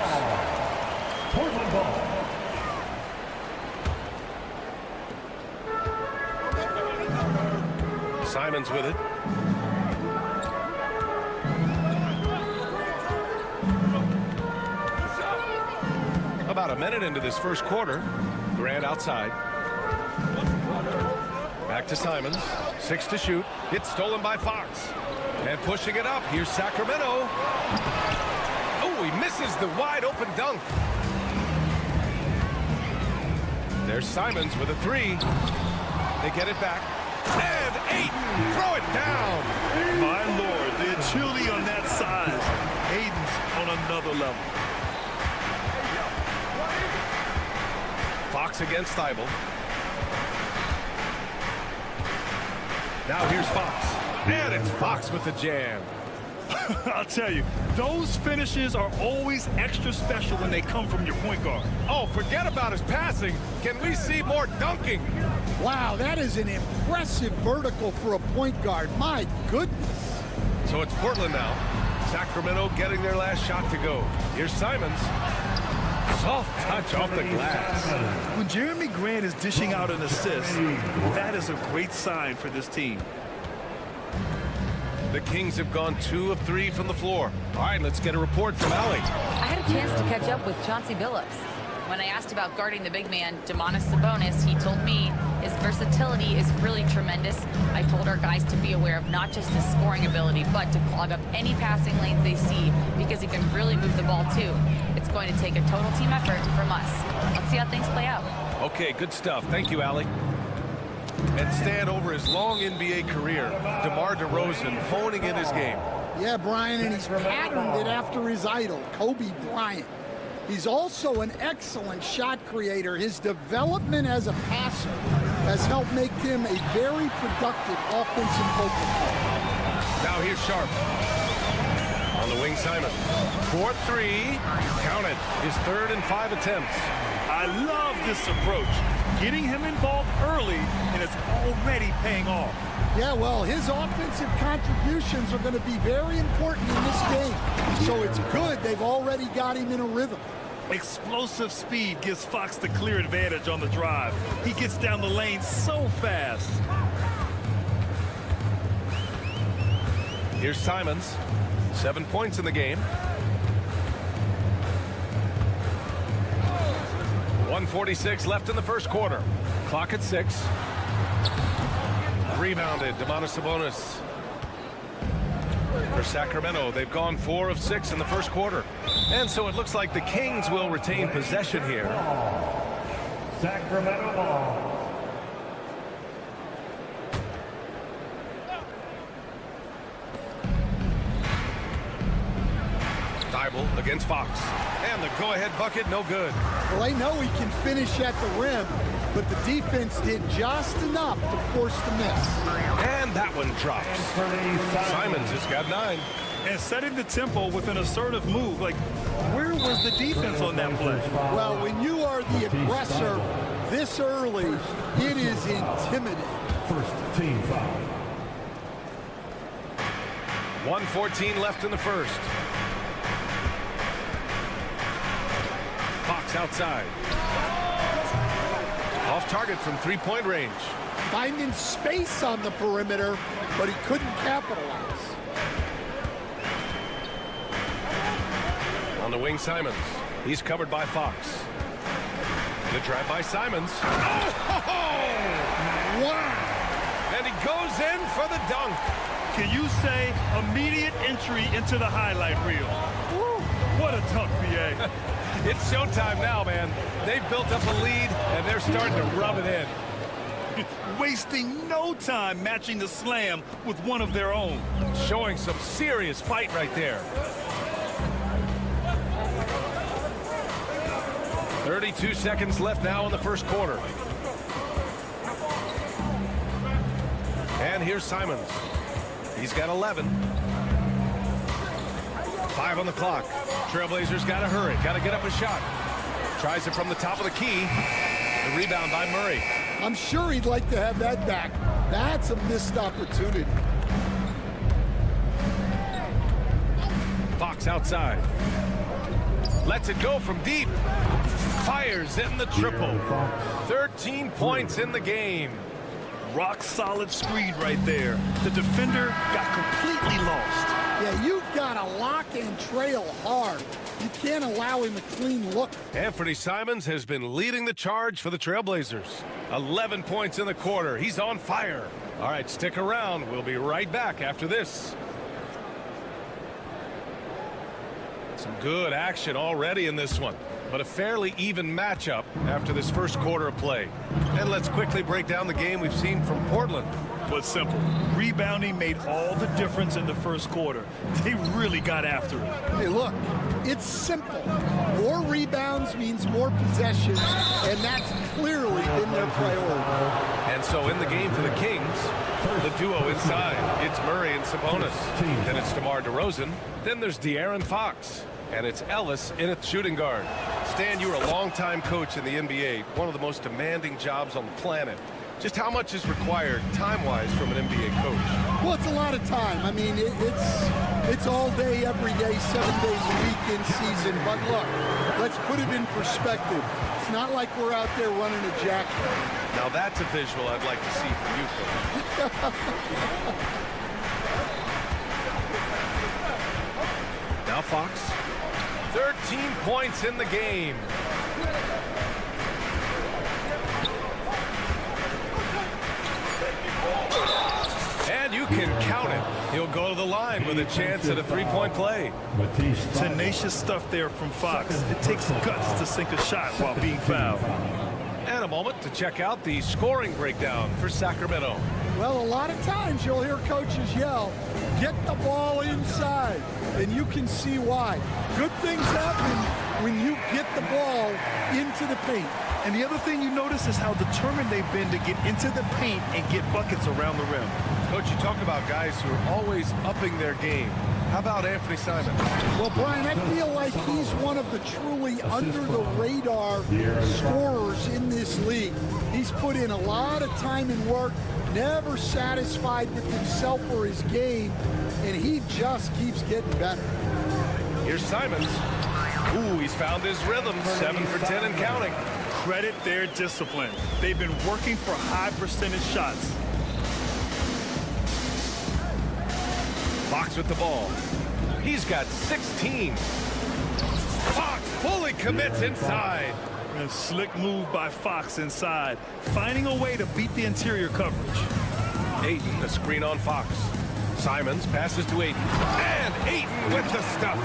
Portland ball. Simons with it. About a minute into this first quarter. Grant outside. Back to Simons. 6 to shoot. It's stolen by Fox. And pushing it up. Here's Sacramento. Oh, he misses the wide open dunk. There's Simons with a 3. They get it back. And Ayton, throw it down. My Lord, the agility on that size. Ayton's on another level. Fox against Thibault. Now here's Fox. And it's Fox with the jam. I'll tell you, those finishes are always extra special when they come from your point guard. Oh, forget about his passing. Can we see more dunking? Wow, that is an impressive vertical for a point guard. My goodness. So it's Portland now. Sacramento getting their last shot to go. Here's Simons. Soft touch off the glass. When Jeremy Grant is dishing out an assist, that is a great sign for this team. The Kings have gone 2 of 3 from the floor. All right, let's get a report from Allie. I had a chance to catch up with Chauncey Billups. When I asked about guarding the big man, Domantas Sabonis, he told me his versatility is really tremendous. I told our guys to be aware of not just his scoring ability, but to clog up any passing lanes they see, because he can really move the ball too. It's going to take a total team effort from us. Let's see how things play out. Okay, good stuff. Thank you, Allie. And Stan, over his long NBA career, DeMar DeRozan honing in his game. Yeah, Brian, and he's patterned it after his idol, Kobe Bryant. He's also an excellent shot creator. His development as a passer has helped make him a very productive offensive focal point. Now here's Sharp. On the wing, Simon. 4-3. Count it. His 3rd and 5 attempts. I love this approach. Getting him involved early, and it's already paying off. Yeah, well, his offensive contributions are going to be very important in this game. So it's good they've already got him in a rhythm. Explosive speed gives Fox the clear advantage on the drive. He gets down the lane so fast. Here's Simons. 7 points in the game. 1:46 left in the first quarter. Clock at 6. Rebounded, Domantas Sabonis. For Sacramento, they've gone 4 of 6 in the first quarter. And so it looks like the Kings will retain possession here. Sacramento ball. Thibault against Fox. And the go-ahead bucket, no good. Well, they know he can finish at the rim, but the defense did just enough to force the miss. And that one drops. Simons has got 9. And setting the tempo with an assertive move. Like, where was the defense on that play? Well, when you are the aggressor this early, it is intimidating. First team foul. 1:14 left in the first. Fox outside. Off target from 3-point range. Finding space on the perimeter, but he couldn't capitalize. On the wing, Simons. He's covered by Fox. Good drive by Simons. Wow. And he goes in for the dunk. Can you say immediate entry into the highlight reel? Woo, what a dunk, BA. It's showtime now, man. They've built up a lead, and they're starting to rub it in. Wasting no time matching the slam with one of their own. Showing some serious fight right there. 32 seconds left now in the first quarter. And here's Simons. He's got 11. 5 on the clock. Trailblazers got to hurry. Got to get up a shot. Tries it from the top of the key. The rebound by Murray. I'm sure he'd like to have that back. That's a missed opportunity. Fox outside. Lets it go from deep. Fires in the triple. 13 points in the game. Rock solid screen right there. The defender got completely lost. Yeah, you've got to lock and trail hard. You can't allow him a clean look. Anthony Simons has been leading the charge for the Trailblazers. 11 points in the quarter. He's on fire. All right, stick around. We'll be right back after this. Some good action already in this one, but a fairly even matchup after this first quarter of play. And let's quickly break down the game we've seen from Portland. But simple. Rebounding made all the difference in the first quarter. They really got after it. Hey, look, it's simple. More rebounds means more possessions, and that's clearly been their priority. And so in the game for the Kings, the duo inside, it's Murray and Sabonis. Then it's DeMar DeRozan. Then there's De'Aaron Fox. And it's Ellis in at shooting guard. Stan, you were a longtime coach in the NBA, one of the most demanding jobs on the planet. Just how much is required time-wise from an NBA coach? Well, it's a lot of time. I mean, it's all day, every day, 7 days a week in season. But look, let's put it in perspective. It's not like we're out there running a jacket. Now that's a visual I'd like to see from you, coach. Now Fox. 13 points in the game. And you can count it. He'll go to the line with a chance at a three-point play. Tenacious stuff there from Fox. It takes guts to sink a shot while being fouled. And a moment to check out the scoring breakdown for Sacramento. Well, a lot of times you'll hear coaches yell, get the ball inside, and you can see why. Good things happen when you get the ball into the paint. And the other thing you notice is how determined they've been to get into the paint and get buckets around the rim. Coach, you talk about guys who are always upping their game. How about Anthony Simons? Well, Brian, I feel like he's one of the truly under-the-radar scorers in this league. He's put in a lot of time and work, never satisfied with himself or his game, and he just keeps getting better. Here's Simons. Ooh, he's found his rhythm. 7 for 10 and counting. Credit their discipline. They've been working for high percentage shots. Fox with the ball. He's got 16. Fox fully commits inside. A slick move by Fox inside, finding a way to beat the interior coverage. Ayton, the screen on Fox. Simons passes to Ayton. And Ayton with the stuff.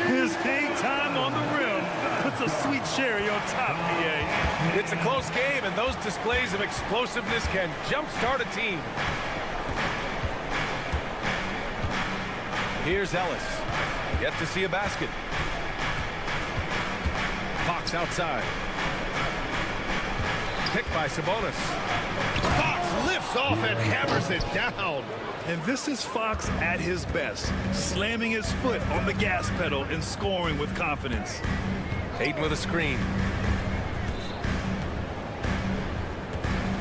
His hang time on the rim puts a sweet cherry on top, BA. It's a close game, and those displays of explosiveness can jumpstart a team. Here's Ellis. Yet to see a basket. Fox outside. Picked by Sabonis. Fox lifts off and hammers it down. And this is Fox at his best, slamming his foot on the gas pedal and scoring with confidence. Ayton with a screen.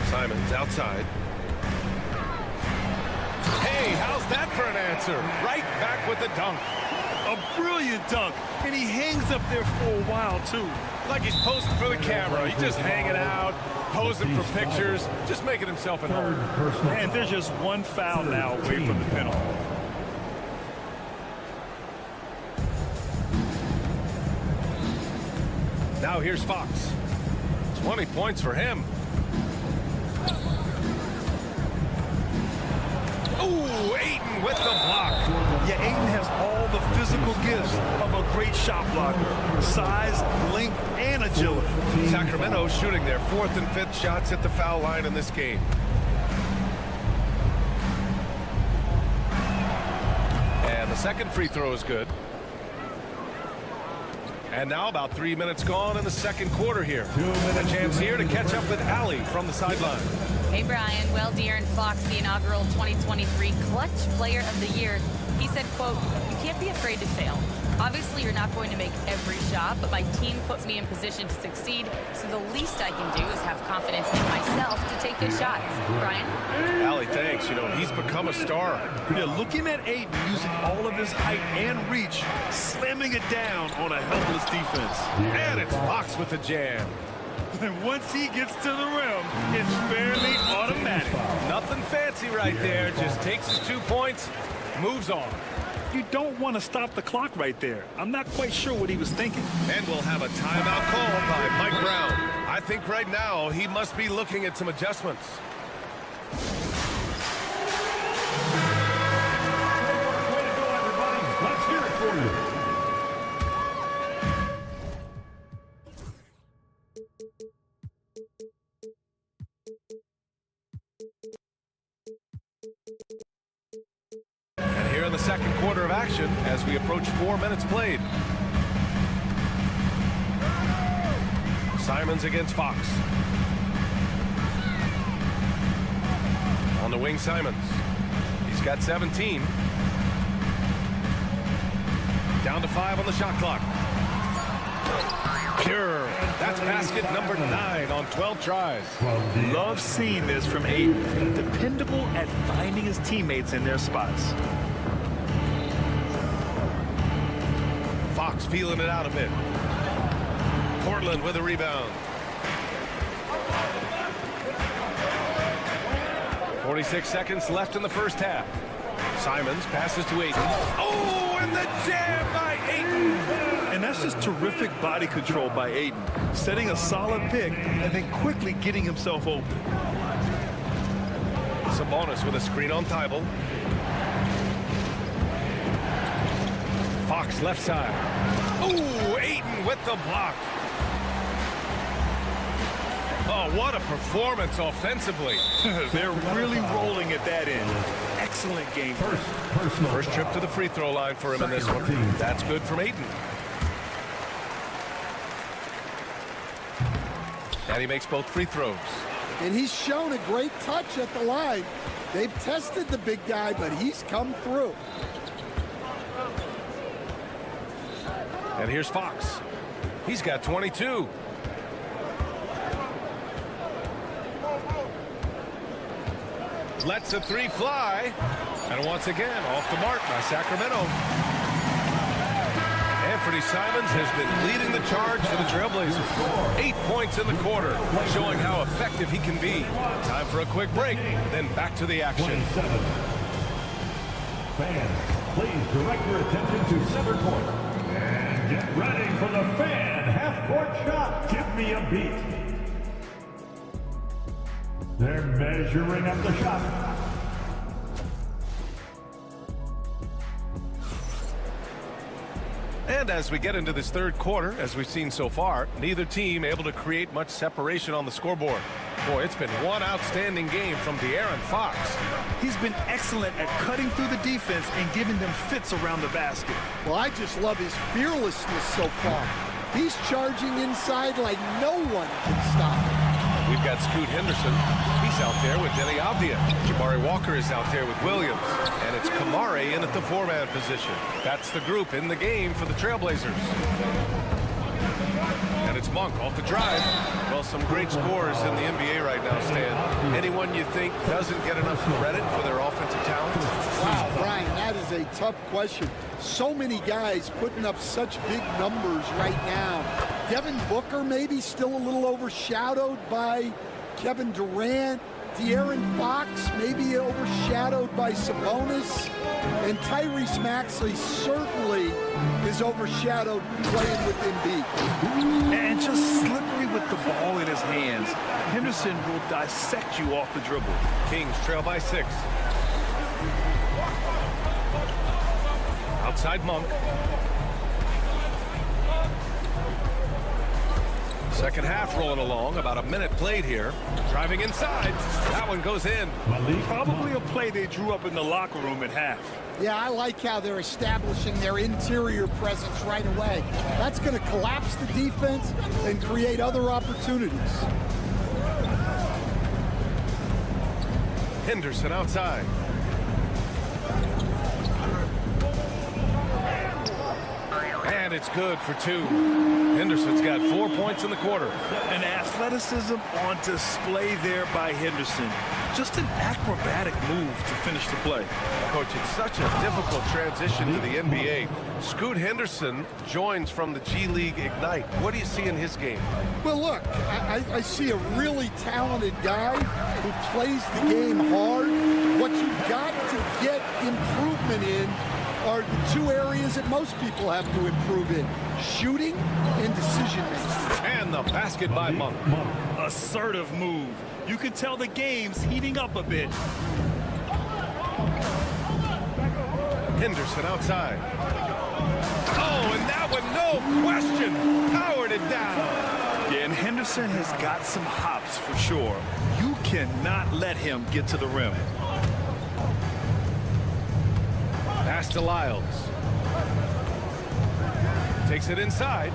Simons outside. Hey, how's that for an answer? Right back with the dunk. A brilliant dunk, and he hangs up there for a while, too. Like he's posing for the camera. He's just hanging out, posing for pictures, just making himself at home. And there's just one foul now away from the penalty. Now here's Fox. 20 points for him. Ooh, Ayton with the block. Yeah, Ayton has all the physical gifts of a great shot blocker. Size, length, and agility. Sacramento shooting their 4th and 5th shots at the foul line in this game. And the second free throw is good. And now about 3 minutes gone in the second quarter here. A chance here to catch up with Allie from the sideline. Hey, Brian. Well, De'Aaron Fox, the inaugural 2023 Clutch Player of the Year, he said, quote, "You can't be afraid to fail. Obviously, you're not going to make every shot, but my team puts me in position to succeed, so the least I can do is have confidence in myself to take good shots." Brian? Allie, thanks. You know, he's become a star. Yeah, looking at Ayton using all of his height and reach, slamming it down on a helpless defense. And it's Fox with the jam. And once he gets to the rim, it's fairly automatic. Nothing fancy right there. Just takes his 2 points, moves on. You don't want to stop the clock right there. I'm not quite sure what he was thinking. And we'll have a timeout called by Mike Brown. I think right now he must be looking at some adjustments. Way to go, everybody. Let's hear it for you. And here in the second quarter of action as we approach 4 minutes played. Simons against Fox. On the wing, Simons. He's got 17. Down to 5 on the shot clock. Pure. That's basket number 9 on 12 tries. Love seeing this from Ayton. Dependable at finding his teammates in their spots. Fox feeling it out a bit. Portland with a rebound. 46 seconds left in the first half. Simons passes to Ayton. Oh, and the jam by Ayton. And that's just terrific body control by Ayton. Setting a solid pick and then quickly getting himself open. Sabonis with a screen on Thibault. Fox left side. Oh, Ayton with the block. Oh, what a performance offensively. They're really rolling at that end. Excellent game. First trip to the free throw line for him in this one. That's good from Ayton. And he makes both free throws. And he's shown a great touch at the line. They've tested the big guy, but he's come through. And here's Fox. He's got 22. Lets a 3 fly. And once again, off the mark by Sacramento. Anthony Simons has been leading the charge for the Trailblazers. 8 points in the quarter, showing how effective he can be. Time for a quick break, then back to the action. Fans, please direct your attention to center court. And get ready for the fan half-court shot. Give me a beat. They're measuring up the shot. And as we get into this third quarter, as we've seen so far, neither team able to create much separation on the scoreboard. Boy, it's been one outstanding game from De'Aaron Fox. He's been excellent at cutting through the defense and giving them fits around the basket. Well, I just love his fearlessness so far. He's charging inside like no one can stop him. We've got Scoot Henderson. He's out there with Denny Avdia. Jabari Walker is out there with Williams. And it's Kamare in at the 4-man position. That's the group in the game for the Trailblazers. And it's Monk off the drive. Well, some great scorers in the NBA right now, Stan. Anyone you think doesn't get enough credit for their offensive talent? Wow, Brian, that is a tough question. So many guys putting up such big numbers right now. Devin Booker maybe still a little overshadowed by Kevin Durant. De'Aaron Fox maybe overshadowed by Sabonis. And Tyrese Maxey certainly is overshadowed playing with Embiid. And just slippery with the ball in his hands. Henderson will dissect you off the dribble. Kings trail by 6. Outside Monk. Second half rolling along, about a minute played here. Driving inside, that one goes in. Probably a play they drew up in the locker room at half. Yeah, I like how they're establishing their interior presence right away. That's going to collapse the defense and create other opportunities. Henderson outside. And it's good for 2. Henderson's got 4 points in the quarter. And athleticism on display there by Henderson. Just an acrobatic move to finish the play. Coach, it's such a difficult transition to the NBA. Scoot Henderson joins from the G League Ignite. What do you see in his game? Well, look, I see a really talented guy who plays the game hard. What you've got to get improvement in are the 2 areas that most people have to improve in: shooting and decision-making. And the basket by Monk. Assertive move. You can tell the game's heating up a bit. Henderson outside. Oh, and that one, no question, powered it down. Yeah, and Henderson has got some hops for sure. You cannot let him get to the rim. Pass to Lyles. Takes it inside.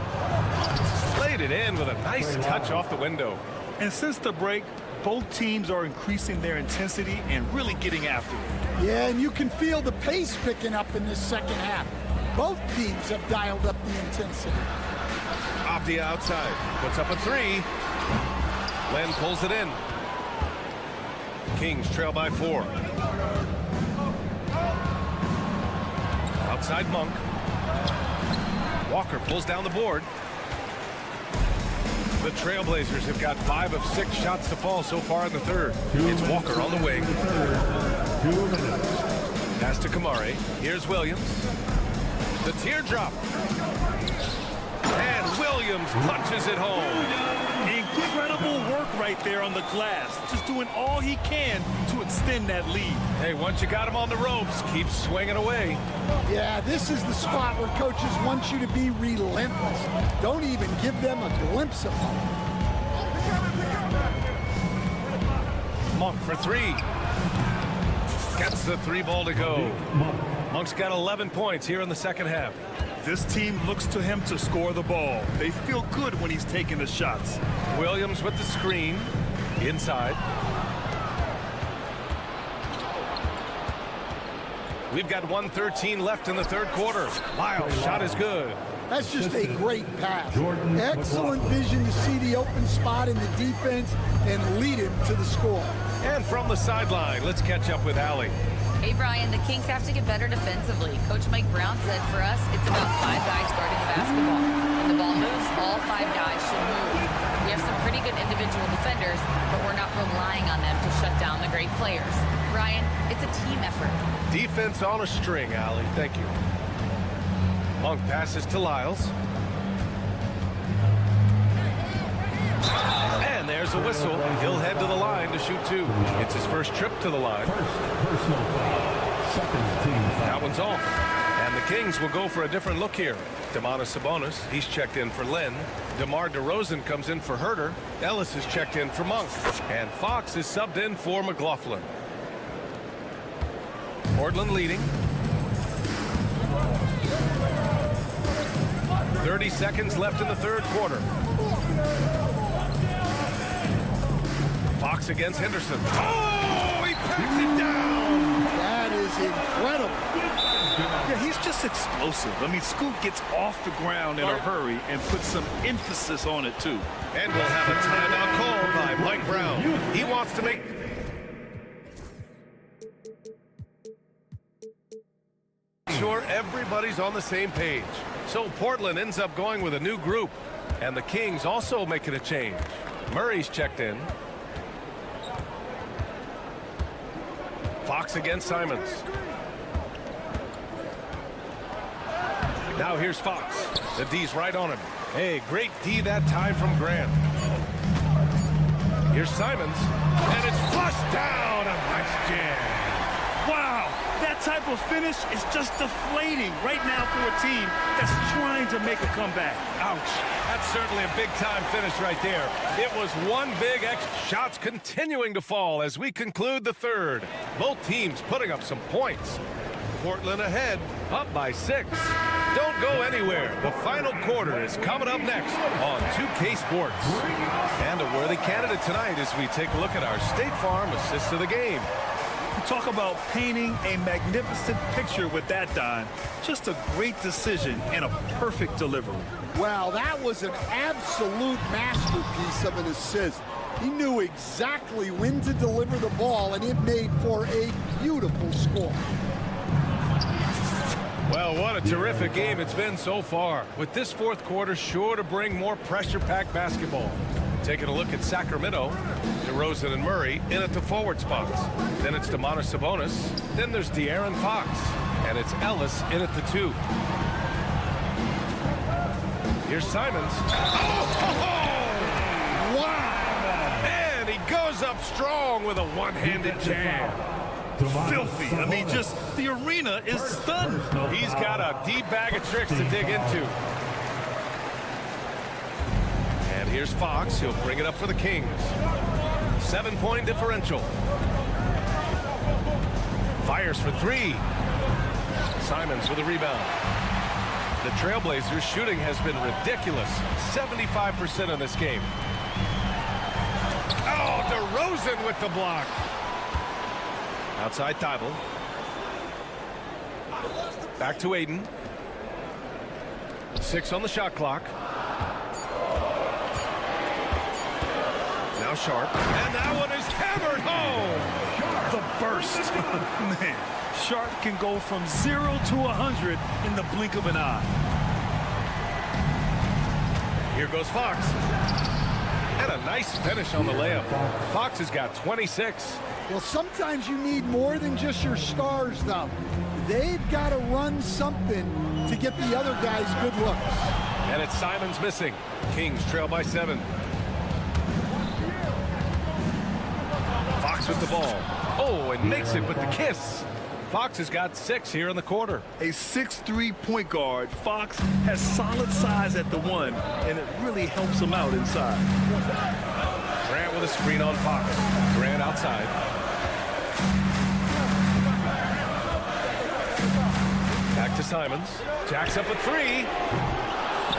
Played it in with a nice touch off the window. And since the break, both teams are increasing their intensity and really getting after it. Yeah, and you can feel the pace picking up in this second half. Both teams have dialed up the intensity. Opti outside. Puts up a 3. Len pulls it in. Kings trail by 4. Outside Monk. Walker pulls down the board. The Trailblazers have got 5 of 6 shots to fall so far in the third. It's Walker on the wing. Pass to Kamari. Here's Williams. The teardrop. And Williams punches it home. Incredible work right there on the glass. Just doing all he can to extend that lead. Hey, once you got him on the ropes, keep swinging away. Yeah, this is the spot where coaches want you to be relentless. Don't even give them a glimpse of hope. Monk for 3. Gets the 3 ball to go. Monk's got 11 points here in the second half. This team looks to him to score the ball. They feel good when he's taking the shots. Williams with the screen. Inside. We've got 1:13 left in the third quarter. Lyles' shot is good. That's just a great pass. Excellent vision to see the open spot in the defense and lead him to the score. And from the sideline, let's catch up with Allie. Hey, Brian, the Kings have to get better defensively. Coach Mike Brown said for us, it's about 5 guys guarding the basketball. When the ball moves, all 5 guys should move. We have some pretty good individual defenders, but we're not relying on them to shut down the great players. Brian, it's a team effort. Defense on a string, Allie. Thank you. Monk passes to Lyles. And there's a whistle. He'll head to the line to shoot 2. It's his first trip to the line. That one's off. And the Kings will go for a different look here. Domantas Sabonis, he's checked in for Len. DeMar DeRozan comes in for Herter. Ellis is checked in for Monk. And Fox is subbed in for McLaughlin. Portland leading. 30 seconds left in the third quarter. Fox against Henderson. Oh, he packs it down. That is incredible. Yeah, he's just explosive. I mean, Scoot gets off the ground in a hurry and puts some emphasis on it, too. And we'll have a timeout called by Mike Brown. He wants to make... sure everybody's on the same page. So Portland ends up going with a new group. And the Kings also making a change. Murray's checked in. Fox against Simons. Now here's Fox. The D's right on him. Hey, great D that time from Grant. Here's Simons, and it's flushed down. A nice jam. Wow, that type of finish is just deflating right now for a team that's trying to make a comeback. Ouch. That's certainly a big-time finish right there. It was one big X. Shots continuing to fall as we conclude the third. Both teams putting up some points. Portland ahead, up by 6. Don't go anywhere. The final quarter is coming up next on 2K Sports. And a worthy candidate tonight as we take a look at our State Farm assist of the game. Talk about painting a magnificent picture with that, Don. Just a great decision and a perfect delivery. Well, that was an absolute masterpiece of an assist. He knew exactly when to deliver the ball, and it made for a beautiful score. Well, what a terrific game it's been so far, with this fourth quarter sure to bring more pressure-packed basketball. Taking a look at Sacramento, DeRozan and Murray in at the forward spots. Then it's Domantas Sabonis. Then there's De'Aaron Fox. And it's Ellis in at the 2. Here's Simons. Oh! Wow! And he goes up strong with a one-handed jam. Filthy. I mean, just the arena is stunned. He's got a deep bag of tricks to dig into. And here's Fox. He'll bring it up for the Kings. 7-point differential. Fires for 3. Simons with a rebound. The Trailblazers' shooting has been ridiculous. 75% in this game. Oh, DeRozan with the block. Outside Thibault. Back to Aiden. 6 on the shot clock. Now Sharp. And that one is hammered home. The burst. Man, Sharp can go from 0 to 100 in the blink of an eye. Here goes Fox. And a nice finish on the layup. Fox has got 26. Well, sometimes you need more than just your stars, though. They've got to run something to get the other guys good looks. And it's Simons missing. Kings trail by 7. Fox with the ball. Oh, and makes it with the kiss. Fox has got 6 here in the quarter. A 6'3" point guard, Fox has solid size at the 1, and it really helps him out inside. Grant with a screen on Fox. Grant outside. Back to Simons. Jacks up at 3.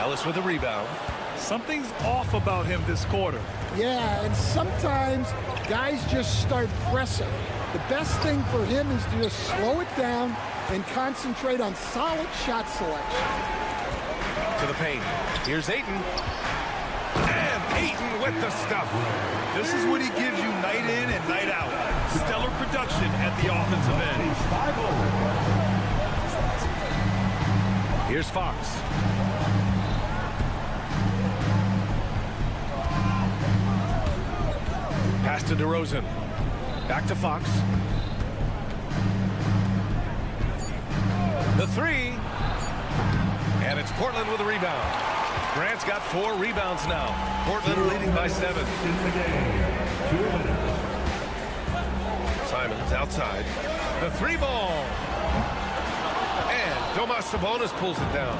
Ellis with a rebound. Something's off about him this quarter. Yeah, and sometimes guys just start pressing. The best thing for him is to just slow it down and concentrate on solid shot selection. To the paint. Here's Ayton. And Ayton with the stuff. This is what he gives you night in and night out. Stellar production at the offensive end. Here's Fox. Pass to DeRozan. Back to Fox. The 3. And it's Portland with a rebound. Grant's got 4 rebounds now. Portland leading by 7. Simons outside. The 3 ball. And Domas Sabonis pulls it down.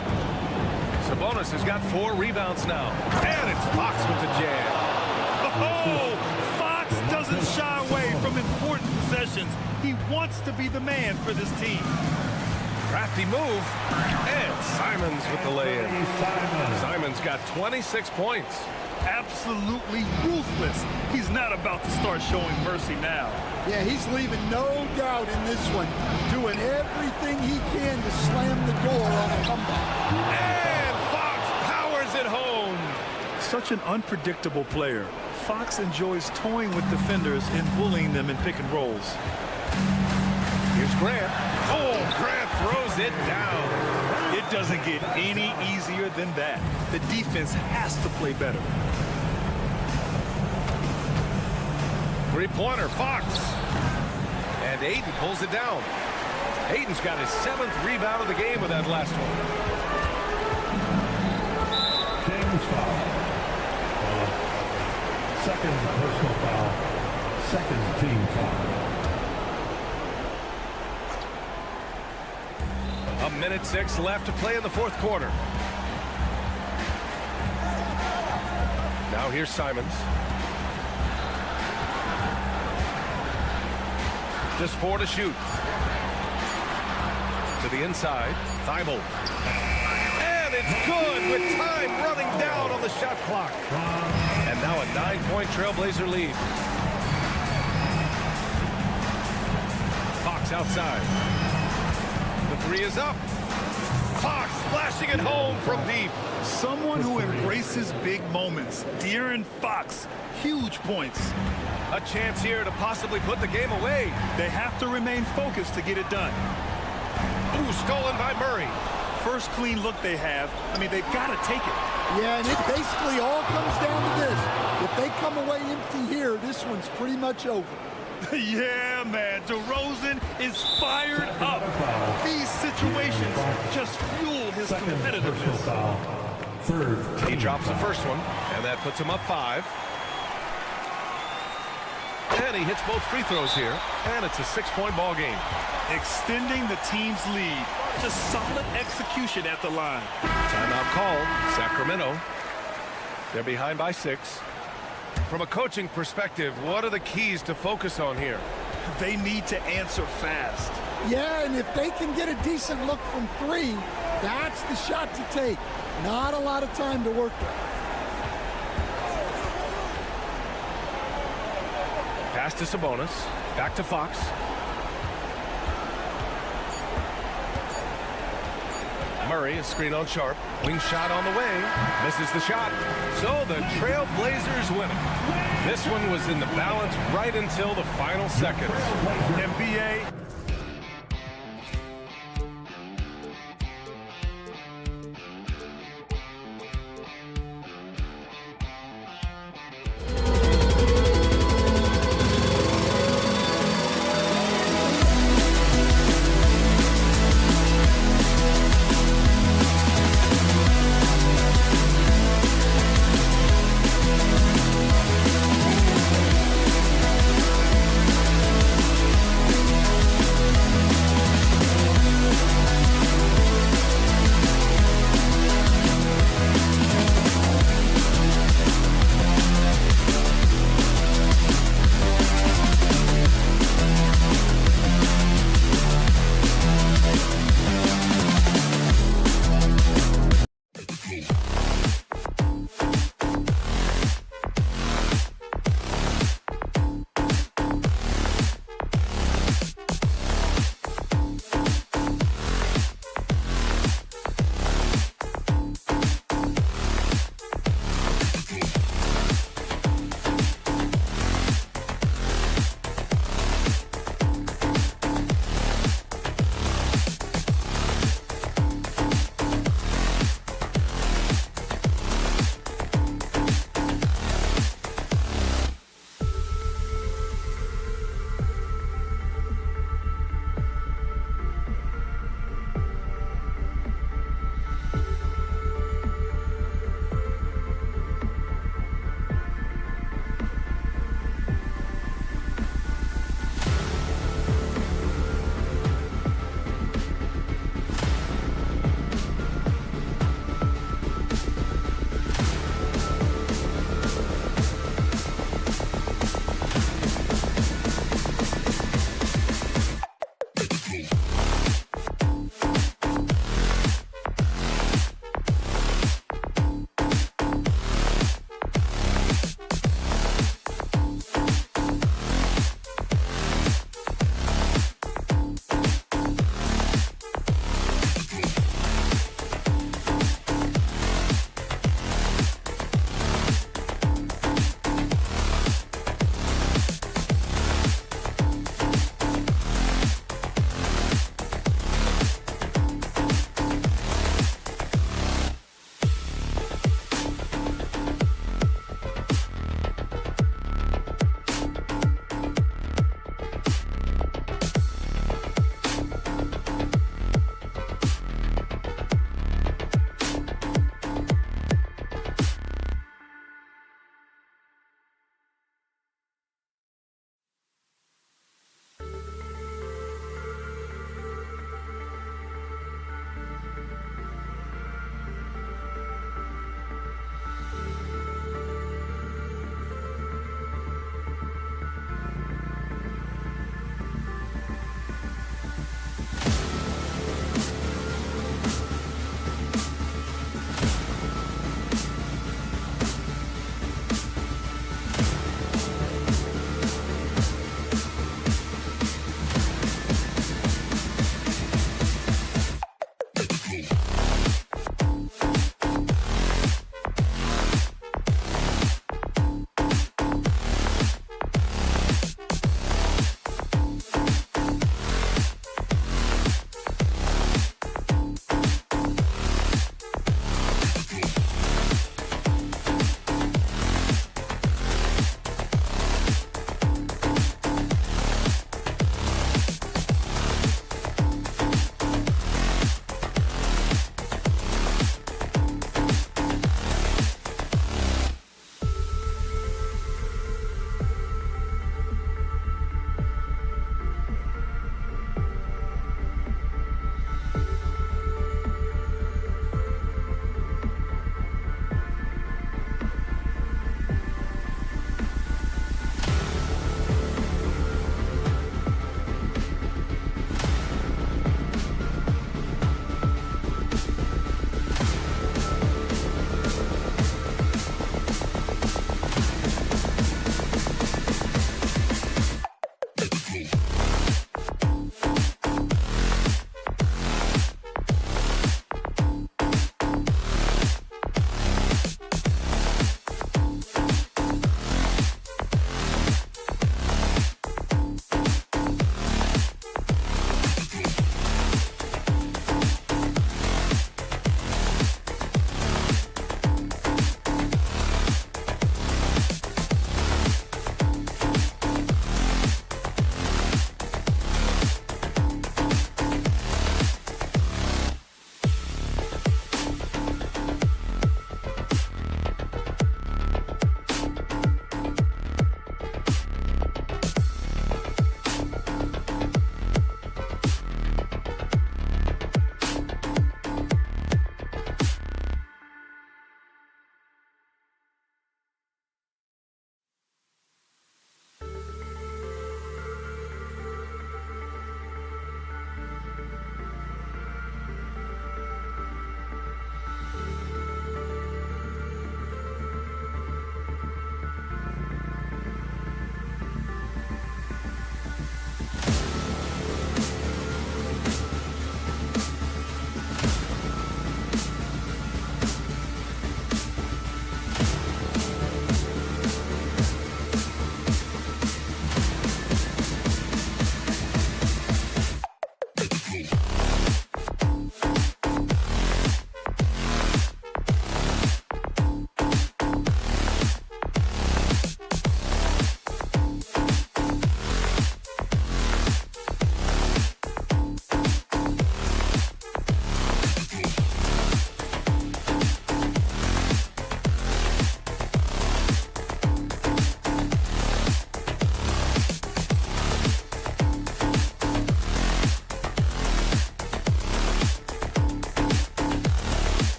Sabonis has got 4 rebounds now. And it's Fox with the jam. Oh! Fox doesn't shy away from important possessions. He wants to be the man for this team. Crafty move. And Simons with the lay-in. Simons got 26 points. Absolutely ruthless. He's not about to start showing mercy now. Yeah, he's leaving no doubt in this one. Doing everything he can to slam the door on a comeback. And Fox powers it home. Such an unpredictable player. Fox enjoys toying with defenders and bullying them in pick and rolls. Here's Grant. Oh, Grant throws it down. It doesn't get any easier than that. The defense has to play better. 3-pointer, Fox. And Ayton pulls it down. Ayton's got his 7th rebound of the game with that last one. James foul. Second personal foul. Second team foul. A minute 6 left to play in the fourth quarter. Now here's Simons. Just 4 to shoot. To the inside. Thibault. And it's good with time running down on the shot clock. And now a 9-point Trailblazer lead. Fox outside. The 3 is up. Fox flashing it home from deep. Someone who embraces big moments. De'Aaron Fox, huge points. A chance here to possibly put the game away. They have to remain focused to get it done. Ooh, stolen by Murray. First clean look they have. I mean, they've got to take it. Yeah, and it basically all comes down to this. If they come away empty here, this one's pretty much over. Yeah, man, DeRozan is fired up. These situations just fuel his competitiveness. Third. He drops the first one, and that puts him up 5. And he hits both free throws here, and it's a 6-point ball game. Extending the team's lead. Just solid execution at the line. Timeout called. Sacramento. They're behind by 6. From a coaching perspective, what are the keys to focus on here? They need to answer fast. Yeah, and if they can get a decent look from 3, that's the shot to take. Not a lot of time to work with. Pass to Sabonis. Back to Fox. Murray, a screen on Sharp. Wing shot on the way. Misses the shot. So the Trailblazers win it. This one was in the balance right until the final seconds. NBA.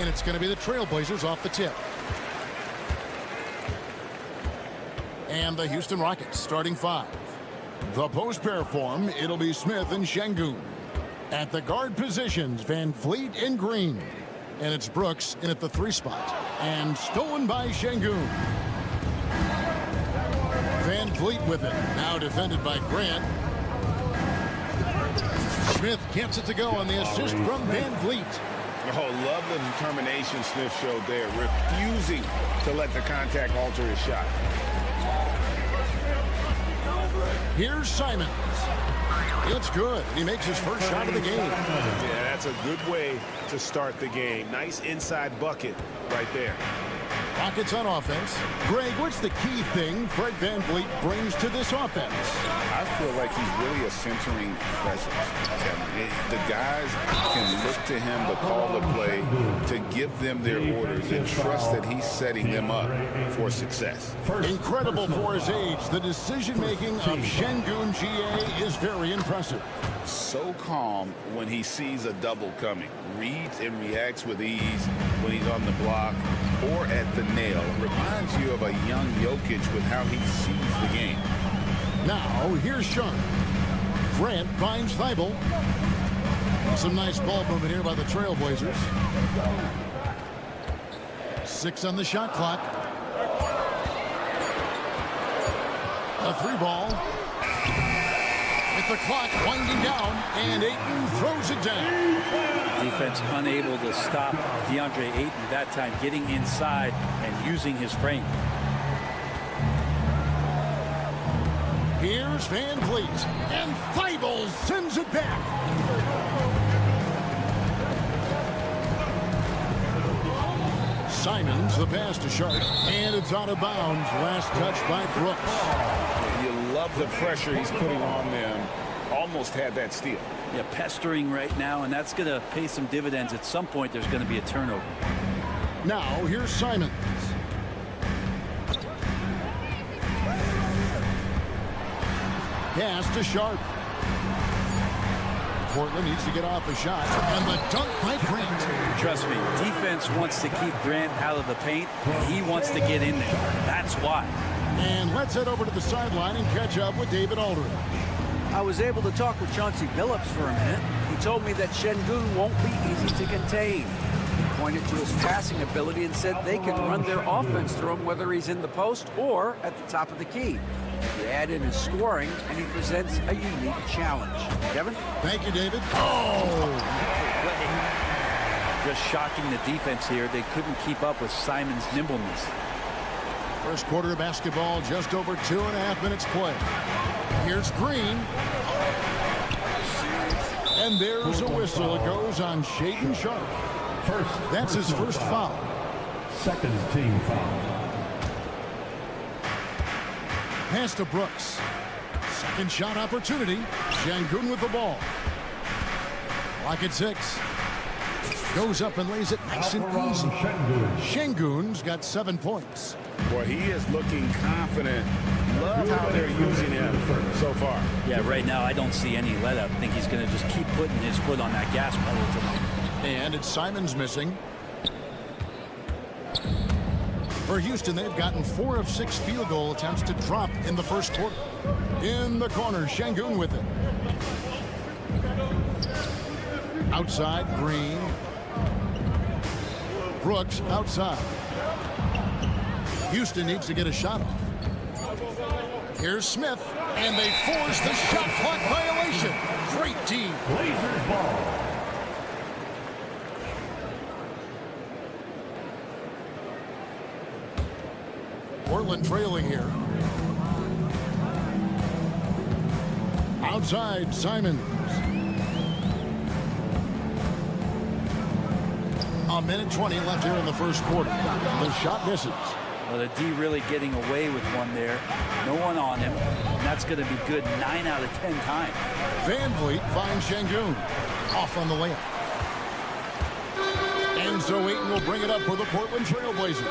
And it's going to be the Trailblazers off the tip. And the Houston Rockets starting 5. The post pair form, it'll be Smith and Şengün. At the guard positions, Van Vliet and Green. And it's Brooks in at the 3 spot. And stolen by Şengün. Van Vliet with it. Now defended by Grant. Smith gets it to go on the assist from Van Vliet. Oh, love the determination Smith showed there, refusing to let the contact alter his shot. Here's Simons. It's good. He makes his first shot of the game. Yeah, that's a good way to start the game. Nice inside bucket right there. Rockets on offense. Greg, what's the key thing Fred Van Vliet brings to this offense? I feel like he's really a centering presence. The guys can look to him to call the play, to give them their orders, and trust that he's setting them up for success. Incredible for his age. The decision-making of Şengün GA is very impressive. So calm when he sees a double coming. Reads and reacts with ease when he's on the block or at the nail. Reminds you of a young Jokic with how he sees the game. Now, here's Sharp. Grant finds Thibault. Some nice ball movement here by the Trailblazers. 6 on the shot clock. A 3 ball. With the clock winding down, and Ayton throws it down. Defense unable to stop DeAndre Ayton that time, getting inside and using his frame. Here's Van Vliet, and Thibault sends it back. Simons, the pass to Sharp, and it's out of bounds. Last touch by Brooks. You love the pressure he's putting on them. Almost had that steal. Yeah, pestering right now, and that's going to pay some dividends. At some point, there's going to be a turnover. Now, here's Simons. Pass to Sharp. Portland needs to get off a shot, and the dunk by Grant. Trust me, defense wants to keep Grant out of the paint, and he wants to get in there. That's why. And let's head over to the sideline and catch up with David Aldridge. I was able to talk with Chauncey Billups for a minute. He told me that Şengün won't be easy to contain. He pointed to his passing ability and said they can run their offense through him whether he's in the post or at the top of the key. You add in his scoring, and he presents a unique challenge. Kevin? Thank you, David. Oh! Just shocking the defense here. They couldn't keep up with Simon's nimbleness. First quarter of basketball, just over 2.5 minutes play. Here's Green. And there's a whistle. It goes on Shaedon Sharp. That's his first foul. Second team foul. Pass to Brooks. Second shot opportunity. Şengün with the ball. Lock at 6. Goes up and lays it nice and easy. Şengün's got 7 points. Boy, he is looking confident. Love how they're using him so far. Yeah, right now I don't see any let up. I think he's going to just keep putting his foot on that gas pedal tonight. And it's Simons missing. For Houston, they've gotten 4 of 6 field goal attempts to drop in the first quarter. In the corner, Şengün with it. Outside, Green. Brooks outside. Houston needs to get a shot off. Here's Smith, and they force the shot clock violation. Great team. Blazers ball. Portland trailing here. Outside, Simons. A minute 20 left here in the first quarter. The shot misses. Well, the D really getting away with one there. No one on him. And that's going to be good 9 out of 10 times. Van Vliet finds Şengün. Off on the layup. And so Ayton will bring it up for the Portland Trailblazers.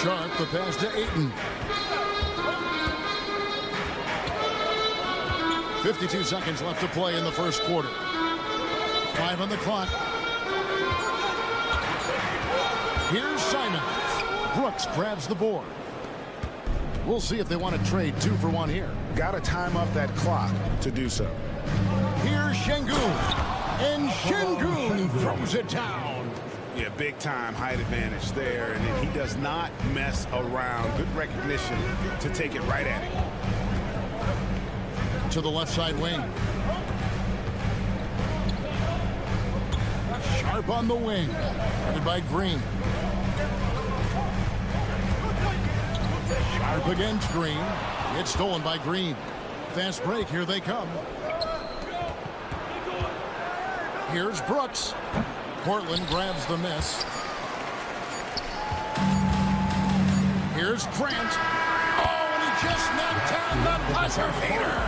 Sharp, the pass to Ayton. 52 seconds left to play in the first quarter. 5 on the clock. Here's Simons. Brooks grabs the board. We'll see if they want to trade 2 for 1 here. Got to time up that clock to do so. Here's Şengün. And Şengün throws it down. Yeah, big time height advantage there, and he does not mess around. Good recognition to take it right at him. To the left side wing. Sharp on the wing. Headed by Green. Sharp against Green. It's stolen by Green. Fast break. Here they come. Here's Brooks. Portland grabs the miss. Here's Grant. Oh, and he just knocked down the buzzer beater.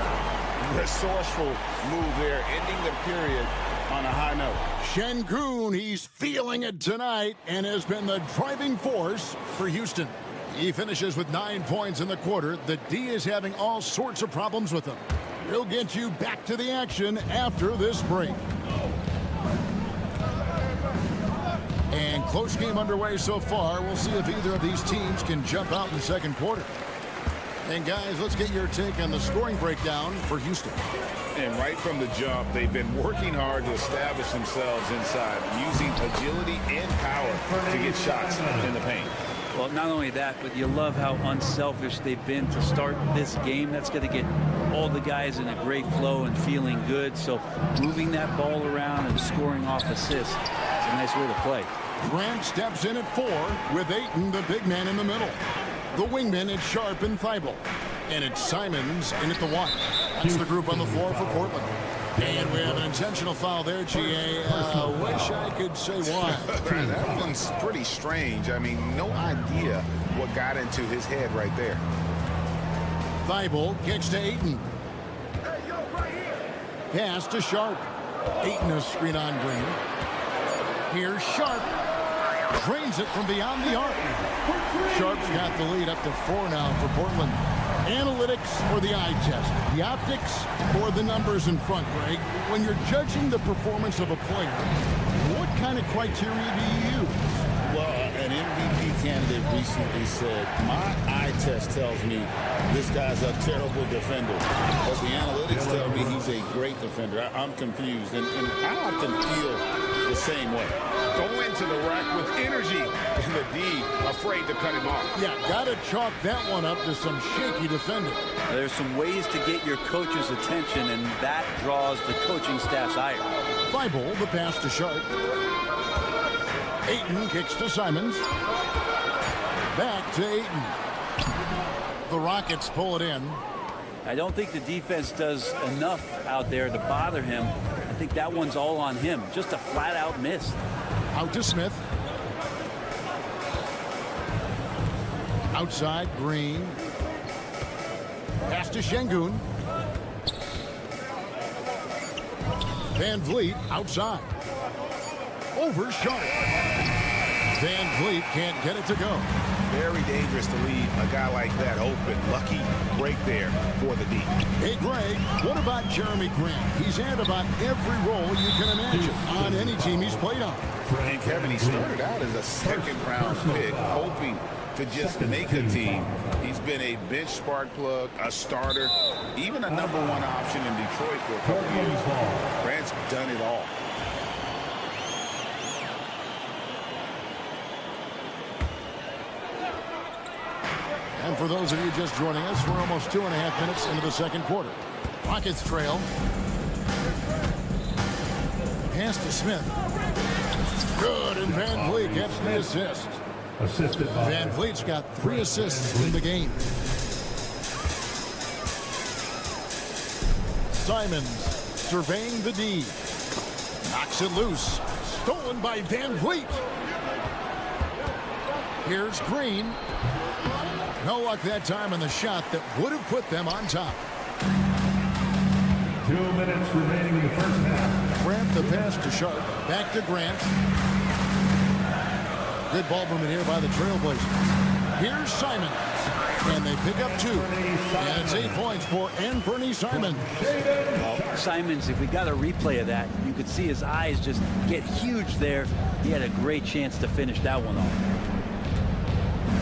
Resourceful move there, ending the period on a high note. Şengün, he's feeling it tonight and has been the driving force for Houston. He finishes with 9 points in the quarter. The D is having all sorts of problems with him. He'll get you back to the action after this break. And close game underway so far. We'll see if either of these teams can jump out in the second quarter. And guys, let's get your take on the scoring breakdown for Houston. And right from the jump, they've been working hard to establish themselves inside, using agility and power to get shots in the paint. Well, not only that, but you love how unselfish they've been to start this game. That's going to get all the guys in a great flow and feeling good. So moving that ball around and scoring off assists, it's a nice way to play. Grant steps in at 4 with Ayton, the big man, in the middle. The wingman is Sharp and Thibault. And it's Simons in at the 1. That's the group on the floor for Portland. And we have an intentional foul there, GA. Wish I could say why. That one's pretty strange. I mean, no idea what got into his head right there. Thibault kicks to Ayton. Pass to Sharp. Ayton a screen on Green. Here's Sharp. Drains it from beyond the arc. Sharp's got the lead up to 4 now for Portland. Analytics or the eye test? The optics or the numbers in front, Greg? When you're judging the performance of a player, what kind of criteria do you use? Well, an MVP candidate recently said, my eye test tells me this guy's a terrible defender, but the analytics tell me he's a great defender. I'm confused, and I often feel the same way. Go into the rack with energy, and the D afraid to cut him off. Yeah, gotta chalk that one up to some shaky defending. There's some ways to get your coach's attention, and that draws the coaching staff's ire. Thibault, the pass to Sharp. Ayton kicks to Simons. Back to Ayton. The Rockets pull it in. I don't think the defense does enough out there to bother him. I think that one's all on him. Just a flat-out miss. Out to Smith. Outside, Green. Pass to Şengün. Van Vliet outside. Over Sharp. Van Vliet can't get it to go. Very dangerous to leave a guy like that open. Lucky break there for the D. Hey, Greg, what about Jeremy Grant? He's had about every role you can imagine on any team he's played on. And Kevin, he started out as a second-round pick, hoping to just make a team. He's been a bench spark plug, a starter, even a number 1 option in Detroit for a couple of years. Grant's done it all. And for those of you just joining us, we're almost 2.5 minutes into the second quarter. Rockets trail. Pass to Smith. Good, and Van Vliet gets the assist. Van Vliet's got 3 assists in the game. Simons surveying the D. Knocks it loose. Stolen by Van Vliet. Here's Green. No luck that time on the shot that would have put them on top. 2 minutes remaining in the first half. Grant the pass to Sharp. Back to Grant. Good ball movement here by the Trailblazers. Here's Simons. And they pick up 2. And it's 8 points for Anthony Simons. Well, Simons, if we got a replay of that, you could see his eyes just get huge there. He had a great chance to finish that one off.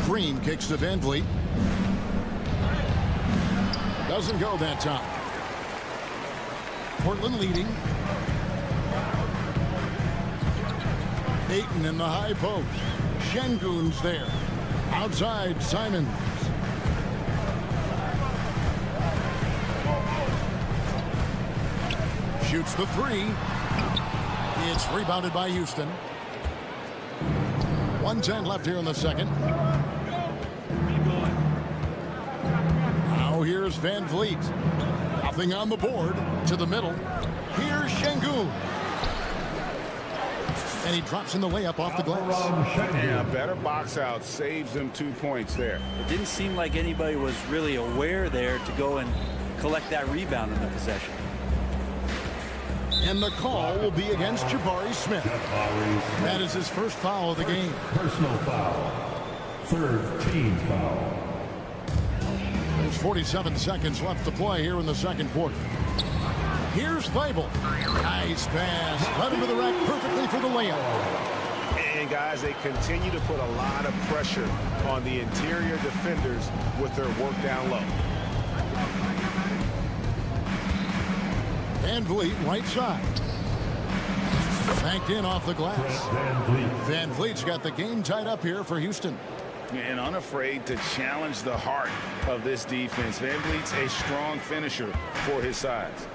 Green kicks to Van Vliet. Doesn't go that time. Portland leading. Ayton in the high post. Şengün's there. Outside, Simons. Shoots the 3. It's rebounded by Houston. 1:10 left here in the second. Now here's Van Vliet. Nothing on the board. To the middle. Here's Şengün. And he drops in the layup off the glass. Yeah, better box out. Saves them 2 points there. It didn't seem like anybody was really aware there to go and collect that rebound in the possession. And the call will be against Jabari Smith. That is his first foul of the game. Personal foul. Third team foul. There's 47 seconds left to play here in the second quarter. Here's Thibault. Nice pass. Led him to the rack perfectly for the layup. And guys, they continue to put a lot of pressure on the interior defenders with their work down low. Van Vliet, right side. Banked in off the glass. Van Vliet's got the game tied up here for Houston. And unafraid to challenge the heart of this defense. Van Vliet's a strong finisher for his size.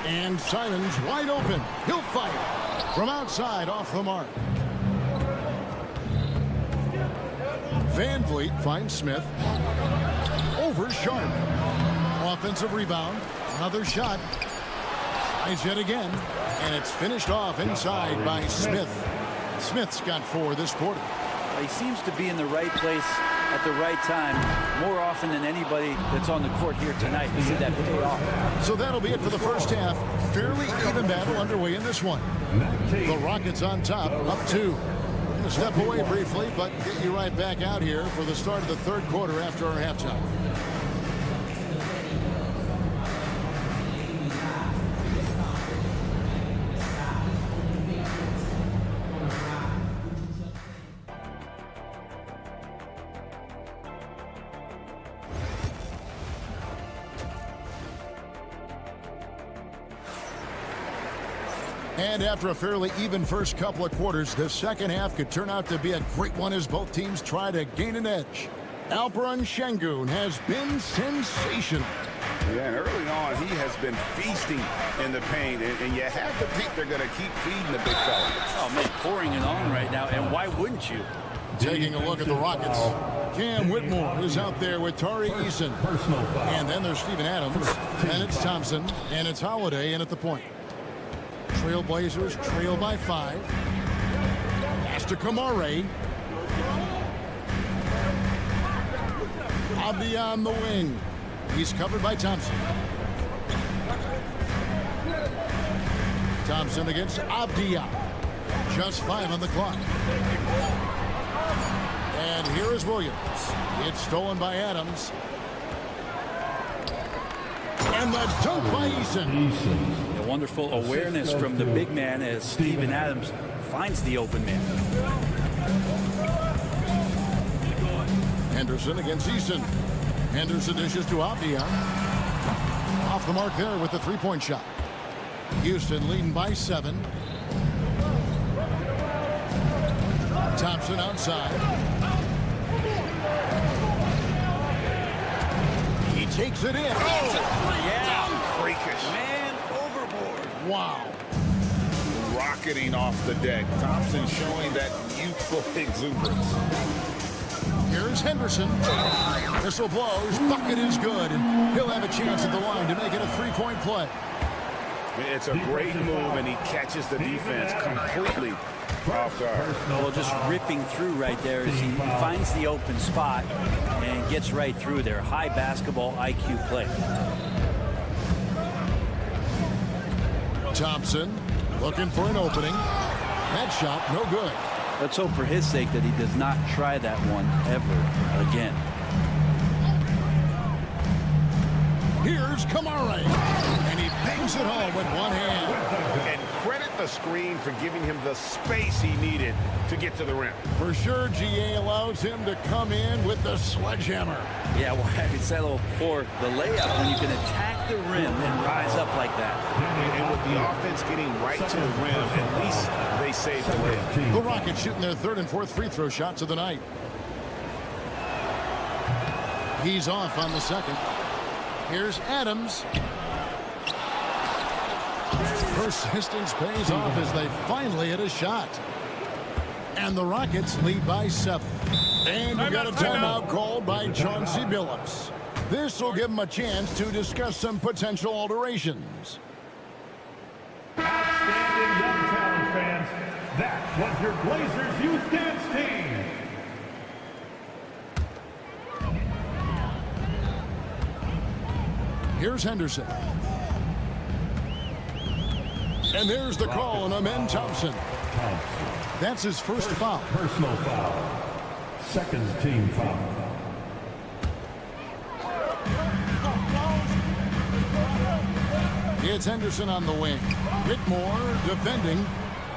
And Simons wide open. He'll fire from outside off the mark. Van Vliet finds Smith. Over Sharp. Offensive rebound. Another shot. Tries yet again. And it's finished off inside by Smith. Smith's got 4 this quarter. He seems to be in the right place at the right time more often than anybody that's on the court here tonight. We see that pay off. So that'll be it for the first half. Fairly even battle underway in this one. The Rockets on top, up 2. We're going to step away briefly, but get you right back out here for the start of the third quarter after our halftime. And after a fairly even first couple of quarters, the second half could turn out to be a great one as both teams try to gain an edge. Alperen Şengün has been sensational. Yeah, and early on, he has been feasting in the paint, and you have to think they're going to keep feeding the big fella. Oh, man, pouring it on right now, and why wouldn't you? Taking a look at the Rockets. Cam Whitmore is out there with Tari Eason. And then there's Steven Adams, and it's Thompson, and it's Holiday in at the point. Trailblazers trail by 5. Pass to Kamare. Abdi on the wing. He's covered by Thompson. Thompson against Abdia. Just 5 on the clock. And here is Williams. It's stolen by Adams. And the dunk by Eason. A wonderful awareness from the big man as Steven Adams finds the open man. Henderson against Eason. Henderson dishes to Abdia. Off the mark there with the three-point shot. Houston leading by 7. Thompson outside. He takes it in. Oh, yeah. Freakish. Man overboard. Wow. Rocketing off the deck. Thompson showing that youthful exuberance. Here's Henderson. Whistle blows. Bucket is good. And he'll have a chance at the line to make it a three-point play. It's a great move, and he catches the defense completely off guard. Well, just ripping through right there as he finds the open spot and gets right through there. High basketball IQ play. Thompson looking for an opening. That shot, no good. Let's hope for his sake that he does not try that one ever again. Here's Kamara, and he bangs it home with one hand. And credit the screen for giving him the space he needed to get to the rim. For sure, GA allows him to come in with the sledgehammer. Yeah, well, I settle for the layup when you can attack the rim and rise up like that. And with the offense getting right to the rim, at least they saved the layup. The Rockets shooting their third and fourth free throw shots of the night. He's off on the second. Here's Adams. Persistence pays off as they finally hit a shot. And the Rockets lead by 7. And we've got a timeout called by Chauncey Billups. This will give them a chance to discuss some potential alterations. Outstanding Youngtown fans. That was your Blazers Youth Dance Team. Here's Henderson. And there's the call on Amen Thompson. That's his first foul. Personal foul. Second team foul. It's Henderson on the wing. Whitmore defending.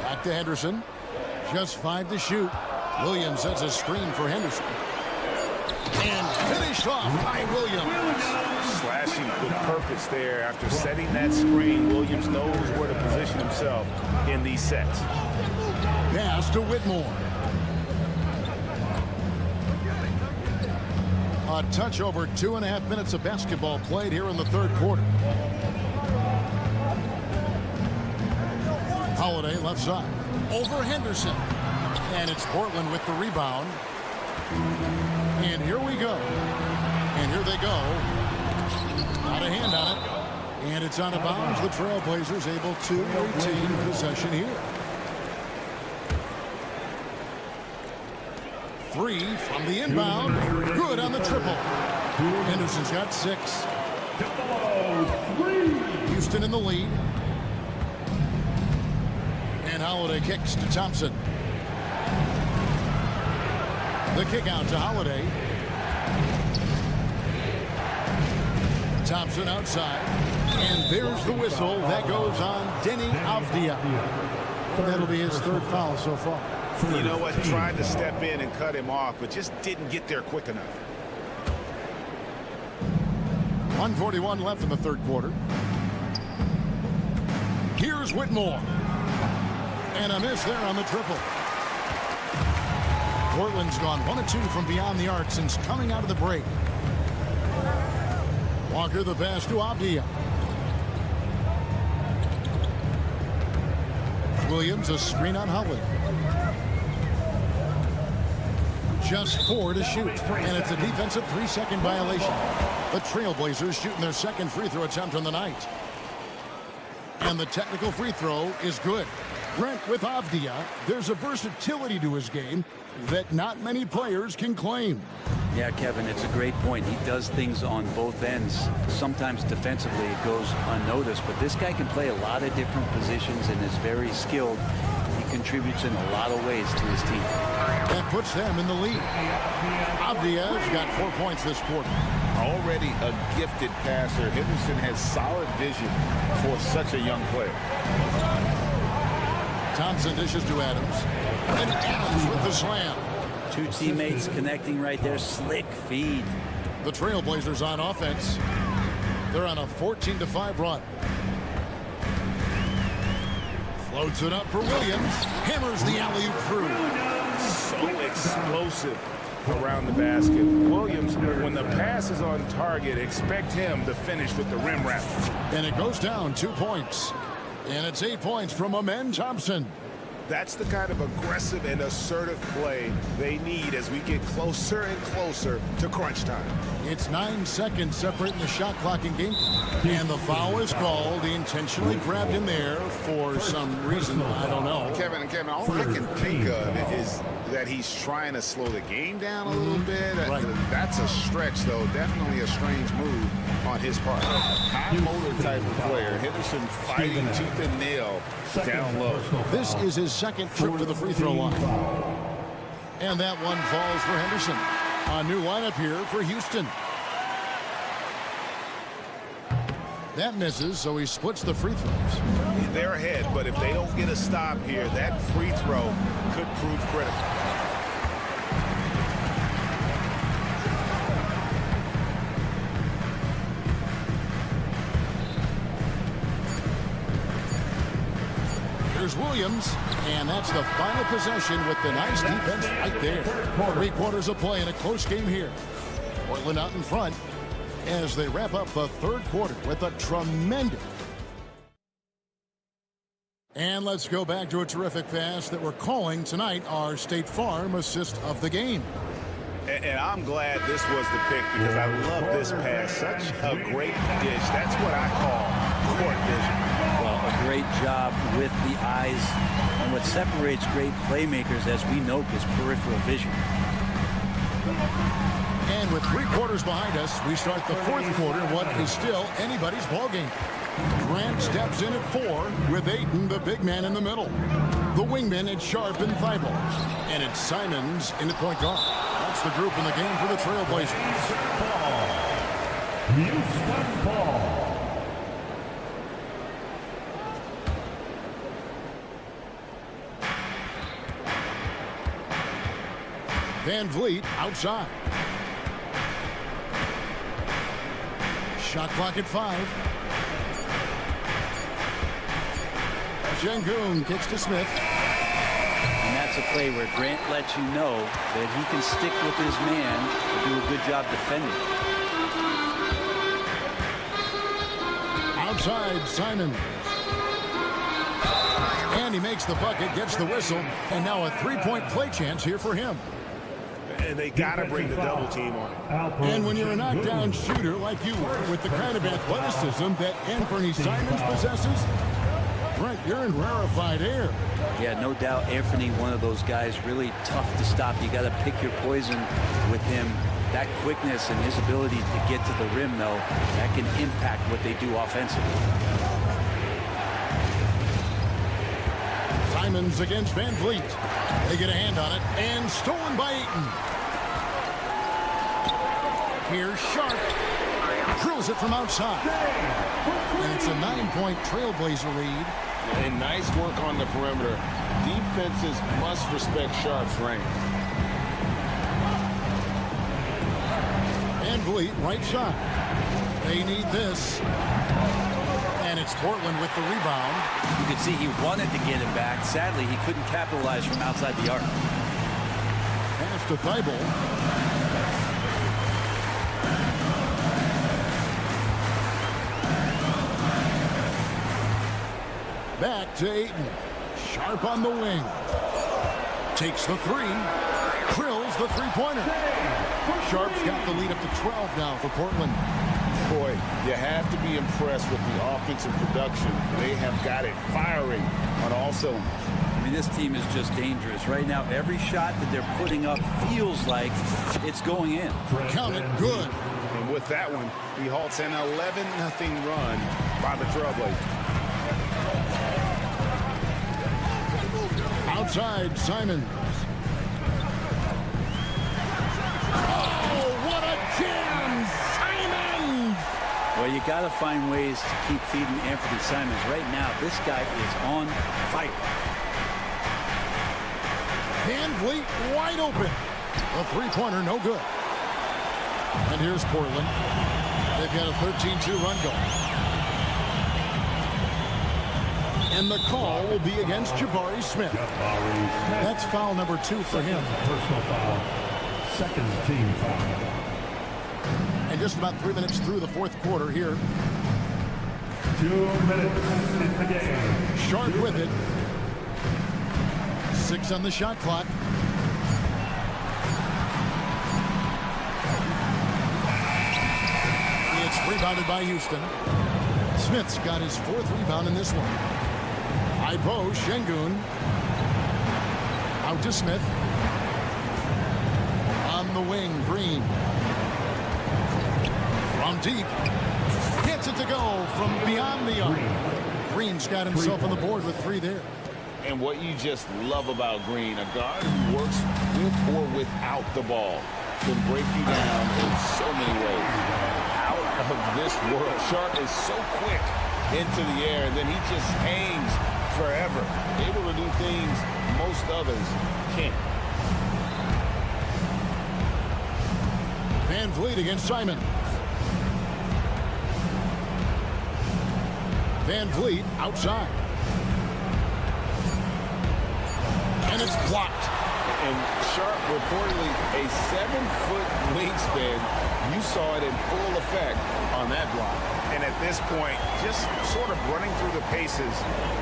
Back to Henderson. Just 5 to shoot. Williams sets a screen for Henderson. And finished off by Williams. Slashing with purpose there. After setting that screen, Williams knows where to position himself in these sets. Pass to Whitmore. A touch over 2.5 minutes of basketball played here in the third quarter. Holiday left side. Over Henderson. And it's Portland with the rebound. And here we go. And here they go. Not a hand on it. And it's out of bounds. The Trailblazers able to retain possession here. 3 from the inbound. Good on the triple. Henderson's got 6. Houston in the lead. And Holiday kicks to Thompson. The kick out to Holiday. Thompson outside. And there's the whistle. That goes on Denny Avdia. That'll be his third foul so far. You know what? Tried to step in and cut him off, but just didn't get there quick enough. 1:41 left in the third quarter. Here's Whitmore. And a miss there on the triple. Portland's gone 1 of 2 from beyond the arc since coming out of the break. Walker the pass to Avdia. Williams a screen on Holiday. Just 4 to shoot, and it's a defensive 3-second violation. The Trailblazers shooting their second free throw attempt on the night. And the technical free throw is good. Brent, with Avdia, there's a versatility to his game that not many players can claim. Yeah, Kevin, it's a great point. He does things on both ends. Sometimes defensively it goes unnoticed, but this guy can play a lot of different positions and is very skilled. He contributes in a lot of ways to his team. That puts them in the lead. Avdia's got 4 points this quarter. Already a gifted passer, Henderson has solid vision for such a young player. Thompson dishes to Adams. And Adams with the slam. 2 teammates connecting right there. Slick feed. The Trailblazers on offense. They're on a 14-5 run. Floats it up for Williams. Hammers the alley-oop through. So explosive around the basket. Williams, when the pass is on target, expect him to finish with the rim wrap. And it goes down 2 points. And it's 8 points from Amen Thompson. That's the kind of aggressive and assertive play they need as we get closer and closer to crunch time. It's 9 seconds separating the shot clock and game. And the foul is called. He intentionally grabbed him there for some reason. I don't know. Kevin, all I can think of is that he's trying to slow the game down a little bit. Right. That's a stretch, though. Definitely a strange move on his part. High motor type of player. Henderson fighting tooth and nail down low. This is his second trip to the free throw line. And that one falls for Henderson. A new lineup here for Houston. That misses, so he splits the free throws. They're ahead, but if they don't get a stop here, that free throw could prove critical. Here's Williams, and that's the final possession with the nice defense right there. 3 quarters of play in a close game here. Portland out in front as they wrap up the third quarter with a tremendous. And let's go back to a terrific pass that we're calling tonight our State Farm assist of the game. And I'm glad this was the pick because I love this pass. Such a great dish. That's what I call court vision. Well, a great job with the eyes. And what separates great playmakers, as we know, is peripheral vision. And with 3 quarters behind us, we start the fourth quarter, what is still anybody's ball game. Grant steps in at 4 with Ayton, the big man, in the middle. The wingman at Sharp and Thibault. And it's Simons in at point guard. That's the group in the game for the Trailblazers. Houston ball. Van Vliet outside. Shot clock at 5. Şengün kicks to Smith. And that's a play where Grant lets you know that he can stick with his man and do a good job defending. Outside, Simon. And he makes the bucket, gets the whistle, and now a 3-point play chance here for him. And they got to bring the double team on it. And when you're a knockdown shooter like you were, with the kind of athleticism that Anthony Simons possesses, Brent, you're in rarefied air. Yeah, no doubt Anthony, one of those guys, really tough to stop. You got to pick your poison with him. That quickness and his ability to get to the rim, though, that can impact what they do offensively. Simons against Van Vliet. They get a hand on it, and stolen by Ayton. Here's Sharp. Drills it from outside. And it's a 9-point Trailblazer lead. And nice work on the perimeter. Defenses must respect Sharp's range. Van Vliet, right side. They need this. And it's Portland with the rebound. You could see he wanted to get it back. Sadly, he couldn't capitalize from outside the arc. Pass to Thibault. Back to Ayton. Sharp on the wing. Takes the 3. Drills the 3-pointer. Sharp's got the lead up to 12 now for Portland. Boy, you have to be impressed with the offensive production. They have got it firing on all cylinders. I mean, this team is just dangerous. Right now, every shot that they're putting up feels like it's going in. Count it good. And with that one, he halts an 11-0 run by the Trailblazers. Outside, Simons. Oh, what a jam! Simons! Well, you got to find ways to keep feeding Anthony Simons. Right now, this guy is on fire. Van Vliet wide open. The 3-pointer, no good. And here's Portland. They've got a 13-2 run going. And the call will be against Jabari Smith. That's foul number 2 for him. Personal foul. Second team foul. And just about 3 minutes through the fourth quarter here. 2 minutes in the game. Sharp with it. 6 on the shot clock. Rebounded by Houston. Smith's got his 4th rebound in this one. Ibo Şengün. Out to Smith. On the wing, Green. From deep. Gets it to go from beyond the arc. Green's got himself on the board with 3 there. And what you just love about Green, a guard who works with or without the ball, can break you down in so many ways. Out of this world. Sharp is so quick into the air, and then he just hangs forever. Able to do things most others can't. Van Vliet against Simon. Van Vliet outside. And it's blocked. And Sharp reportedly a 7-foot wingspan. You saw it in full effect on that block. And at this point, just sort of running through the paces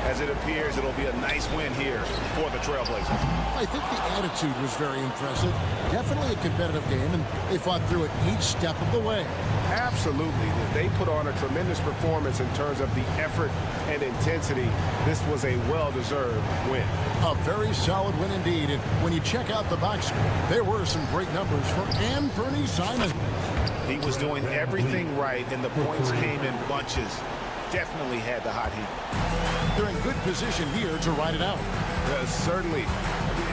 as it appears it'll be a nice win here for the Trailblazers. I think the attitude was very impressive. Definitely a competitive game, and they fought through it each step of the way. Absolutely. They put on a tremendous performance in terms of the effort and intensity. This was a well-deserved win. A very solid win indeed. And when you check out the box score, there were some great numbers for Anthony Simon. He was doing everything right, and the points came in bunches. Definitely had the hot heat. They're in good position here to ride it out. Certainly.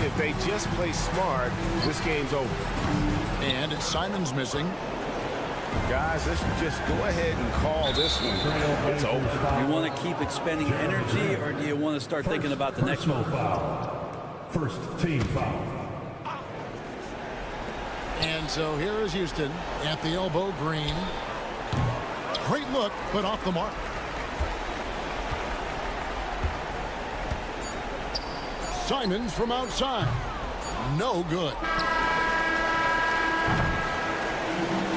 If they just play smart, this game's over. And Simon's missing. Guys, let's just go ahead and call this one. It's over. You want to keep expending energy, or do you want to start thinking about the next move? First team foul. And so here is Houston at the elbow. Green. Great look, but off the mark. Simons from outside. No good.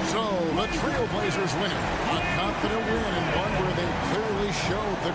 So the Trailblazers winning. A confident win, and one where they clearly showed the